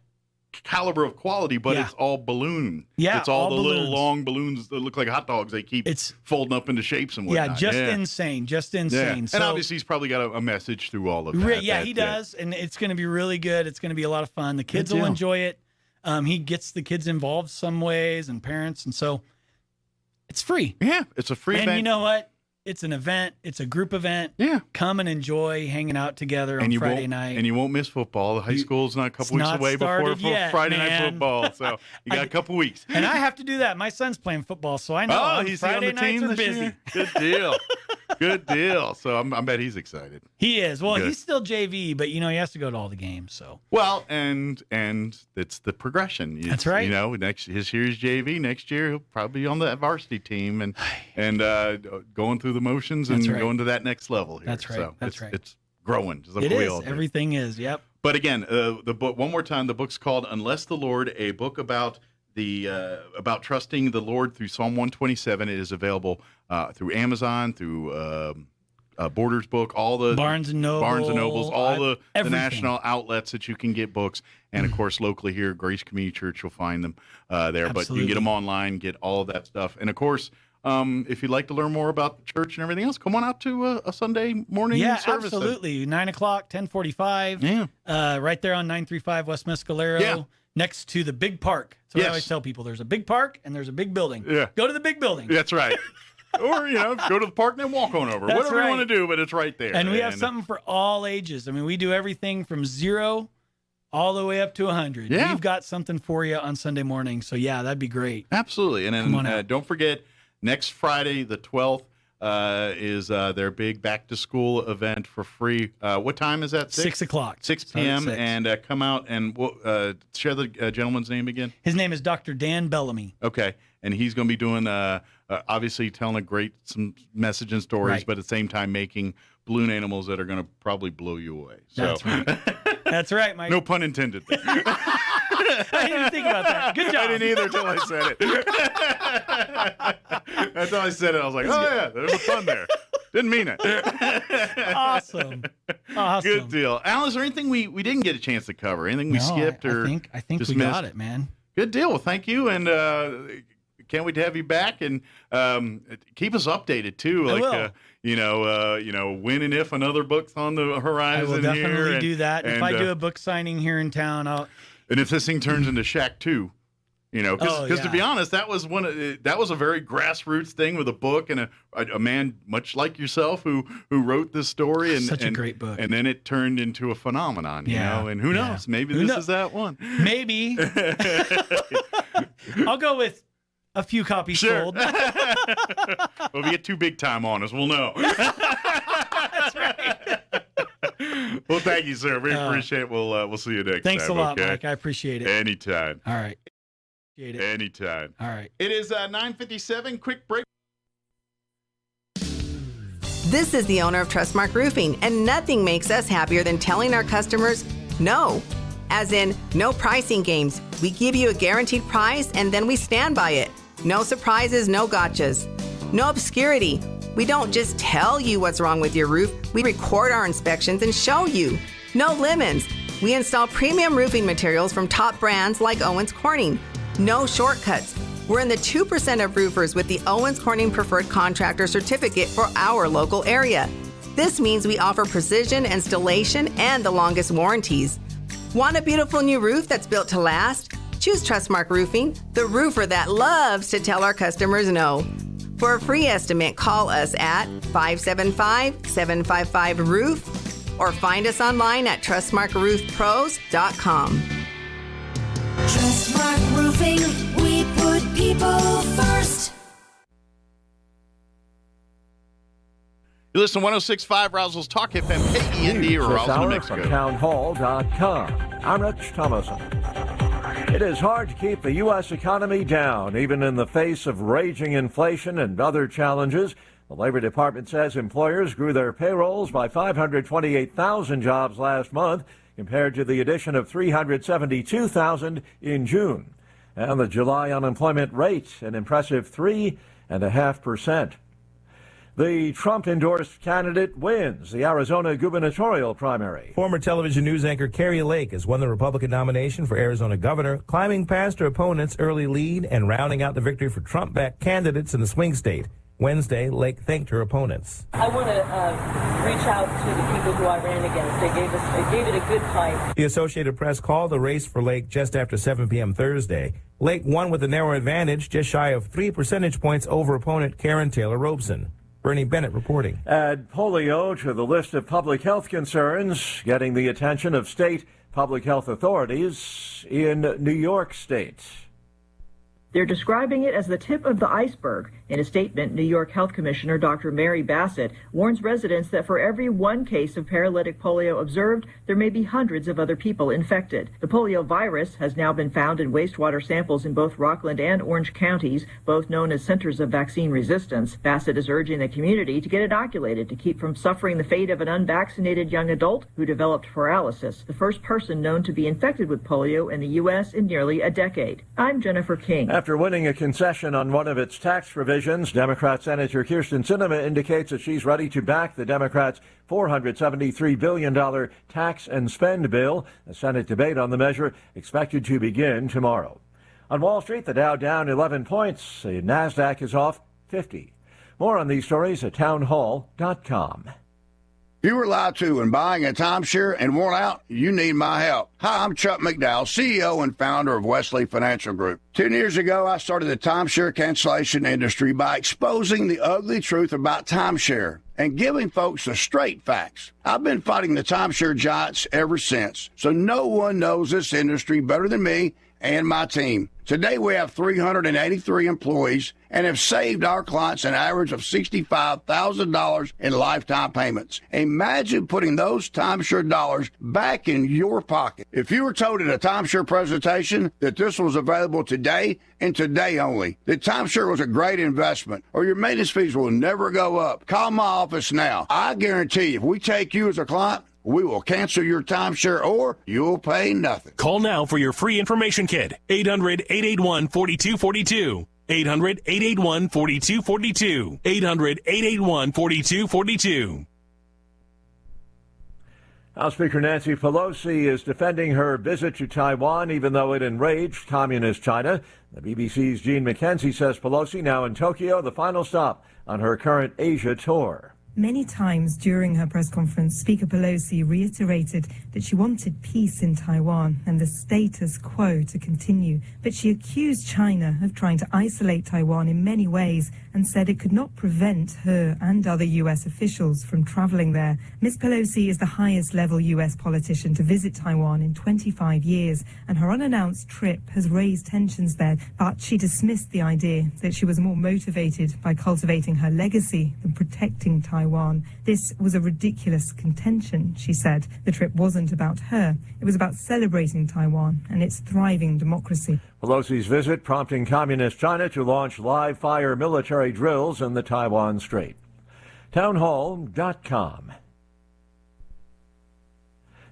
caliber of quality, but it's all balloon. Yeah, it's all the balloons. little long balloons that look like hot dogs. They keep folding up into shapes and whatnot. Insane. Just insane. Yeah. So, and obviously he's probably got a message through all of that. Yeah, he does. And it's going to be really good. It's going to be a lot of fun. The kids will enjoy it. He gets the kids involved some ways and parents. And so it's free. Yeah, it's a free event. And you know what? It's an event. It's a group event. Yeah. Come and enjoy hanging out together on Friday night. And you won't miss football. The high school's not a couple weeks away before Friday night football. So you got a couple weeks. And I have to do that. My son's playing football, so I know he's Friday on the nights team are this busy. year? Good deal. Good deal. So I bet he's excited. He is. Well, Good. he's still JV, but he has to go to all the games. So well, and it's the progression. That's right. His year's JV. Next year he'll probably be on the varsity team and going through the motions and going to that next level here. That's right. So That's right. It's growing. Just like it we is. all do. Everything is. Yep. But again, the book one more time. The book's called "Unless the Lord," a book about about trusting the Lord through Psalm 127. It is available through Amazon, through Borders Book, all the Barnes and Nobles, all the everything. national outlets that you can get books, and of course locally here, Grace Community Church, you'll find them there. Absolutely. But you can get them online, get all of that stuff, and of course, if you'd like to learn more about the church and everything else, come on out to a Sunday morning service. Absolutely. 9 o'clock, 10:45. Yeah, right there on 935 West Mescalero. Yeah. Next to the big park. So I always tell people there's a big park and there's a big building. Yeah. Go to the big building. That's right. Or, go to the park and then walk on over. That's Whatever you right. want to do, but it's right there. And we have something for all ages. I mean, we do everything from 0 all the way up to 100. Yeah. We've got something for you on Sunday morning. So, yeah, that'd be great. Absolutely. And Come on then out. don't forget, next Friday, the 12th, is their big back-to-school event for free. What time is that? 6 o'clock. 6 Start at p.m. 6. And come out and share the gentleman's name again. His name is Dr. Dan Bellamy. Okay. And he's going to be doing, obviously, telling some message and stories, Right. but at the same time making balloon animals that are going to probably blow you away. So. That's right. That's right, Mike. No pun intended there. I didn't even think about that. Good job. I didn't either until I said it. Until I said it, I was like, oh, yeah, there's a pun there. Didn't mean it. Awesome. Good deal. Al, is there anything we didn't get a chance to cover? Anything we skipped or I think we got it, man. Good deal. Well, thank you. And can't wait to have you back, and keep us updated too. Like when and if another book's on the horizon. I will definitely here, do that. If I do a book signing here in town, and if this thing turns into Shack 2, because to be honest, that was a very grassroots thing with a book and a man much like yourself who wrote this story, and such a great book. And then it turned into a phenomenon, and who knows? Maybe this is that one. Maybe. I'll go with a few copies sold. Well, if you get too big time on us, we'll know. That's right. Well, thank you, sir. We appreciate it. We'll see you next time. Thanks a lot, okay? Mike. I appreciate it. Anytime. All right. Appreciate it. Anytime. All right. It is 9:57. Quick break. This is the owner of Trustmark Roofing, and nothing makes us happier than telling our customers no. As in, no pricing games. We give you a guaranteed price, and then we stand by it. No surprises, no gotchas. No obscurity. We don't just tell you what's wrong with your roof. We record our inspections and show you. No lemons. We install premium roofing materials from top brands like Owens Corning. No shortcuts. We're in the 2% of roofers with the Owens Corning Preferred Contractor Certificate for our local area. This means we offer precision installation and the longest warranties. Want a beautiful new roof that's built to last? Choose Trustmark Roofing, the roofer that loves to tell our customers no. For a free estimate, call us at 575-755-ROOF or find us online at trustmarkroofpros.com. Trustmark Roofing, we put people first. You listen to 106.5 Roswell's Talk FM, KEND, or Roswell, New Mexico. From townhall.com. I'm Rich Thomason. It is hard to keep the U.S. economy down, even in the face of raging inflation and other challenges. The Labor Department says employers grew their payrolls by 528,000 jobs last month, compared to the addition of 372,000 in June. And the July unemployment rate, an impressive 3.5%. The Trump-endorsed candidate wins the Arizona gubernatorial primary. Former television news anchor Carrie Lake has won the Republican nomination for Arizona governor, climbing past her opponent's early lead and rounding out the victory for Trump-backed candidates in the swing state. Wednesday, Lake thanked her opponents. I want to reach out to the people who I ran against. They gave it a good fight. The Associated Press called the race for Lake just after 7 p.m. Thursday. Lake won with a narrow advantage, just shy of 3 percentage points over opponent Karen Taylor Robeson. Bernie Bennett reporting. Add polio to the list of public health concerns, getting the attention of state public health authorities in New York State. They're describing it as the tip of the iceberg. In a statement, New York Health Commissioner Dr. Mary Bassett warns residents that for every one case of paralytic polio observed, there may be hundreds of other people infected. The polio virus has now been found in wastewater samples in both Rockland and Orange counties, both known as centers of vaccine resistance. Bassett is urging the community to get inoculated to keep from suffering the fate of an unvaccinated young adult who developed paralysis, the first person known to be infected with polio in the U.S. in nearly a decade. I'm Jennifer King. After winning a concession on one of its tax provisions, Democrat Senator Kyrsten Sinema indicates that she's ready to back the Democrats' $473 billion tax and spend bill. The Senate debate on the measure expected to begin tomorrow. On Wall Street, the Dow down 11 points. The NASDAQ is off 50. More on these stories at townhall.com. If you were lied to when buying a timeshare and worn out, you need my help. Hi, I'm Chuck McDowell, CEO and founder of Wesley Financial Group. 10 years ago, I started the timeshare cancellation industry by exposing the ugly truth about timeshare and giving folks the straight facts. I've been fighting the timeshare giants ever since, so no one knows this industry better than me and my team. Today, we have 383 employees and have saved our clients an average of $65,000 in lifetime payments. Imagine putting those timeshare dollars back in your pocket. If you were told at a timeshare presentation that this was available today and today only, that timeshare was a great investment or your maintenance fees will never go up, call my office now. I guarantee if we take you as a client, we will cancel your timeshare or you'll pay nothing. Call now for your free information kit. 800-881-4242. 800-881-4242. 800-881-4242. House Speaker Nancy Pelosi is defending her visit to Taiwan, even though it enraged communist China. The BBC's Jean McKenzie says Pelosi now in Tokyo, the final stop on her current Asia tour. Many times during her press conference, Speaker Pelosi reiterated that she wanted peace in Taiwan and the status quo to continue, but she accused China of trying to isolate Taiwan in many ways and said it could not prevent her and other U.S. officials from traveling there. Ms. Pelosi is the highest level U.S. politician to visit Taiwan in 25 years, and her unannounced trip has raised tensions there, but she dismissed the idea that she was more motivated by cultivating her legacy than protecting Taiwan. This was a ridiculous contention, she said. The trip wasn't about her. It was about celebrating Taiwan and its thriving democracy. Pelosi's visit prompting communist China to launch live-fire military drills in the Taiwan Strait. Townhall.com.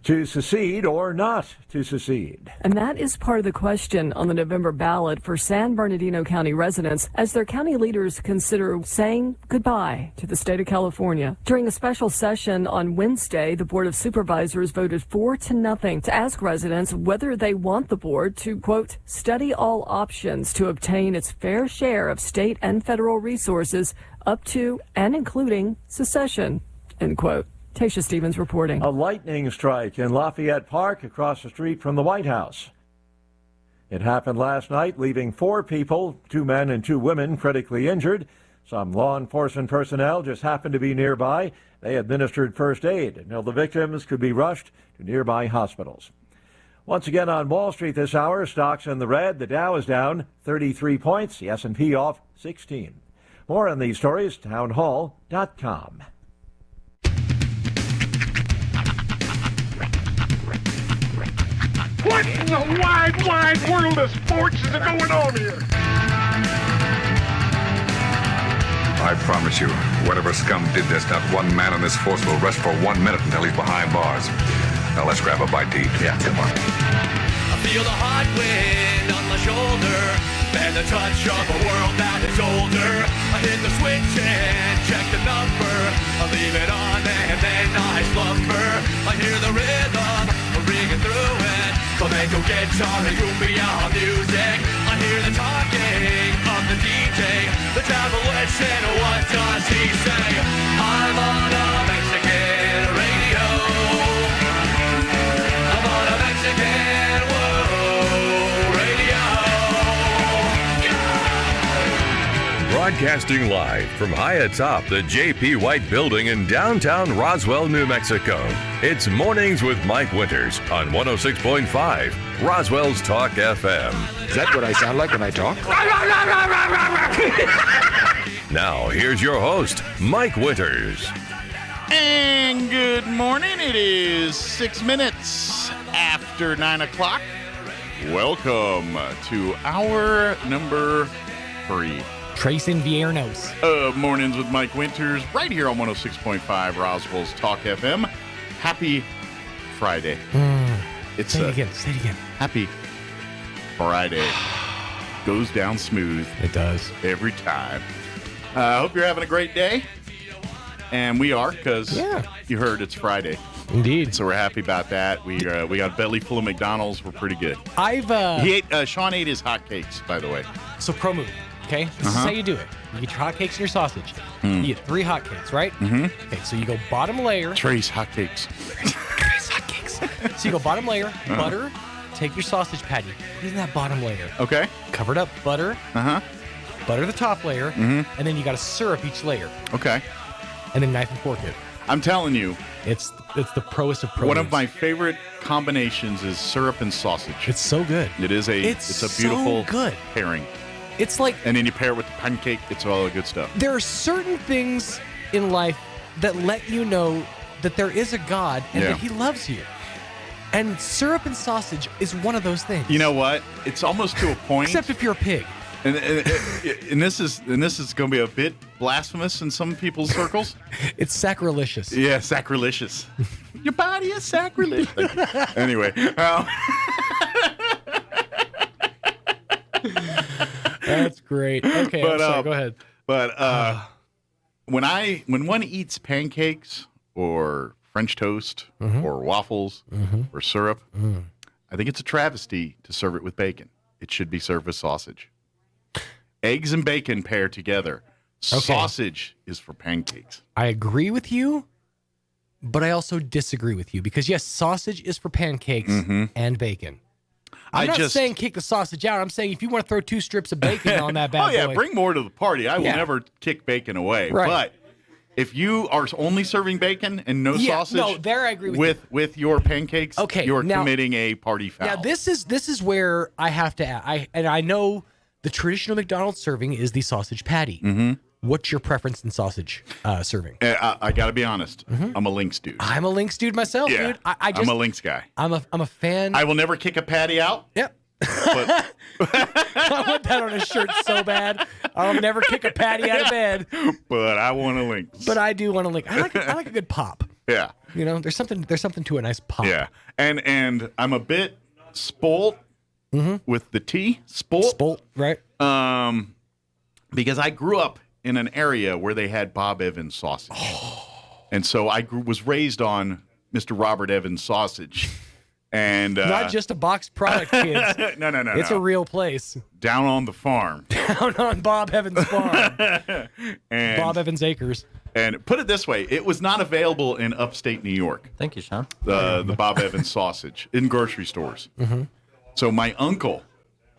To secede or not to secede? And that is part of the question on the November ballot for San Bernardino County residents as their county leaders consider saying goodbye to the state of California. During a special session on Wednesday, the Board of Supervisors voted 4-0 to ask residents whether they want the board to, quote, study all options to obtain its fair share of state and federal resources up to and including secession, end quote. Tasha Stevens reporting. A lightning strike in Lafayette Park across the street from the White House. It happened last night, leaving 4 people, 2 men and 2 women, critically injured. Some law enforcement personnel just happened to be nearby. They administered first aid until the victims could be rushed to nearby hospitals. Once again on Wall Street this hour, stocks in the red. The Dow is down 33 points. The S&P off 16. More on these stories, townhall.com. What in the wide, wide world of sports is going on here? I promise you, whatever scum did this, not one man on this force will rest for 1 minute until he's behind bars. Now let's grab a bite to eat. Yeah, come on. I feel the hot wind on my shoulder and the touch of a world that is older. I hit the switch and check the number. I leave it on and then I slumber. I hear the rhythm ringing through it. Flamenco guitar and cumbia music. I hear the talking of the DJ. The travel listen, what does he say? I'm on a Mexican radio. I'm on a Mexican radio. Broadcasting live from high atop the J.P. White Building in downtown Roswell, New Mexico. It's Mornings with Mike Winters on 106.5 Roswell's Talk FM. Is that what I sound like when I talk? Now, here's your host, Mike Winters. And good morning. It is 6 minutes after 9 o'clock. Welcome to hour number 3. Trace in Viernos. Mornings with Mike Winters, right here on 106.5 Roswell's Talk FM. Happy Friday. Say it again. Happy Friday. Goes down smooth. It does. Every time. I hope you're having a great day. And we are, because you heard it's Friday. Indeed. So we're happy about that. We got a belly full of McDonald's. We're pretty good. Sean ate his hotcakes, by the way. So pro move, okay? This is how you do it. You get your hotcakes and your sausage. You get 3 hotcakes, right? Mm-hmm. Okay, so you go bottom layer. Trace hotcakes. Trace hotcakes. So you go bottom layer, butter, take your sausage patty, put it in that bottom layer. Okay. Cover it up, butter. Butter the top layer, and then you got to syrup each layer. Okay. And then knife and fork it. I'm telling you, it's the proest of pro. One of my favorite combinations is syrup and sausage. It's so good. It is it's a beautiful pairing. It's like, and then you pair it with the pancake. It's all the good stuff. There are certain things in life that let you know that there is a God and that He loves you. And syrup and sausage is one of those things. You know what? It's almost to a point. Except if you're a pig. And this is going to be a bit blasphemous in some people's circles. It's sacrilegious. Yeah, sacrilegious. Your body is sacrilegious. Anyway, that's great. Okay, I'm sorry, go ahead. But when one eats pancakes or French toast or waffles or syrup, I think it's a travesty to serve it with bacon. It should be served with sausage. Eggs and bacon pair together. Okay. Sausage is for pancakes. I agree with you, but I also disagree with you because, yes, sausage is for pancakes and bacon. I'm not saying kick the sausage out. I'm saying if you want to throw 2 strips of bacon on that bad boy. Bring more to the party. I will never kick bacon away. Right. But if you are only serving bacon and no sausage, no, there I agree with your pancakes, you're now, committing a party foul. Now this is where I have to add. I know the traditional McDonald's serving is the sausage patty. What's your preference in sausage serving? I got to be honest. I'm a Lynx dude. I'm a Lynx dude myself, dude. I'm a Lynx guy. I'm a fan. I will never kick a patty out. Yep. But I want that on a shirt so bad. I'll never kick a patty out of bed. But I want a Lynx. But I do want a Lynx. I like a good pop. Yeah. You know, there's something to a nice pop. Yeah. And I'm a bit spoiled with the T. Spoiled, right? Because I grew up in an area where they had Bob Evans sausage. And so I was raised on Mr. Robert Evans sausage. And not just a boxed product, kids. No. It's a real place. Down on the farm. Down on Bob Evans' farm. And Bob Evans Acres. And put it this way, it was not available in upstate New York. Thank you, Sean. The Bob Evans sausage in grocery stores. So my uncle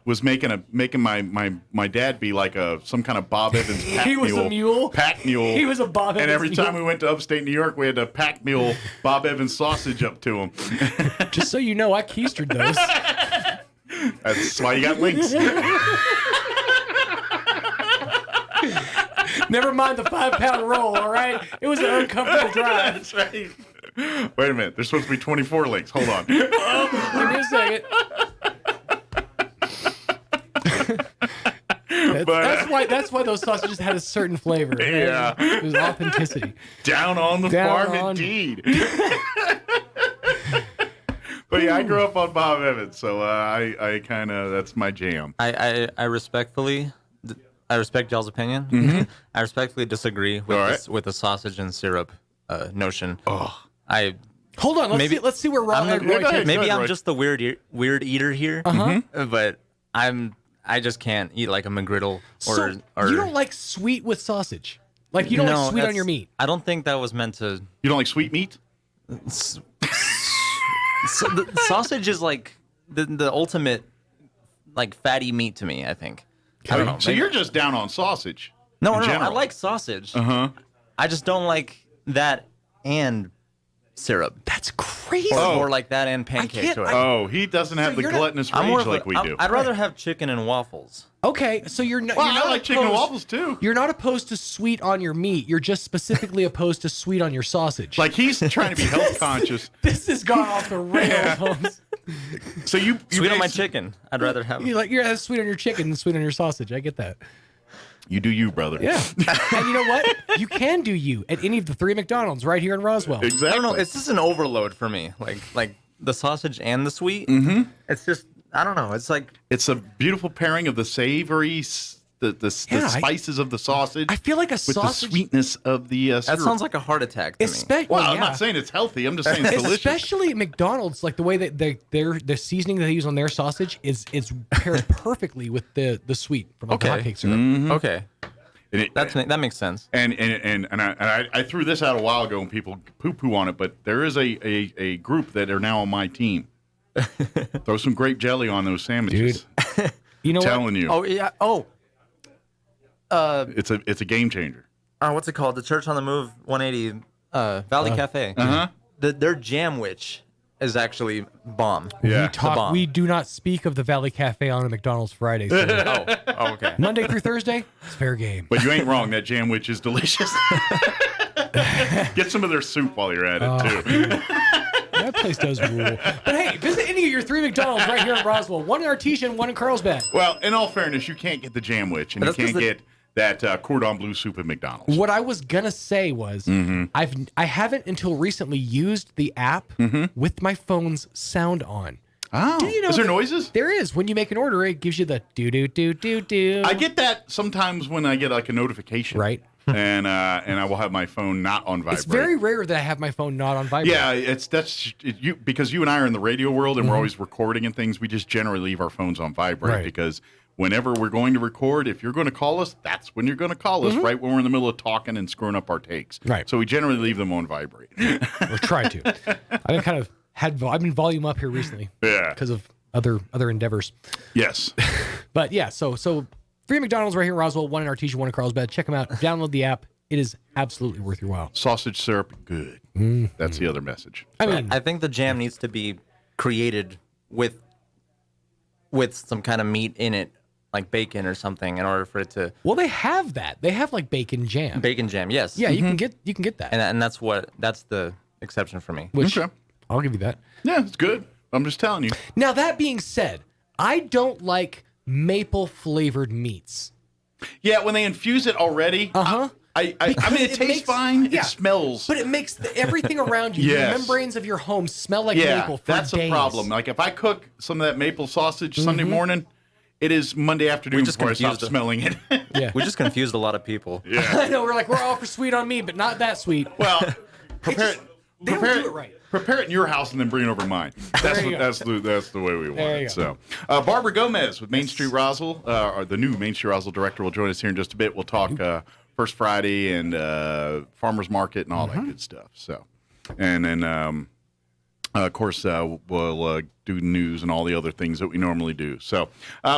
was making my dad be like some kind of Bob Evans pack mule. He was a mule? Pack mule. He was a Bob Evans And every time we went to upstate New York, we had to pack mule Bob Evans sausage up to him. Just so you know, I keistered those. That's why you got links. Never mind the 5-pound roll, all right? It was an uncomfortable drive. That's right. Wait a minute. There's supposed to be 24 links. Hold on. Give me a second. That's why those sausages had a certain flavor. Right? Yeah. It was authenticity. Down on the farm, indeed. But yeah, I grew up on Bob Evans, so I kind of, that's my jam. I respectfully, I respect y'all's opinion. I respectfully disagree with the sausage and syrup notion. Hold on, let's see where Roy maybe I'm just the weird eater here, but I just can't eat like a McGriddle or you don't like sweet with sausage? Like you don't like sweet on your meat? I don't think that was meant to. You don't like sweet meat? So the sausage is like the ultimate like fatty meat to me, I think. I don't know. So you're just down on sausage. No, I like sausage. I just don't like that and syrup. That's crazy. Or like that and pancakes. He doesn't have the gluttonous rage like we do. I'd rather have chicken and waffles. Okay, so you're not. Well, you're not I like chicken and waffles too. You're not opposed to sweet on your meat. You're just specifically opposed to sweet on your sausage. Like he's trying to be health conscious. This has gone off the rails, Holmes. So you sweet on my chicken. I'd rather have. You're sweet on your chicken than sweet on your sausage. I get that. You do you, brother. Yeah. And you know what? You can do you at any of the 3 McDonald's right here in Roswell. Exactly. I don't know. It's just an overload for me. Like the sausage and the sweet. Mm-hmm. It's just, I don't know. It's like. It's a beautiful pairing of the savory, the spices of the sausage. I feel like a with sausage. the sweetness of the syrup. That sounds like a heart attack to me. Well, I'm not saying it's healthy. I'm just saying it's delicious. Especially at McDonald's, like the way that the seasoning that they use on their sausage is pairs perfectly with the sweet from the hotcake syrup. Mm-hmm. Okay. That makes sense. And I threw this out a while ago and people poo-poo on it, but there is a group that are now on my team. Throw some grape jelly on those sandwiches. Dude. You know telling what? you. Oh yeah. It's a game changer. What's it called? The Church on the Move 180 Valley Cafe. Uh-huh. Their jam witch is actually bomb. Yeah. We do not speak of the Valley Cafe on a McDonald's Friday. So. Oh, okay. Monday through Thursday, it's fair game. But you ain't wrong. That jam witch is delicious. Get some of their soup while you're at it, too. That place does rule. But hey, visit any of your 3 McDonald's right here in Roswell. One in Artesia and one in Carlsbad. Well, in all fairness, you can't get the jam witch, and you can't get that cordon bleu soup at McDonald's. What I was gonna say was, I haven't until recently used the app with my phone's sound on. Oh, do you know is there noises? There is. When you make an order, it gives you the do do do do do. I get that sometimes when I get like a notification, right? and I will have my phone not on vibrate. It's very rare that I have my phone not on vibrate. Yeah, because you and I are in the radio world and we're always recording and things. We just generally leave our phones on vibrate because whenever we're going to record, if you're going to call us, that's when you're going to call us, right when we're in the middle of talking and screwing up our takes. Right. So we generally leave them on vibrate. Or try to. I've been volume up here recently. Yeah. Because of other endeavors. Yes. But yeah, so 3 McDonald's right here in Roswell, one in Artesia, one in Carlsbad. Check them out. Download the app. It is absolutely worth your while. Sausage syrup, good. That's the other message. I think the jam needs to be created with some kind of meat in it, like bacon or something, in order for it to. Well, they have that. They have like bacon jam. Bacon jam, yes. Yeah, you can get that. And that's the exception for me. Which I'll give you that. Yeah, it's good. I'm just telling you. Now that being said, I don't like maple flavored meats. Yeah, when they infuse it already. I mean, it tastes fine. Yeah, it smells. But it makes everything around you, the membranes of your home, smell like maple for that's days. a problem. Like if I cook some of that maple sausage Sunday morning, it is Monday afternoon before I stop smelling it. Yeah, we just confused a lot of people. Yeah, I know. We're all for sweet on me, but not that sweet. Well, prepare they don't do it right. Prepare it in your house and then bring it over to mine. That's the way we want it. So, Barbara Gomez with Main Street Roswell, or the new Main Street Roswell director, will join us here in just a bit. We'll talk First Friday and Farmers Market and all that good stuff. So, and then of course we'll do news and all the other things that we normally do. So,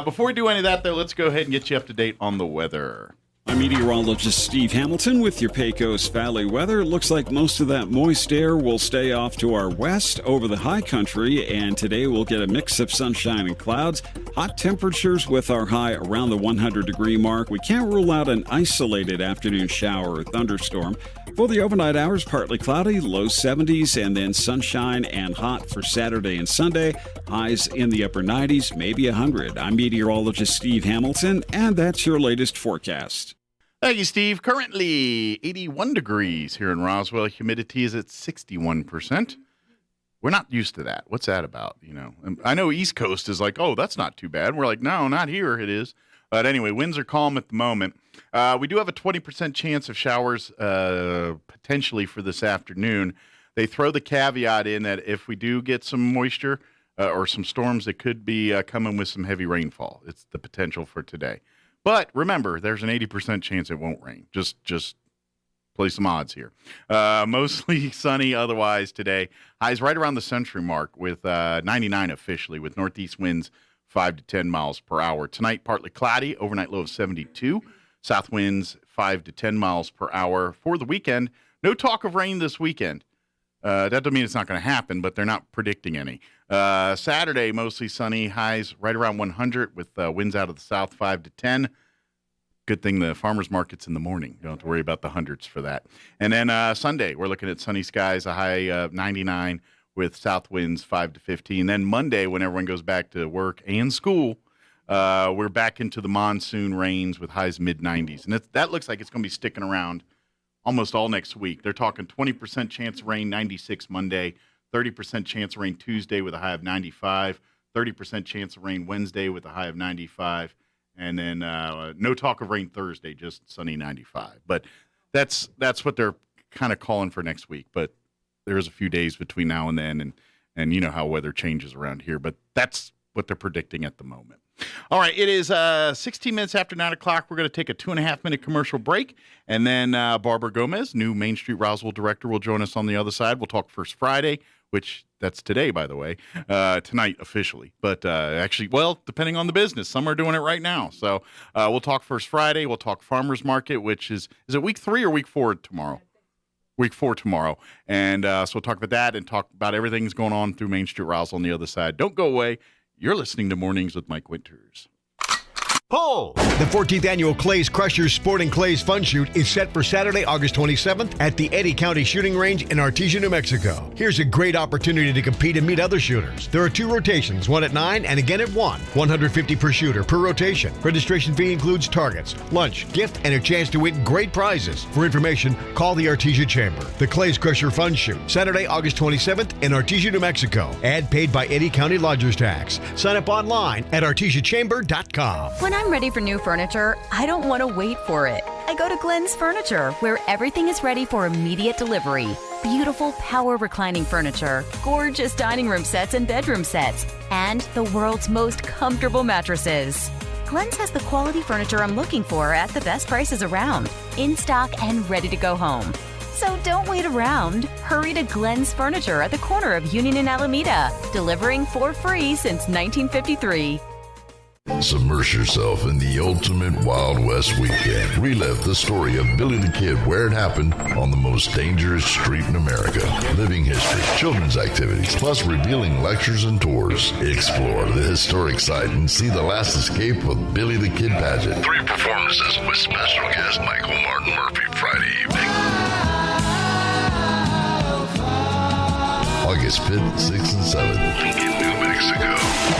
before we do any of that, though, let's go ahead and get you up to date on the weather. I'm meteorologist Steve Hamilton with your Pecos Valley weather. Looks like most of that moist air will stay off to our west over the high country, and today we'll get a mix of sunshine and clouds. Hot temperatures with our high around the 100-degree mark. We can't rule out an isolated afternoon shower or thunderstorm. For the overnight hours, partly cloudy, low 70s, and then sunshine and hot for Saturday and Sunday. Highs in the upper 90s, maybe 100. I'm meteorologist Steve Hamilton, and that's your latest forecast. Thank you, Steve. Currently 81 degrees here in Roswell. Humidity is at 61%. We're not used to that. What's that about? You know, I know East Coast is like, oh, that's not too bad. We're like, no, not here. It is. But anyway, winds are calm at the moment. We do have a 20% chance of showers potentially for this afternoon. They throw the caveat in that if we do get some moisture or some storms, it could be coming with some heavy rainfall. It's the potential for today. But remember, there's an 80% chance it won't rain. Just play some odds here. Mostly sunny otherwise today. Highs right around the century mark with 99 officially, with northeast winds 5 to 10 miles per hour. Tonight, partly cloudy, overnight low of 72. South winds 5 to 10 miles per hour. For the weekend, no talk of rain this weekend. That doesn't mean it's not going to happen, but they're not predicting any. Saturday, mostly sunny, highs right around 100 with winds out of the south 5 to 10. Good thing the farmers market's in the morning. You don't have to worry about the hundreds for that. And then Sunday, we're looking at sunny skies, a high of 99 with south winds 5 to 15. Then Monday, when everyone goes back to work and school, we're back into the monsoon rains with highs mid-90s. And that looks like it's going to be sticking around almost all next week. They're talking 20% chance of rain 96 Monday, 30% chance of rain Tuesday with a high of 95, 30% chance of rain Wednesday with a high of 95, and then no talk of rain Thursday, just sunny 95. But that's what they're kind of calling for next week. But there's a few days between now and then, and you know how weather changes around here. But that's what they're predicting at the moment. All right, it is 16 minutes after 9 o'clock. We're going to take a 2.5-minute commercial break, and then Barbara Gomez, new Main Street Roswell director, will join us on the other side. We'll talk First Friday, which that's today, by the way, tonight officially. But actually, well, depending on the business, some are doing it right now. So we'll talk First Friday. We'll talk Farmers Market, which is it week 3 or week 4 tomorrow? Week 4 tomorrow. And so we'll talk about that and talk about everything that's going on through Main Street Roswell on the other side. Don't go away. You're listening to Mornings with Mike Winters. Pull! The 14th Annual Clays Crushers Sporting Clays Fun Shoot is set for Saturday, August 27th at the Eddy County Shooting Range in Artesia, New Mexico. Here's a great opportunity to compete and meet other shooters. There are 2 rotations, one at 9 and again at 1. $150 per shooter per rotation. Registration fee includes targets, lunch, gift, and a chance to win great prizes. For information, call the Artesia Chamber. The Clays Crusher Fun Shoot, Saturday, August 27th in Artesia, New Mexico. Ad paid by Eddy County Lodgers Tax. Sign up online at artesiachamber.com. When I'm ready for new furniture, I don't want to wait for it. I go to Glenn's Furniture, where everything is ready for immediate delivery. Beautiful power reclining furniture, gorgeous dining room sets and bedroom sets, and the world's most comfortable mattresses. Glenn's has the quality furniture I'm looking for at the best prices around, in stock and ready to go home. So don't wait around. Hurry to Glenn's Furniture at the corner of Union and Alameda, delivering for free since 1953. Submerge yourself in the ultimate Wild West weekend. Relive the story of Billy the Kid, where it happened, on the most dangerous street in America. Living history, children's activities, plus revealing lectures and tours. Explore the historic site and see the last escape of Billy the Kid pageant. 3 performances with special guest Michael Martin Murphy Friday evening. August 5th, 6th, and 7th in New Mexico.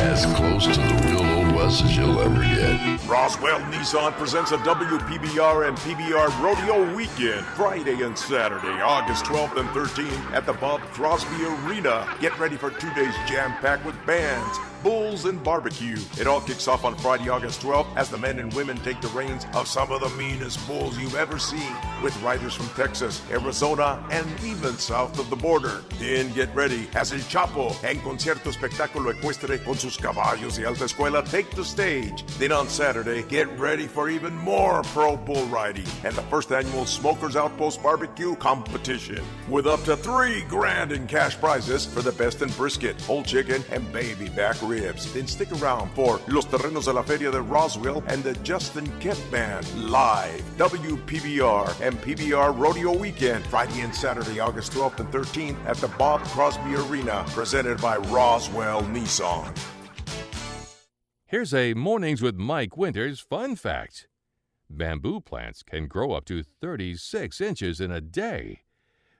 As close to the real Old West as you'll ever get. Roswell Nissan presents a WPBR and PBR Rodeo Weekend, Friday and Saturday, August 12th and 13th at the Bob Crosby Arena. Get ready for 2 days jam-packed with bands, bulls, and barbecue. It all kicks off on Friday, August 12th as the men and women take the reins of some of the meanest bulls you've ever seen, with riders from Texas, Arizona, and even south of the border. Then get ready as El Chapo en concierto espectáculo ecuestre con sus caballos de alta escuela take the stage. Then on Saturday, get ready for even more pro bull riding and the first annual Smokers Outpost Barbecue Competition, with up to $3 grand in cash prizes for the best in brisket, whole chicken, and baby back ribs. Then stick around for Los Terrenos de la Feria de Roswell and the Justin Kent Band live. WPBR and PBR Rodeo Weekend, Friday and Saturday, August 12th and 13th at the Bob Crosby Arena, presented by Roswell Nissan. Here's a Mornings with Mike Winters fun fact. Bamboo plants can grow up to 36 inches in a day.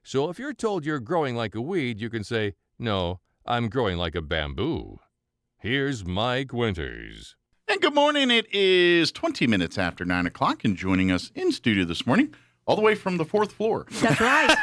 So if you're told you're growing like a weed, you can say, "No, I'm growing like a bamboo." Here's Mike Winters. And good morning. It is 20 minutes after 9 o'clock, and joining us in studio this morning, all the way from the 4th floor. That's right.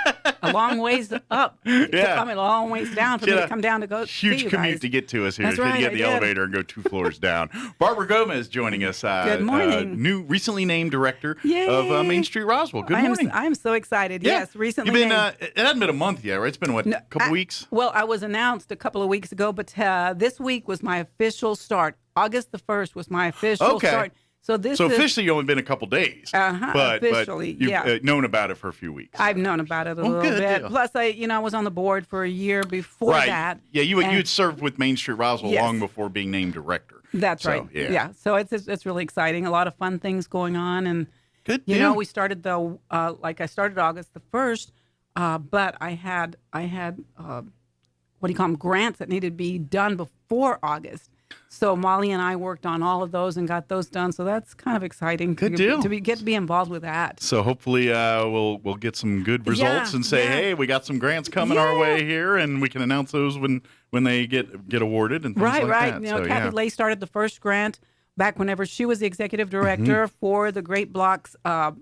A long ways up. Yeah. I mean, a long ways down for me to come down to go see huge you commute guys. to get to us here. That's So right, you get the I did. elevator and go 2 floors down. Barbara Gomez joining us. Good morning. New, recently named director of Main Street Roswell. Good morning. I am so excited. Yeah. Yes, recently. You've been, it hasn't been a month yet, right? It's been, what, a couple weeks? Well, I was announced a couple of weeks ago, but this week was my official start. August the 1st was my official start. So officially, you've only been a couple days. But officially, you've known about it for a few weeks. I've known about it a little bit. Deal. Plus, I was on the board for a year before that. Yeah, you had served with Main Street Roswell long before being named director. That's right. Yeah. So it's really exciting. A lot of fun things going on, and good. We started I started August the 1st. but I had what do you call them, grants that needed to be done before August. So Molly and I worked on all of those and got those done. So that's kind of exciting. Good deal. To get to be involved with that. So hopefully we'll get some good results and say, hey, we got some grants coming our way here, and we can announce those when they get awarded and things like that. You know, Kathy Lay started the first grant back whenever she was the executive director for the Great Blocks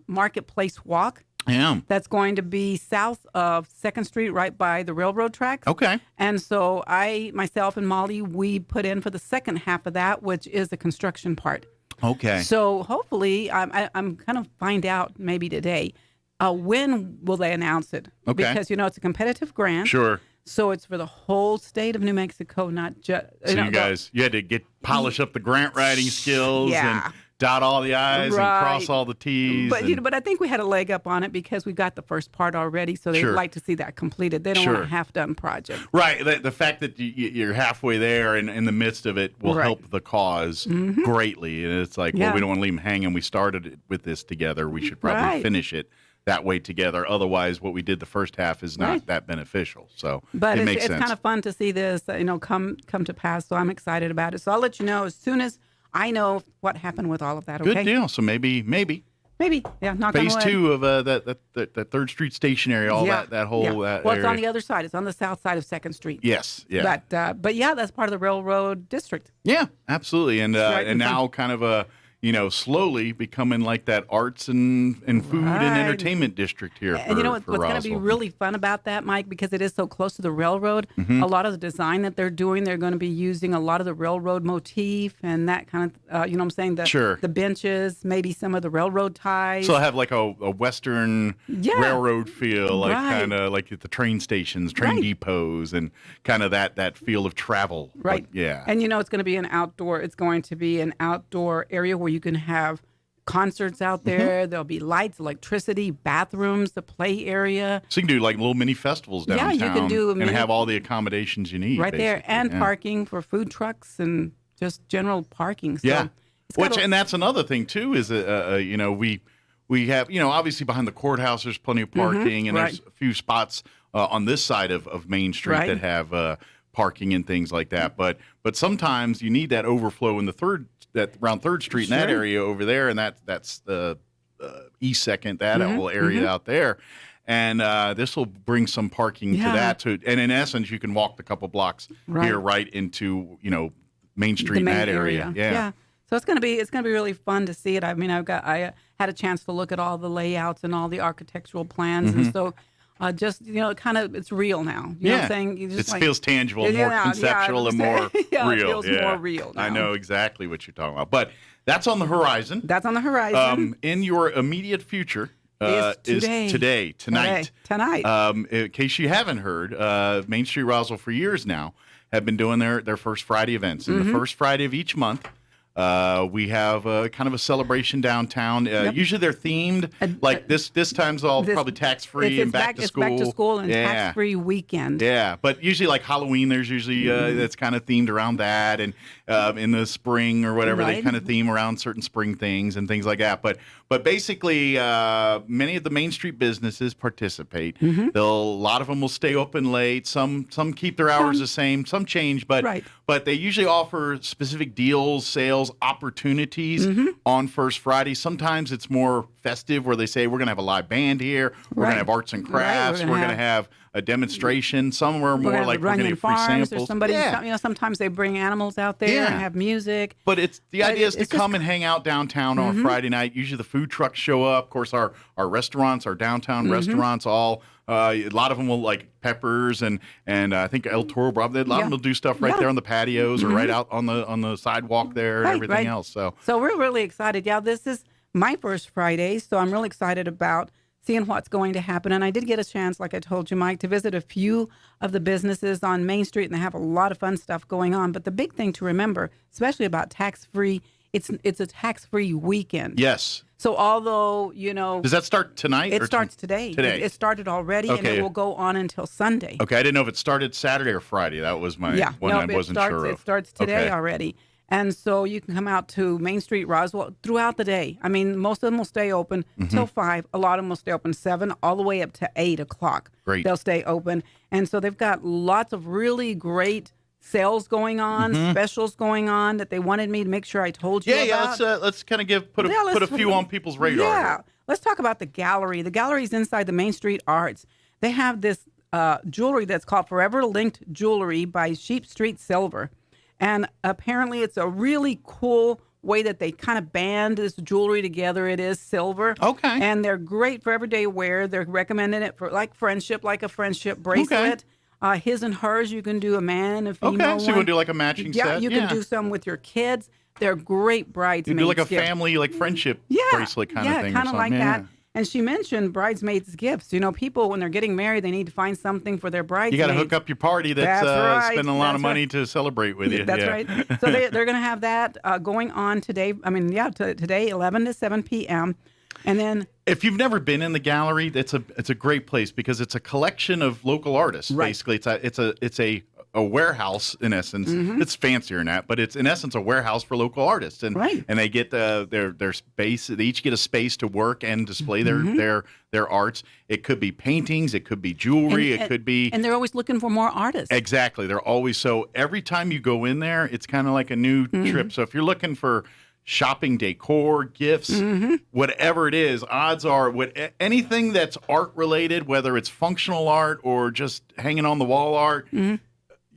Marketplace Walk. Yeah. That's going to be south of 2nd Street, right by the railroad tracks. Okay. And so myself and Molly, we put in for the second half of that, which is the construction part. Okay. So hopefully, I'm going to find out maybe today, when will they announce it? Okay. Because, you know, it's a competitive grant. Sure. So it's for the whole state of New Mexico, not just... So you had to polish up the grant writing skills and dot all the I's and cross all the T's. But I think we had a leg up on it because we got the first part already, so they'd like to see that completed. They don't want a half-done project. Right. The fact that you're halfway there and in the midst of it will help the cause greatly. And it's like, well, we don't want to leave them hanging. We started with this together. We should probably finish it that way together. Otherwise, what we did the first half is not that beneficial. So but it makes sense. It's kind of fun to see this, come to pass. So I'm excited about it. So I'll let you know as soon as I know what happened with all of that. Okay. Good deal. So maybe. Yeah. Knock on wood. Phase 2 of that 3rd Street Station area. All that whole. Well, it's on the other side. It's on the south side of 2nd Street. Yes. Yeah. But yeah, that's part of the railroad district. Yeah, absolutely. And now kind of slowly becoming like that arts and food and entertainment district here. And you know what's going to be really fun about that, Mike, because it is so close to the railroad. A lot of the design that they're doing, they're going to be using a lot of the railroad motif and that kind of, you know what I'm saying? The benches, maybe some of the railroad ties. So have like a Western railroad feel, like kind of like at the train stations, train depots, and kind of that feel of travel. Right. But, And it's going to be it's going to be an outdoor area where you can have concerts out there. There'll be lights, electricity, bathrooms, the play area. So you can do like little mini festivals downtown. Yeah, you can do and have all the accommodations you need. Right there. And parking for food trucks and just general parking. So and that's another thing too, is we have, obviously behind the courthouse there's plenty of parking, and there's a few spots on this side of Main Street that have parking and things like that. But sometimes you need that overflow in around 3rd Street in that area over there, and that's the East 2nd, that whole area out there. And this will bring some parking to that. And in essence, you can walk the couple blocks here right into Main Street in that area. Yeah. So it's gonna be really fun to see it. I mean, I had a chance to look at all the layouts and all the architectural plans, and so. Kind of, it's real now. You know what I'm saying? It feels tangible, more conceptual, and more real. It feels more real now. I know exactly what you're talking about. But that's on the horizon. That's on the horizon. In your immediate future is tonight. In case you haven't heard, Main Street Roswell for years now have been doing their first Friday events. And the first Friday of each month, we have kind of a celebration downtown. Usually they're themed. Like this time's all probably tax-free and back to school. It's back to school and tax-free weekend. Yeah, but usually like Halloween, there's usually that's kind of themed around that. And in the spring or whatever, they kind of theme around certain spring things and things like that. But basically, many of the Main Street businesses participate. A lot of them will stay open late. Some keep their hours the same. Some change, but they usually offer specific deals, sales, opportunities on First Friday. Sometimes it's more festive, where they say we're going to have a live band here, we're going to have arts and crafts, we're going to have a demonstration. Some are more like we're going to get free samples. Or somebody, sometimes they bring animals out there and have music. But the idea is to come and hang out downtown on Friday night. Usually the food trucks show up. Of course, our restaurants, our downtown restaurants, all a lot of them will, like Peppers and I think El Toro, a lot of them will do stuff right there on the patios or right out on the sidewalk there and everything else. So we're really excited. Yeah, this is my first Friday, so I'm really excited about seeing what's going to happen. And I did get a chance, like I told you, Mike, to visit a few of the businesses on Main Street, and they have a lot of fun stuff going on. But the big thing to remember, especially about tax-free, it's a tax-free weekend. Yes. So although, Does that start tonight? It starts today. It started already, and it will go on until Sunday. Okay, I didn't know if it started Saturday or Friday. That was my one I wasn't sure of. It starts today already. And so you can come out to Main Street, Roswell, throughout the day. I mean, most of them will stay open till 5. A lot of them will stay open 7, all the way up to 8 o'clock. Great. They'll stay open. And so they've got lots of really great sales going on, specials going on that they wanted me to make sure I told you about. Let's kind of put a few on people's radar. Yeah. Let's talk about the gallery. The gallery is inside the Main Street Arts. They have this jewelry that's called Forever Linked Jewelry by Sheep Street Silver. And apparently it's a really cool way that they kind of band this jewelry together. It is silver. Okay. And they're great for everyday wear. They're recommending it for like a friendship bracelet. His and hers, you can do a man, a female Okay, so you want to do like a matching set? Yeah, you can do some with your kids. They're great bridesmaids. You do like a gifts. family, like friendship bracelet kind of thing. Yeah, kind of like yeah. that. And she mentioned bridesmaids gifts. You know, people, when they're getting married, they need to find something for their bridesmaids. You got to hook up your party that's right. spending a lot of money to celebrate with you. That's right. So they're going to have that going on today. I mean, today, 11 to 7 p.m. And then, if you've never been in the gallery, it's a great place because it's a collection of local artists. Right. Basically, it's a warehouse in essence. It's fancier than that, but it's in essence a warehouse for local artists. And and they get their space. They each get a space to work and display their arts. It could be paintings, it could be jewelry, it could be. And they're always looking for more artists. Exactly, they're always so. Every time you go in there, it's kind of like a new trip. So if you're looking for shopping decor, gifts, whatever it is, odds are anything that's art related, whether it's functional art or just hanging on the wall art,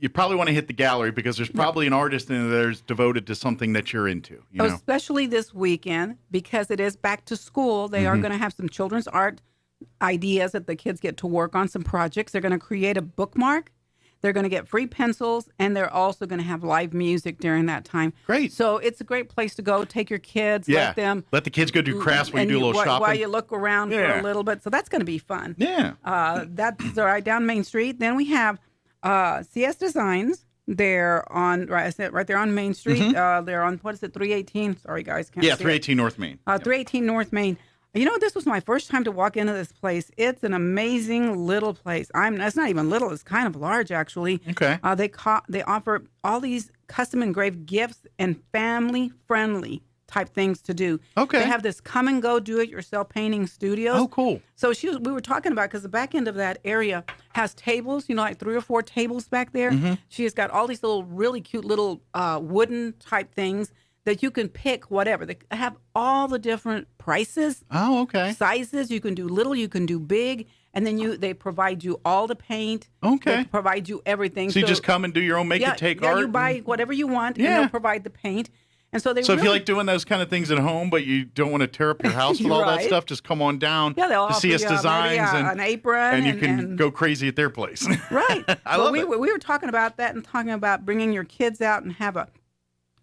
you probably want to hit the gallery because there's probably an artist in there that's devoted to something that you're into. You know? Especially this weekend because it is back to school. They are going to have some children's art ideas that the kids get to work on, some projects. They're going to create a bookmark. They're going to get free pencils, and they're also going to have live music during that time. Great. So it's a great place to go. Take your kids, let the kids go do crafts while you do a little shopping. While you look around for a little bit. So that's going to be fun. Yeah. That's right down Main Street. Then we have CS Designs. They're on right there on Main Street. They're on 318. Sorry guys, can't see 318 North Main. 318 North Main. You know, this was my first time to walk into this place. It's an amazing little place. It's not even little. It's kind of large, actually. Okay. They offer all these custom engraved gifts and family friendly type things to do. Okay. They have this come and go do it yourself painting studios. Oh, cool. So we were talking about because the back end of that area has tables. You know, like 3 or 4 tables back there. She has got all these little really cute little wooden type things that you can pick whatever. They have all the different prices. Oh, okay. Sizes. You can do little, you can do big, and then they provide you all the paint. Okay. They provide you everything. So you just come and do your own make and take art. Yeah, you buy whatever you want, and they'll provide the paint. And so if you like doing those kind of things at home, but you don't want to tear up your house with all that stuff, just come on down to CS Designs and an apron, and you can go crazy at their place. Right. I love it. We were talking about that and talking about bringing your kids out and have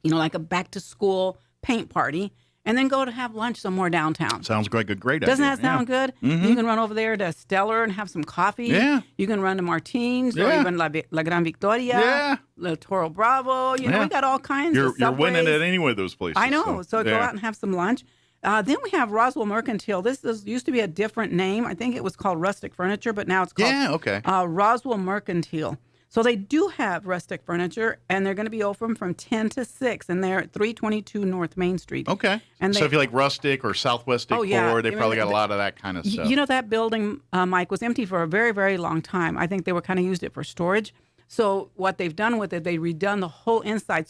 like a back to school paint party, and then go to have lunch somewhere downtown. Sounds like a great idea. Doesn't that sound good? You can run over there to Stellar and have some coffee. Yeah. You can run to Martins or even La Gran Victoria. Yeah. La Toro Bravo. You know, we got all kinds of You're winning at any one of those places. I know. So go out and have some lunch. Then we have Roswell Mercantile. This used to be a different name. I think it was called Rustic Furniture, but now it's called Roswell Mercantile. So they do have rustic furniture, and they're going to be open from 10 to 6, and they're at 322 North Main Street. Okay. And so if you like rustic or Southwest decor, they probably got a lot of that kind of stuff. You know, that building, Mike, was empty for a very, very long time. I think they were kind of used it for storage. So what they've done with it, they redone the whole inside.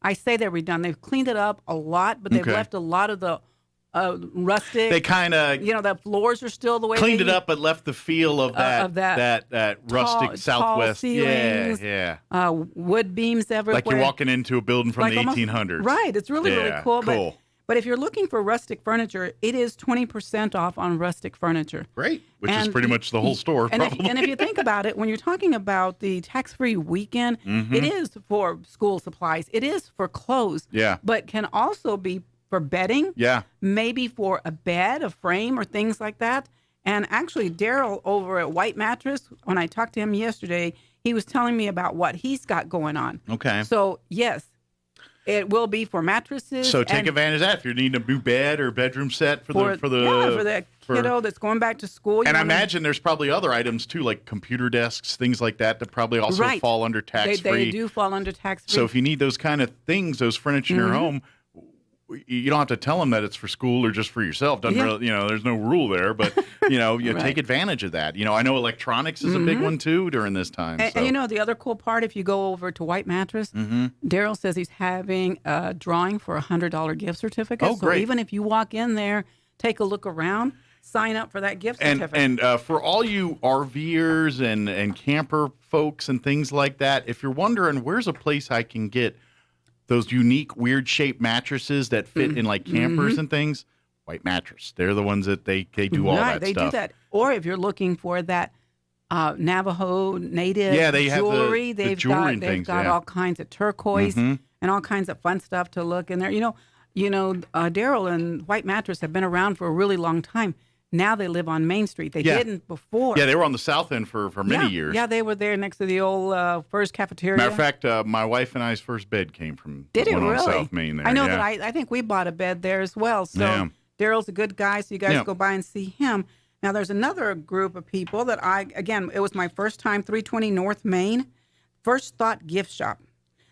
I say they're redone. They've cleaned it up a lot, but they've left a lot of the rustic. They kind of, the floors are still the way cleaned it up, but left the feel of that rustic Southwest. Ceilings, wood beams everywhere. Like you're walking into a building from the 1800s. Right. It's really, really cool. Cool. But if you're looking for rustic furniture, it is 20% off on rustic furniture. Great. Which is pretty much the whole store, probably. And if you think about it, when you're talking about the tax-free weekend, it is for school supplies. It is for clothes. Yeah. But can also be for bedding. Yeah. Maybe for a bed, a frame, or things like that. And actually, Daryl over at White Mattress, when I talked to him yesterday, he was telling me about what he's got going on. Okay. So, yes. It will be for mattresses. So take advantage of that if you're needing a new bed or bedroom set for the kiddo that's going back to school. And I imagine there's probably other items too, like computer desks, things like that probably also fall under tax-free. They do fall under tax-free. So if you need those kind of things, those furniture in your home, you don't have to tell them that it's for school or just for yourself. Doesn't really, there's no rule there, but you take advantage of that. I know electronics is a big one too during this time. And the other cool part, if you go over to White Mattress, Daryl says he's having a drawing for $100 gift certificate. Oh, great. So even if you walk in there, take a look around, sign up for that gift certificate. And for all you RVers and camper folks and things like that, if you're wondering where's a place I can get those unique, weird-shaped mattresses that fit in like campers and things, White Mattress. They're the ones that they do all that stuff. They do that. Or if you're looking for that Navajo native jewelry, they've got all kinds of turquoise and all kinds of fun stuff to look in there. Daryl and White Mattress have been around for a really long time. Now they live on Main Street. They didn't before. Yeah, they were on the south end for many years. Yeah, they were there next to the old First Cafeteria. Matter of fact, my wife and I's first bed came from on South Main there. I know that I think we bought a bed there as well. So Daryl's a good guy, so you guys go by and see him. Now, there's another group of people that it was my first time, 320 North Main, First Thought Gift Shop.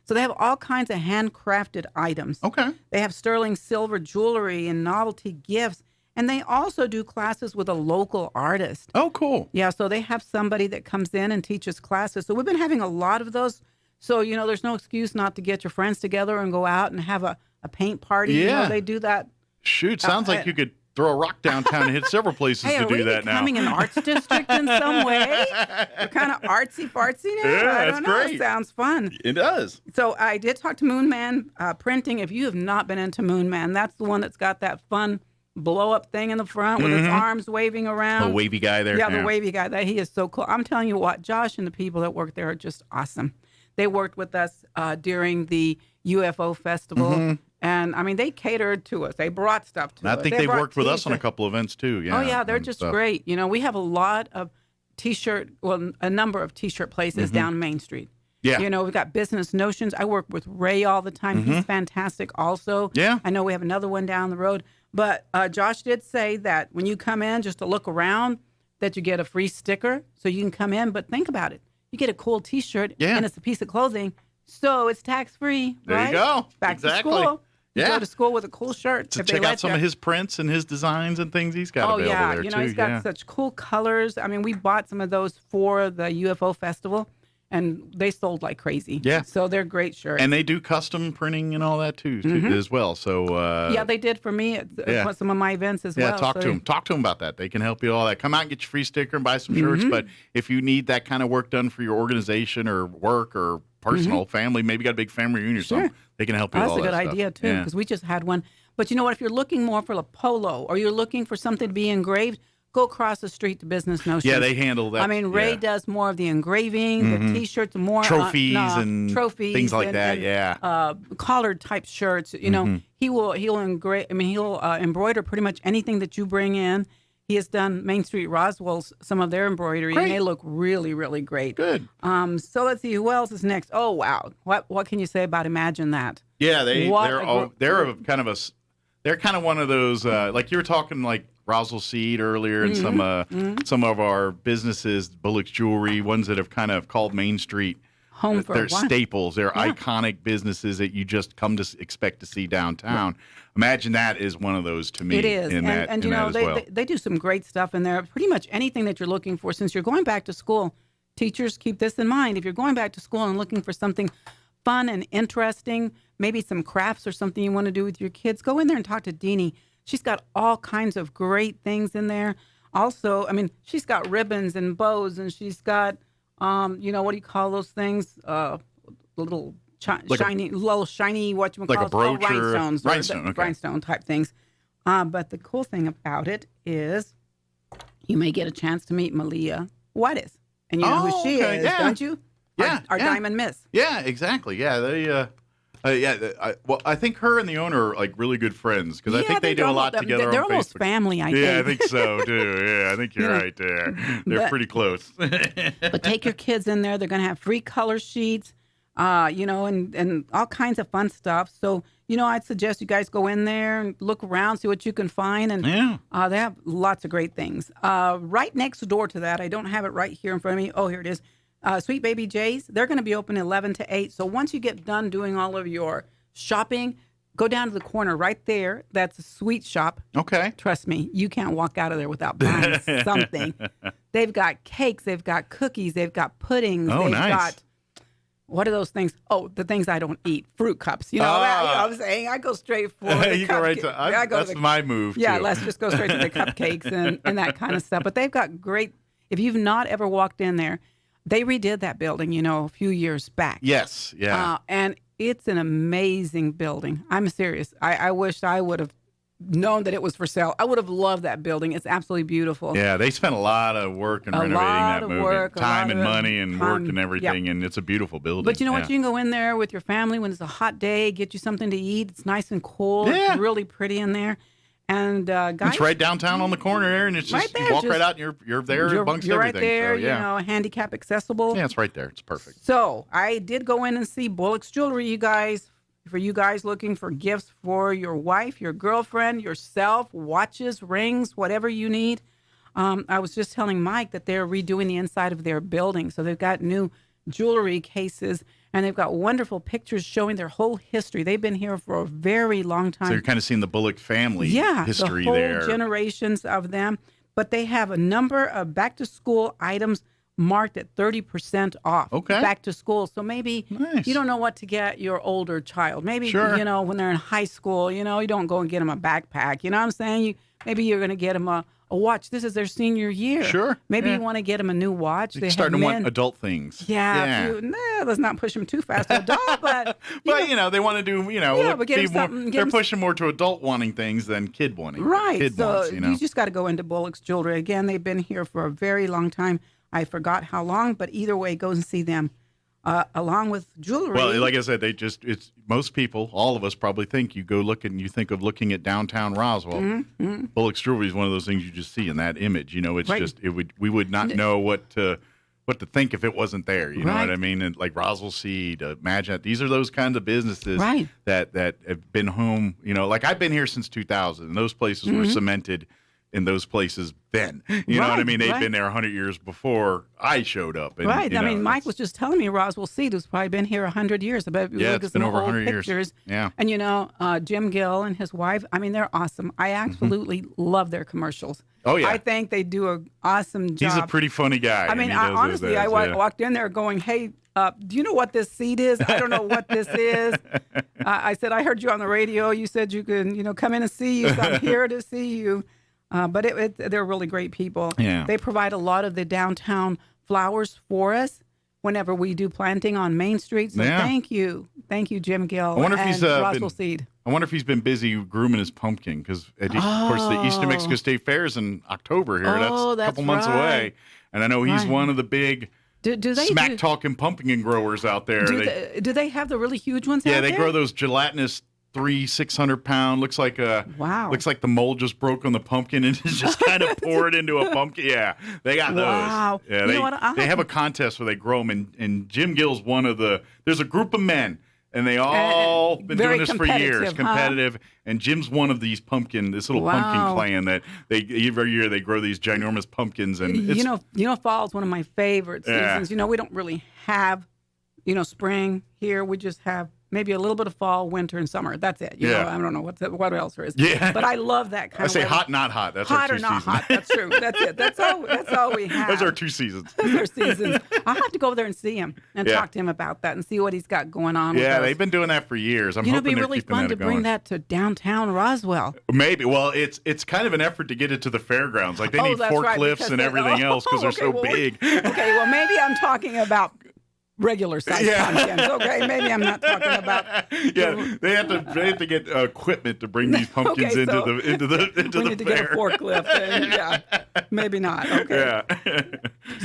So they have all kinds of handcrafted items. Okay. They have sterling silver jewelry and novelty gifts. And they also do classes with a local artist. Oh, cool. Yeah, so they have somebody that comes in and teaches classes. So we've been having a lot of those. So, there's no excuse not to get your friends together and go out and have a paint party. Yeah. They do that. Shoot, sounds like you could throw a rock downtown and hit several places to do that now. Are we becoming an arts district in some way? We're kind of artsy-fartsy now. Yeah, I that's don't know. great. It sounds fun. It does. So I did talk to Moon Man Printing. If you have not been into Moon Man, that's the one that's got that fun blow-up thing in the front with his arms waving around. The wavy guy there. Yeah, the wavy guy. He is so cool. I'm telling you what, Josh and the people that work there are just awesome. They worked with us during the UFO festival. And, they catered to us. They brought stuff to us. I think they've worked with us on a couple events, too. Yeah. Oh, yeah, they're just great. We have a lot of a number of T-shirt places down Main Street. Yeah. We've got Business Notions. I work with Ray all the time. He's fantastic also. Yeah. I know we have another one down the road. But Josh did say that when you come in just to look around, that you get a free sticker so you can come in. But think about it. You get a cool T-shirt and it's a piece of clothing. So it's tax-free, right? There you go. Back to school. You go to school with a cool shirt. To check out some of his prints and his designs and things he's got available there, too. He's got such cool colors. We bought some of those for the UFO festival, and they sold like crazy. Yeah. So they're great shirts. And they do custom printing and all that, too as well. So yeah, they did for me at some of my events as well. Yeah, talk to them. Talk to them about that. They can help you all that. Come out and get your free sticker and buy some shirts. But if you need that kind of work done for your organization or work or personal family, maybe you got a big family reunion or something, they can help you with all that That's a stuff. good idea, too, because we just had one. But you know what? If you're looking more for a polo or you're looking for something to be engraved, go across the street to Business Notions. Yeah, they handle that. Ray does more of the engraving, the T-shirts, more trophies and trophies, things like that. Collared type shirts. He'll engrave. He'll embroider pretty much anything that you bring in. He has done Main Street Roswell's some of their embroidery, and they look really, really great. Good. So let's see who else is next. Oh wow, what can you say about Imagine That? Yeah, they're kind of one of those like you were talking like Roswell Seed earlier, and some of our businesses, Bullock's Jewelry, ones that have kind of called Main Street home for they're staples. They're iconic businesses that you just come to expect to see downtown. Imagine That is one of those to me. It is, they do some great stuff in there. Pretty much anything that you're looking for. Since you're going back to school, teachers keep this in mind. If you're going back to school and looking for something fun and interesting, maybe some crafts or something you want to do with your kids, go in there and talk to Deanie. She's got all kinds of great things in there. Also, she's got ribbons and bows, and she's got, what do you call those things? Little shiny, whatchamacallit, like a brooch or rhinestones, rhinestone type things. But the cool thing about it is, you may get a chance to meet Malia Juarez, and you know who she is, don't you? Yeah, our Diamond Miss. Yeah, exactly. Yeah, they. I think her and the owner are like really good friends because I think they do a lot together on Facebook. They're almost family, I think. Yeah, I think so too. Yeah, I think you're right there. They're pretty close. But take your kids in there. They're going to have free color sheets. and all kinds of fun stuff. So, I'd suggest you guys go in there and look around, see what you can find. And they have lots of great things. Right next door to that, I don't have it right here in front of me. Oh, here it is. Sweet Baby J's. They're going to be open 11 to 8. So once you get done doing all of your shopping, go down to the corner right there. That's a sweet shop. Okay. Trust me, you can't walk out of there without buying something. They've got cakes. They've got cookies. They've got puddings. Oh, they've nice. got, what are those things? Oh, the things I don't eat. Fruit cups. You know what I'm saying? I go straight for the you go right to, that's my move, Yeah, too. let's just go straight to the cupcakes and that kind of stuff. But they've got great, if you've not ever walked in there, they redid that building, a few years back. Yes, yeah. And it's an amazing building. I'm serious. I wish I would have known that it was for sale. I would have loved that building. It's absolutely beautiful. Yeah, they spent a lot of work in renovating that movie. Time and money and work and everything, and it's a beautiful building. But you know what? You can go in there with your family when it's a hot day, get you something to eat. It's nice and cool. Yeah. It's really pretty in there. And guys, it's right downtown on the corner there, and it's just, right there, you walk right out and you're there amongst you're everything. Right there, so, handicap accessible. Yeah, it's right there. It's perfect. So I did go in and see Bullock's Jewelry, you guys. For you guys looking for gifts for your wife, your girlfriend, yourself, watches, rings, whatever you need. I was just telling Mike that they're redoing the inside of their building. So they've got new jewelry cases, and they've got wonderful pictures showing their whole history. They've been here for a very long time. So you're kind of seeing the Bullock family history the whole there. Generations of them. But they have a number of back-to-school items marked at 30% off. Okay. Back to school. So maybe you don't know what to get your older child. Maybe, when they're in high school, you don't go and get them a backpack. You know what I'm saying? Maybe you're going to get them a watch. This is their senior year. Sure. Maybe you want to get them a new watch. They're starting to want adult things. Yeah. Let's not push them too fast to adult, but... they want to do, they're pushing more to adult wanting things than kid wanting. Right. Kid so wants, you just got to go into Bullock's Jewelry. Again, they've been here for a very long time. I forgot how long, but either way, go and see them along with jewelry. Well, like I said, it's most people, all of us probably think you go look and you think of looking at downtown Roswell. Mm-hmm. Bullock's Jewelry is one of those things you just see in that image. It's just we would not know what to think if it wasn't there. You know what I mean? And like Roswell Seed, imagine that. These are those kinds of businesses that have been home. Like I've been here since 2000, and those places were cemented in those places then. You know what I mean? They'd been there 100 years before I showed up. And, Mike was just telling me Roswell Seed has probably been here 100 years. It's been over 100 years. Yeah. And, Jim Gill and his wife, they're awesome. I absolutely love their commercials. Oh, yeah. I think they do an awesome job. He's a pretty funny guy. Honestly, I walked in there going, hey, do you know what this seed is? I don't know what this is. I said, I heard you on the radio. You said you could, come in and see you. So I'm here to see you. But they're really great people. Yeah. They provide a lot of the downtown flowers for us whenever we do planting on Main Street. So thank you, Jim Gill. I wonder if he's Roswell Seed. I wonder if he's been busy grooming his pumpkin because, of course, the East New Mexico State Fair is in October here. That's a couple months away, and I know he's one of the big smack talking pumpkin growers out there. Do they have the really huge ones? Yeah, out they there? grow those gelatinous 600-pound. Looks like the mold just broke on the pumpkin and it's just kind of poured into a pumpkin. Yeah, they got those. Wow. Yeah, they have a contest where they grow them, and Jim Gill's one of the. There's a group of men, and they all been doing this for years, competitive. And Jim's one of these pumpkin pumpkin clan that every year they grow these ginormous pumpkins, and it's, fall's one of my favorite seasons. We don't really have, spring here. We just have maybe a little bit of fall, winter, and summer. That's it. You know, I don't know what else there is. Yeah. But I love that kind of I say weather. hot, not hot. That's hot our or two not seasons. hot. That's true. That's it. That's all we have. Those are 2 seasons. Those are seasons. I'll have to go over there and see him and talk to him about that and see what he's got going on. Yeah, they've been doing that for years. I'm hoping it'd be really fun to bring that to downtown Roswell. Maybe. Well, it's kind of an effort to get it to the fairgrounds. Like they need forklifts and everything else because they're so big. Okay, well maybe I'm talking about regular size pumpkins. Okay, maybe I'm not talking about. Yeah, they have to get equipment to bring these pumpkins into the we need to get a forklift. And, maybe not. Okay. Yeah.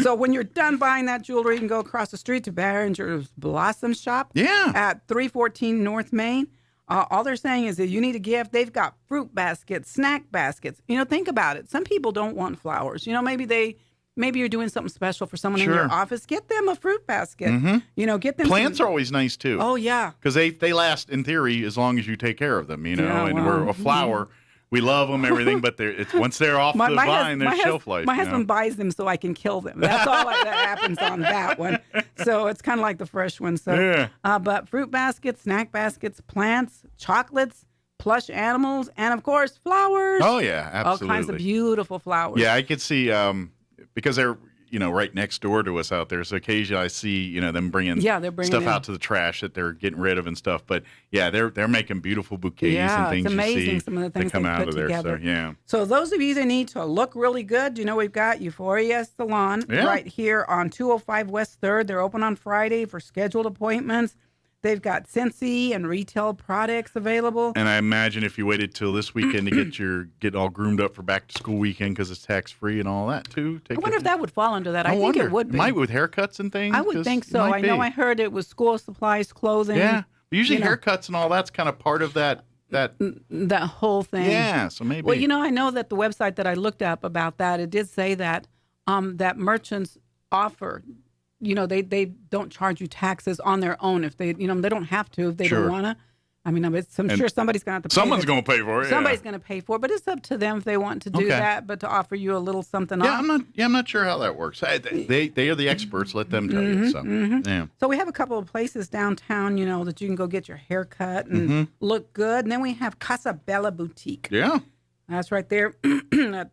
So when you're done buying that jewelry, you can go across the street to Behringer's Blossom Shop. Yeah. At 314 North Main. All they're saying is that you need a gift. They've got fruit baskets, snack baskets. Think about it. Some people don't want flowers. Maybe they maybe you're doing something special for someone in Sure. your office. Get them a fruit basket. Mhm. You know, get them Plants some- are always nice too. Oh yeah, because they last in theory as long as you take care of them. You know, Yeah, and well, we're a flower. We love them, everything, but it's once they're off the vine, there's shelf life. My you know? husband buys them so I can kill them. That's all that happens on that one. So it's kind of like the fresh one. So, Yeah. But fruit baskets, snack baskets, plants, chocolates, plush animals, and of course flowers. Oh yeah, absolutely. All kinds of beautiful flowers. Yeah, I could see because they're right next door to us out there. So occasionally I see them bringing they're bringing stuff in. out to the trash that they're getting rid of and stuff. But yeah, they're making beautiful bouquets and things it's amazing you see some of the things that come they out put of there. together. So yeah. So those of you that need to look really good, we've got Euphoria Salon Yeah. right here on 205 West 3rd. They're open on Friday for scheduled appointments. They've got Scentsy and retail products available. And I imagine if you waited till this weekend to get all groomed up for back to school weekend because it's tax free and all that too. I wonder if that would fall under that. I think wonder. it would be. Might with haircuts and things. I would 'cause think it so. might I know be. I heard it was school supplies, clothing. Yeah, usually you know. haircuts and all that's kind of part of that. That whole thing. Yeah, so maybe. Well, I know that the website that I looked up about that, it did say that that merchants offer, they don't charge you taxes on their own if they, they don't have to if they Sure. don't want to. I mean, I'm sure somebody's going to have to pay. Someone's going to pay for it. Yeah. Somebody's going to pay for it, but it's up to them if they want to do Okay. that, but to offer you a little something off. I'm not sure how that works. They are the experts. Let them tell you. So, yeah. So we have a couple of places downtown, that you can go get your hair cut and Mhm. look good. And then we have Casa Bella Boutique. Yeah. That's right there at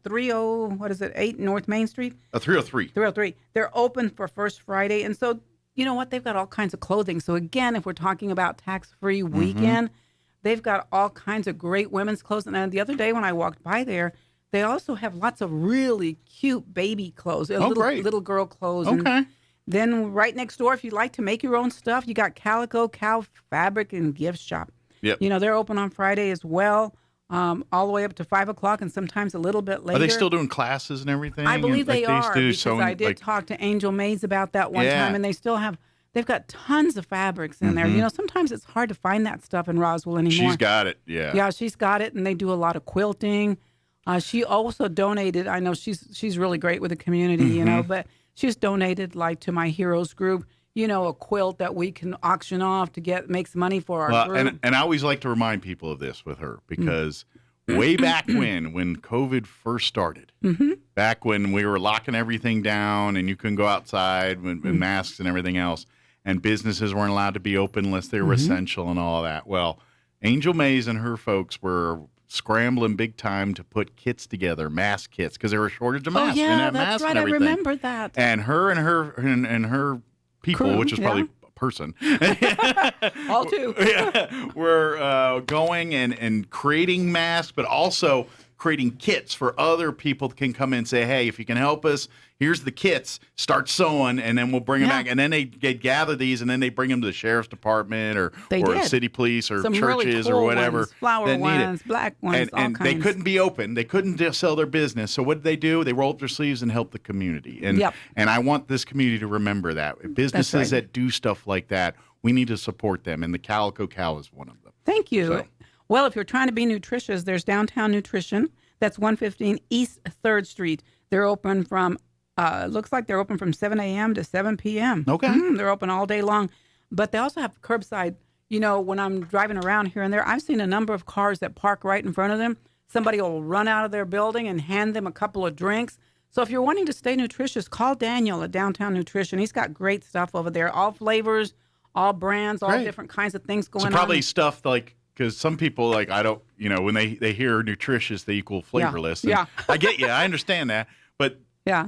8 North Main Street. 303. 303. They're open for First Friday. And so, you know what? They've got all kinds of clothing. So again, if we're talking about tax-free weekend, they've got all kinds of great women's clothes. And the other day when I walked by there, they also have lots of really cute baby clothes. Great. Little girl clothes. Okay. And then right next door, if you'd like to make your own stuff, you got Calico, Cow Fabric, and Gift Shop. Yep. They're open on Friday as well, all the way up to 5 o'clock and sometimes a little bit later. Are they still doing classes and everything? I believe and, they used are to do because sewing, I did talk to Angel Mays about that one Yeah. time, and they've got tons of fabrics in there. Mhm. Sometimes it's hard to find that stuff in Roswell anymore. She's got it. Yeah. Yeah, she's got it, and they do a lot of quilting. She also donated. I know she's really great with the community, Mhm. but she's donated like to my Heroes group. A quilt that we can auction off to make some money for our group. And I always like to remind people of this with her because way back when COVID first started, back when we were locking everything down and you couldn't go outside with masks and everything else, and businesses weren't allowed to be open unless they were essential and all that. Well, Angel Mays and her folks were scrambling big time to put kits together, mask kits, because there was a shortage of masks. Oh and yeah, that that's mask right. and I everything. remember that. And her people, Crew, which is probably a person, All two. we're going and creating masks, but also creating kits for other people that can come in and say, hey, if you can help us, here's the kits, start sewing, and then we'll bring them back. And then they gather these, and then they bring them to the sheriff's department or city police or Some churches really cool or whatever. ones, flower that need it. ones, black ones, all And kinds. they couldn't be open. They couldn't just sell their business. So what did they do? They rolled up their sleeves and helped the community. And and I want this community to remember that. Businesses that do stuff like that, we need to support them. And the Calico Cow is one of them. Thank you. So. Well, if you're trying to be nutritious, there's Downtown Nutrition. That's 115 East 3rd Street. They're open from, looks like they're open from 7 a.m. to 7 p.m. Okay. They're open all day long. But they also have curbside. When I'm driving around here and there, I've seen a number of cars that park right in front of them. Somebody will run out of their building and hand them a couple of drinks. So if you're wanting to stay nutritious, call Daniel at Downtown Nutrition. He's got great stuff over there, all flavors, all brands, all different kinds of things going on. So probably stuff like, because some people I don't, when they hear nutritious, they equal flavorless. And Yeah. I get you. I understand that. But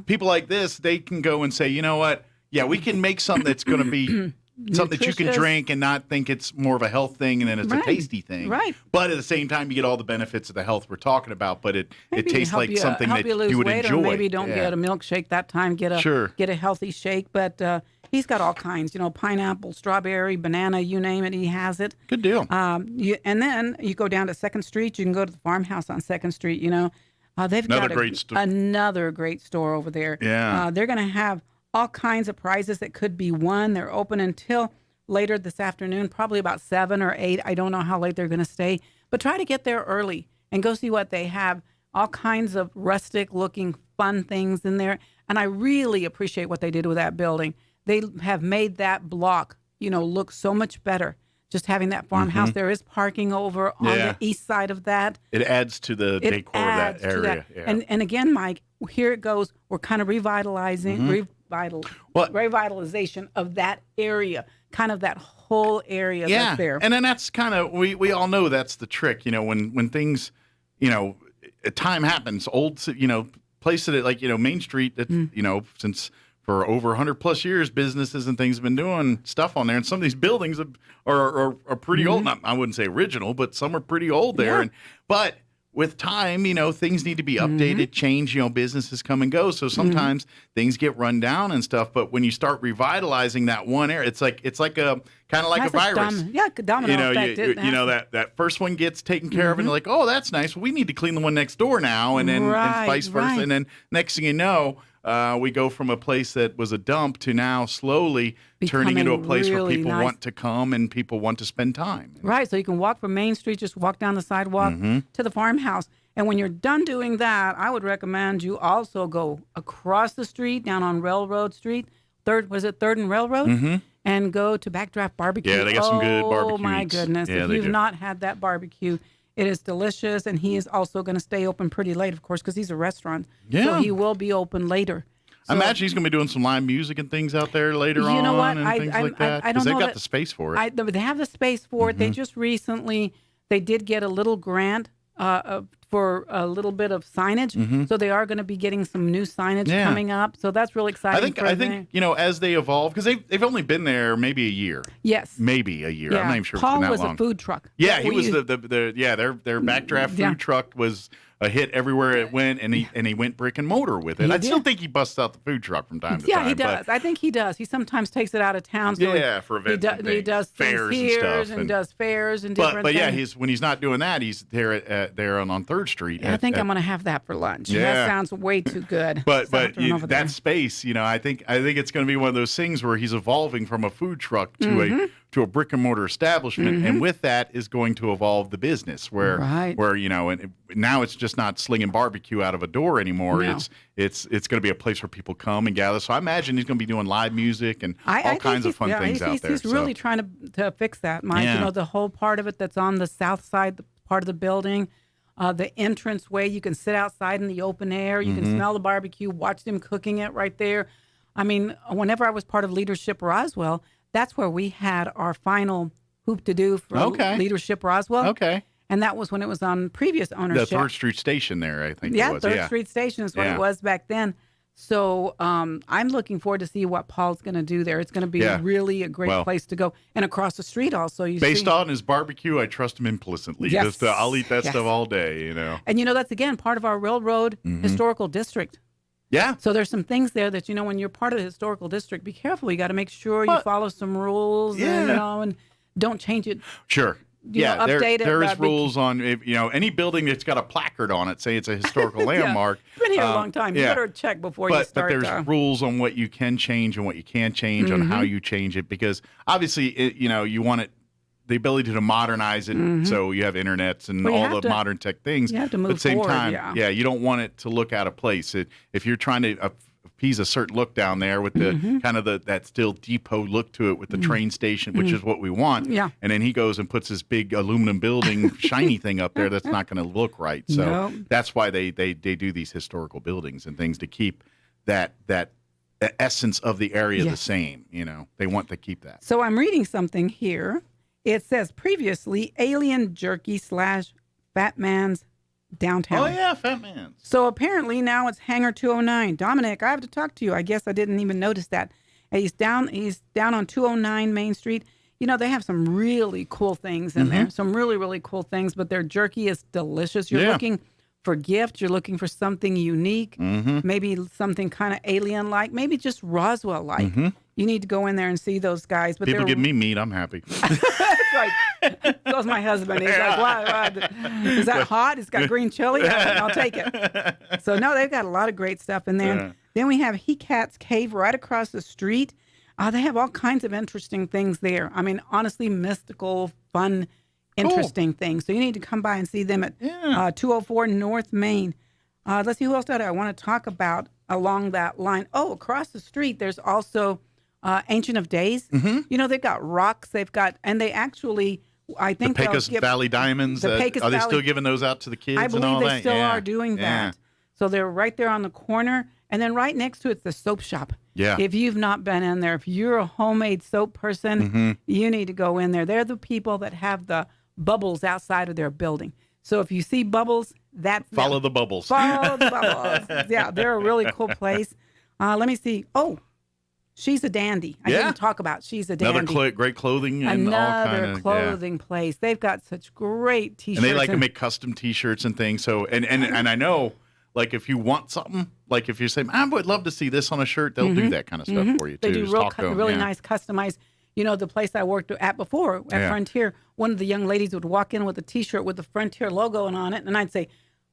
people like this, they can go and say, you know what? Yeah, we can make something that's going to be something that you can Nutritious. drink and not think it's more of a health thing and then it's a tasty thing. Right. But at the same time, you get all the benefits of the health we're talking about, but it Maybe tastes help like something help that you lose you would weight, enjoy. Or maybe don't get a milkshake that time. Get a healthy shake. But he's got all kinds. Pineapple, strawberry, banana, you name it, he has it. Good deal. And then you go down to 2nd Street. You can go to the farmhouse on 2nd Street. They've Another got great another great store over there. Yeah. They're going to have all kinds of prizes that could be won. They're open until later this afternoon, probably about 7 or 8. I don't know how late they're going to stay, but try to get there early and go see what they have. All kinds of rustic looking fun things in there. And I really appreciate what they did with that building. They have made that block, look so much better. Just having that farmhouse. There is parking over on the east side of that. It adds to the decor of that area. Yeah. And again, Mike, here it goes. We're kind of revitalization of that area, kind of that whole area that's there. And then that's kind of, we all know that's the trick, when things, time happens, old, places that like, Main Street, that, since for over 100 plus years, businesses and things have been doing stuff on there. And some of these buildings are pretty old. Not, I wouldn't say original, but some are pretty old there. But with time, things need to be updated, change, businesses come and go. So sometimes things get run down and stuff. But when you start revitalizing that one area, it's like a kind of like a virus. Domino effect. That first one gets taken care of and like, oh, that's nice. Well, we need to clean the one next door now. And then and vice versa. And then next thing you know, we go from a place that was a dump to now slowly turning into a place where people want to come and people want to spend time. Right. So you can walk from Main Street, just walk down the sidewalk to the farmhouse. And when you're done doing that, I would recommend you also go across the street down on Railroad Street, 3rd and Railroad, and go to Backdraft Barbecue. Yeah, they got some good barbecue. Oh, my goodness. Yeah, if you've not had that barbecue, it is delicious, and he is also going to stay open pretty late, of course, because he's a restaurant. Yeah. So he will be open later. I imagine he's going to be doing some live music and things out there later on. You know what? And things like that. I don't know. They've got the space for it. They have the space for it. They just recently, they did get a little grant for a little bit of signage. So they are going to be getting some new signage coming up. So that's really exciting. I think as they evolve, because they've only been there maybe a year. Yes. Maybe a year. Yeah. I'm not even sure Paul it's been that was long. a food truck. Yeah, he was their backdraft food truck was a hit everywhere it went, and he went brick and mortar with it. I still think he busts out the food truck from time to time. Yeah, he does. I think he does. He sometimes takes it out of town. So for events he does fairs things here and stuff. And does fairs and different but things. when he's not doing that, he's there on 3rd Street. I think I'm going to have that for lunch. Yeah. That sounds way too good. But that space, I think it's going to be one of those things where he's evolving from a food truck to a brick and mortar establishment, and with that is going to evolve the business where and now it's just not slinging barbecue out of a door anymore. No. It's going to be a place where people come and gather. So I imagine he's going to be doing live music and all kinds of fun things out there. He's really trying to fix that, Mike. Yeah. The whole part of it that's on the south side, the part of the building. The entrance way, you can sit outside in the open air. You can smell the barbecue, watch them cooking it right there. I mean, whenever I was part of Leadership Roswell, that's where we had our final hoop to do for Leadership Roswell. Okay. And that was when it was on previous ownership. The 3rd Street Station there, I think it was. 3rd Street Station is what it was back then. So I'm looking forward to see what Paul's going to do there. It's going to be really a great place to go. And across the street also. Based on his barbecue, I trust him implicitly. Yes. I'll eat that stuff all day, And that's, again, part of our Railroad Historical District. Yeah. So there's some things there that, when you're part of the historical district, be careful. You got to make sure you follow some rules and don't change it. Sure. Update it. There is rules on, any building that's got a placard on it, say it's a historical landmark. Been here a long time. You better check before you start. But there's rules on what you can change and what you can't change, on how you change it, because obviously, you want it, the ability to modernize it, so you have internets and all the modern tech things. You have to move But at the same forward, time, you don't want it to look out of place. If you're trying to appease a certain look down there with the kind of that still depot look to it with the train station, which is what we want. Yeah. And then he goes and puts this big aluminum building, shiny thing up there that's not going to look right. So that's why they do these historical buildings and things to keep that essence of the area the same. They want to keep that. So I'm reading something here. It says previously Alien Jerky / Fat Man's Downtown. Oh, yeah, Fat Man's. So apparently now it's Hangar 209. Dominic, I have to talk to you. I guess I didn't even notice that. He's down on 209 Main Street. They have some really cool things in there. Some really, really cool things, but their jerky is delicious. You're looking for gifts. You're looking for something unique, maybe something kind of alien-like, maybe just Roswell-like. You need to go in there and see those guys. But people give me meat, I'm happy. That's right. So's my husband. He's like, what? Is that hot? It's got green chili? I'll take it. So, no, they've got a lot of great stuff in there. Yeah. Then we have He Cat's Cave right across the street. They have all kinds of interesting things there. I mean, honestly, mystical, fun, interesting things. So you need to come by and see them at 204 North Main. Let's see, who else did I want to talk about? along that line. Oh, across the street, there's also Ancient of Days. You know, they've got rocks. And they actually, I think the Pecos Valley Diamonds. The Pecos are they Valley, still giving those out to the kids? I believe and all they that? still are doing that. So they're right there on the corner. And then right next to it's the soap shop. Yeah. If you've not been in there, if you're a homemade soap person, you need to go in there. They're the people that have the bubbles outside of their building. So if you see bubbles, that's Follow the bubbles. Follow the bubbles. Yeah, they're a really cool place. Let me see. Oh, She's a Dandy. I didn't talk about She's a Dandy. Another great clothing and all kind of clothing place. They've got such great T-shirts. And they like to make custom T-shirts and things. So and I know, like, if you want something, like if you say, I would love to see this on a shirt, they'll do that kind of stuff for you too. They do Just really nice customized. You know, the place I worked at before at Frontier, one of the young ladies would walk in with a T-shirt with the Frontier logo on it, and I'd say,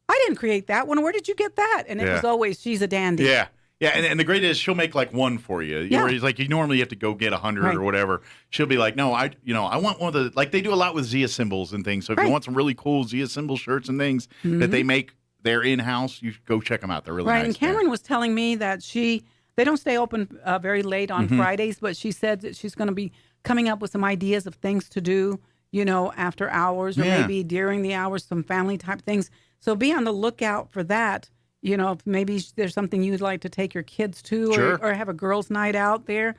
I didn't create that one. Where did you get that? And it was always She's a Dandy. Yeah. Yeah, and the great is she'll make like one for you. Yeah. Whereas like you normally have to go get 100 or whatever. She'll be like, no, I want one of the, like they do a lot with Zia symbols and things. So if you want some really cool Zia symbol shirts and things that they make there in-house, you should go check them out. They're really nice. And Cameron was telling me that they don't stay open very late on Fridays, but she said that she's going to be coming up with some ideas of things to do, you know, after hours or maybe during the hours, some family type things. So be on the lookout for that. You know, if maybe there's something you'd like to take your kids to or have a girls' night out there.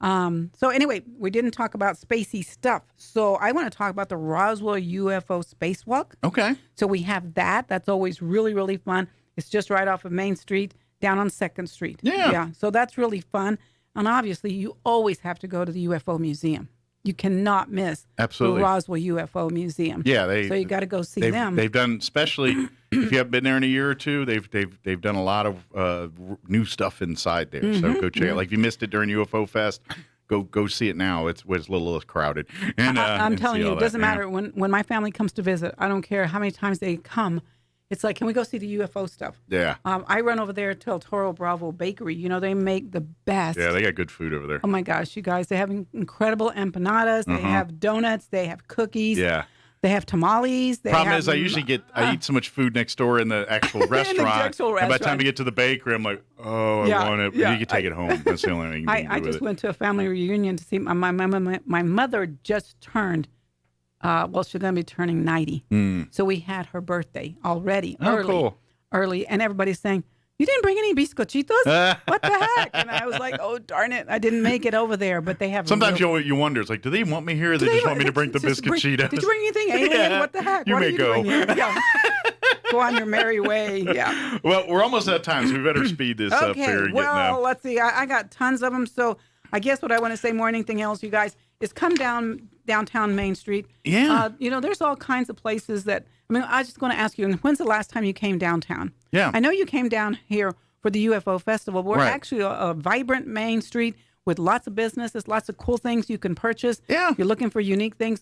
So anyway, we didn't talk about spacey stuff. So I want to talk about the Roswell UFO Spacewalk. Okay. So we have that. That's always really, really fun. It's just right off of Main Street down on 2nd Street. Yeah. So that's really fun. And obviously, you always have to go to the UFO Museum. You cannot miss the Roswell UFO Museum. Yeah, so you got to go see them. They've done, especially if you haven't been there in a year or two, they've done a lot of new stuff inside there. So go check it. Like if you missed it during UFO Fest, go see it now. It's a little less crowded. And I'm telling you, it doesn't matter when my family comes to visit. I don't care how many times they come. It's like, can we go see the UFO stuff? Yeah. I run over there to El Toro Bravo Bakery. You know, they make the best. Yeah, they got good food over there. Oh, my gosh, you guys. They have incredible empanadas. They have donuts. They have cookies. Yeah. They have tamales. Problem is, I usually I eat so much food next door in the actual restaurant. And by the time I get to the bakery, I'm like, oh, I want it. Yeah. You can take it home. That's the only thing you can do I just went to a family reunion to see my mother just turned. She's going to be turning 90. So we had her birthday already, early. And everybody's saying, you didn't bring any bizcochitos? What the heck? And I was like, oh, darn it. I didn't make it over there. But they have. Sometimes you wonder. It's like, do they want me here or they just want me to bring the bizcochitos? Did you bring anything alien? What the heck? You may go. Go on your merry way. Yeah. Well, we're almost out of time, so we better speed this up here. Well, let's see. I got tons of them. So I guess what I want to say more than anything else, you guys, is come downtown Main Street. Yeah. You know, there's all kinds of places that, I was just going to ask you, when's the last time you came downtown? Yeah. I know you came down here for the UFO Festival. We're actually a vibrant Main Street with lots of businesses, lots of cool things you can purchase. Yeah. If you're looking for unique things.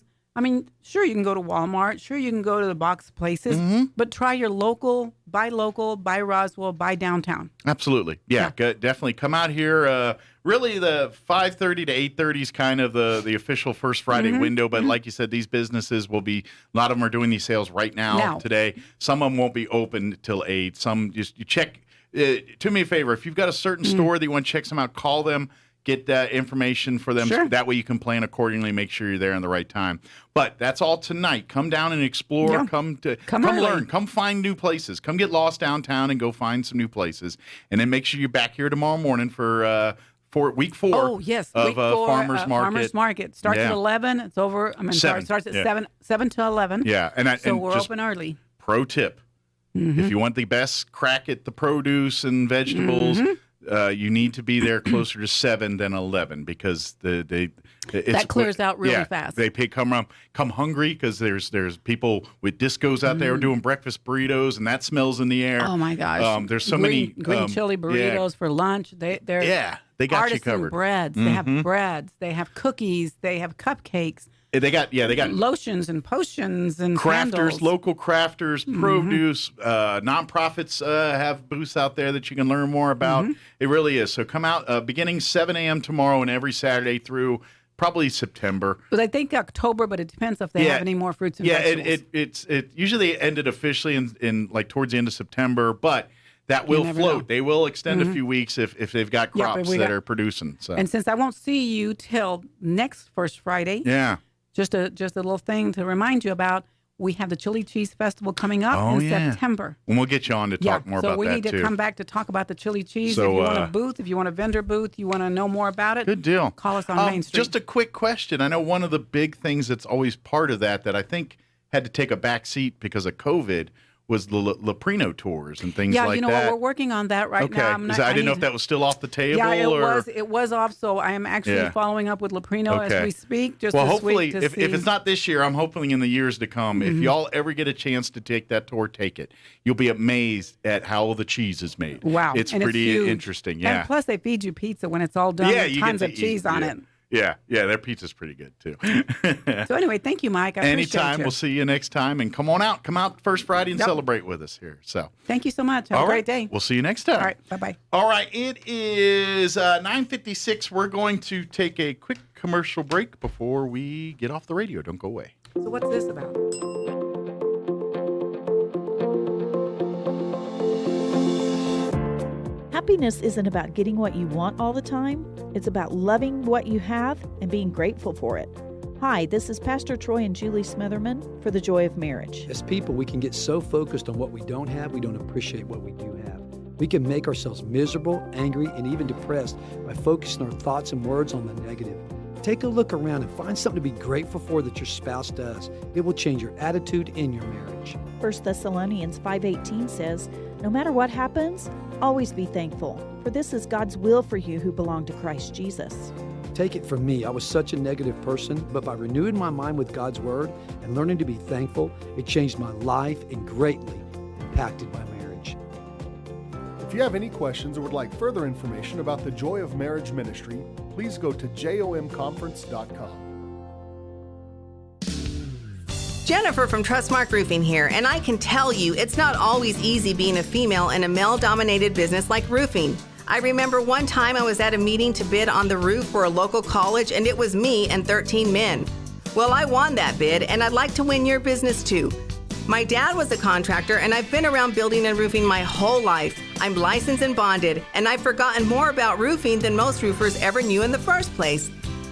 Sure, you can go to Walmart. Sure, you can go to the box places. But try your local, buy Roswell, buy downtown. Absolutely. Yeah. Definitely come out here. Really, the 5:30 to 8:30 is kind of the official First Friday window. But like you said, these businesses will be, a lot of them are doing these sales right now. Today. Some of them won't be open till 8. Some you check. Do me a favor. If you've got a certain store that you want to check some out, call them. Get that information for them. Sure. That way you can plan accordingly, make sure you're there in the right time. But that's all tonight. Come down and explore. Yeah. Come early. learn. Come find new places. Come get lost downtown and go find some new places. And then make sure you're back here tomorrow morning for week 4. Oh, yes. Of week 4, Farmers Market. Farmers Market. Starts at 11. It's over. Starts at 7 to 11. Yeah. So we're open early. Pro tip. If you want the best crack at the produce and vegetables, you need to be there closer to 7 than 11 because that clears out really fast. They come hungry because there's people with discos out there doing breakfast burritos and that smells in the air. Oh my gosh! There's so many green chili burritos for lunch. They're they got you covered. Breads. They have breads. They have cookies. They have cupcakes. They got lotions and potions and crafters, candles. local crafters, produce, nonprofits have booths out there that you can learn more about. It really is. So come out beginning 7 a.m. tomorrow and every Saturday through probably September. But I think October, but it depends if they have any more fruits and vegetables. It usually ended officially in like towards the end of September, but that will float. They will extend a few weeks if they've got crops that are producing. So. And since I won't see you till next First Friday, just a little thing to remind you about. We have the Chili Cheese Festival coming up in September. And we'll get you on to talk more about that, too. So we need to come back to talk about the chili cheese. So, if you want a booth, if you want a vendor booth, you want to know more about it. Good deal. Call us on Main Street. Just a quick question. I know one of the big things that's always part of that I think had to take a back seat because of COVID was the Leprino tours and things like that. Yeah, you know what? We're working on that right now. I didn't know if that was still off the table. Yeah, it was off. So I am actually following up with Leprino as we speak. Just hopefully, if it's not this year, I'm hoping in the years to come, if y'all ever get a chance to take that tour, take it. You'll be amazed at how the cheese is made. Wow. It's pretty interesting. Yeah. And plus, they feed you pizza when it's all done with tons of cheese on it. Yeah, their pizza's pretty good, too. So anyway, thank you, Mike. I appreciate Anytime. We'll see you next time. And come on out. Come out First Friday and celebrate with us here. So thank you so much. Have a great day. We'll see you next time. All right. Bye-bye. All right. It is 9:56. We're going to take a quick commercial break before we get off the radio. Don't go away. So what's this about? Happiness isn't about getting what you want all the time. It's about loving what you have and being grateful for it. Hi, this is Pastor Troy and Julie Smitherman for The Joy of Marriage. As people, we can get so focused on what we don't have, we don't appreciate what we do have. We can make ourselves miserable, angry, and even depressed by focusing our thoughts and words on the negative. Take a look around and find something to be grateful for that your spouse does. It will change your attitude in your marriage. 1 Thessalonians 5:18 says, "No matter what happens, always be thankful, for this is God's will for you who belong to Christ Jesus." Take it from me, I was such a negative person, but by renewing my mind with God's Word and learning to be thankful, it changed my life and greatly impacted my marriage. If you have any questions or would like further information about the Joy of Marriage Ministry, please go to jomconference.com. Jennifer from Trustmark Roofing here, and I can tell you it's not always easy being a female in a male-dominated business like roofing. I remember one time I was at a meeting to bid on the roof for a local college, and it was me and 13 men. Well, I won that bid, and I'd like to win your business too. My dad was a contractor, and I've been around building and roofing my whole life. I'm licensed and bonded, and I've forgotten more about roofing than most roofers ever knew in the first place.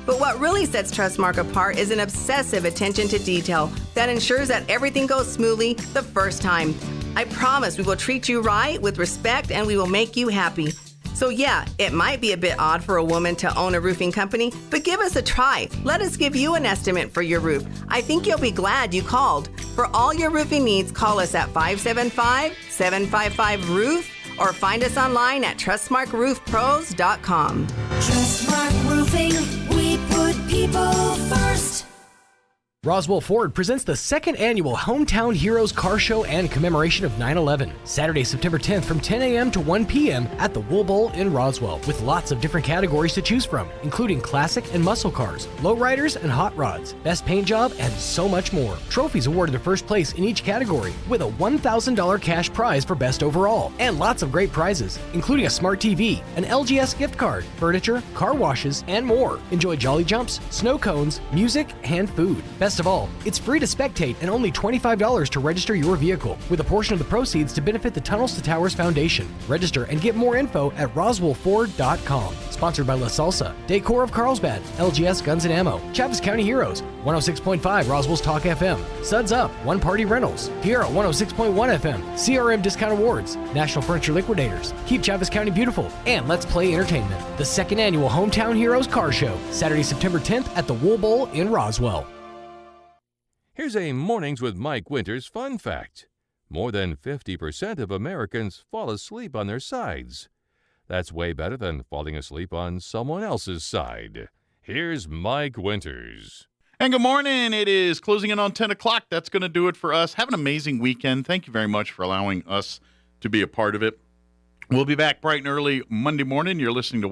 But what really sets Trustmark apart is an obsessive attention to detail that ensures that everything goes smoothly the first time. I promise we will treat you right with respect, and we will make you happy. So yeah, it might be a bit odd for a woman to own a roofing company, but give us a try. Let us give you an estimate for your roof. I think you'll be glad you called. For all your roofing needs, call us at 575-755-ROOF or find us online at TrustmarkRoofPros.com. Trustmark Roofing, we put people first. Roswell Ford presents the second annual Hometown Heroes Car Show and commemoration of 9/11. Saturday, September 10th from 10 a.m. to 1 p.m. at the Wool Bowl in Roswell, with lots of different categories to choose from, including classic and muscle cars, lowriders and hot rods, best paint job, and so much more. Trophies awarded to first place in each category, with a $1,000 cash prize for best overall, and lots of great prizes, including a smart TV, an LGS gift card, furniture, car washes, and more. Enjoy jolly jumps, snow cones, music, and food. Best of all, it's free to spectate and only $25 to register your vehicle, with a portion of the proceeds to benefit the Tunnels to Towers Foundation. Register and get more info at roswellford.com. Sponsored by La Salsa, Decor of Carlsbad, LGS Guns and Ammo, Chaves County Heroes, 106.5 Roswell's Talk FM, Suds Up, One Party Rentals, Piera 106.1 FM, CRM Discount Awards, National Furniture Liquidators, Keep Chaves County Beautiful, and Let's Play Entertainment. The second annual Hometown Heroes Car Show, Saturday, September 10th at the Wool Bowl in Roswell. Here's a Mornings with Mike Winters fun fact. More than 50% of Americans fall asleep on their sides. That's way better than falling asleep on someone else's side. Here's Mike Winters. And good morning. It is closing in on 10 o'clock. That's going to do it for us. Have an amazing weekend. Thank you very much for allowing us to be a part of it. We'll be back bright and early Monday morning. You're listening to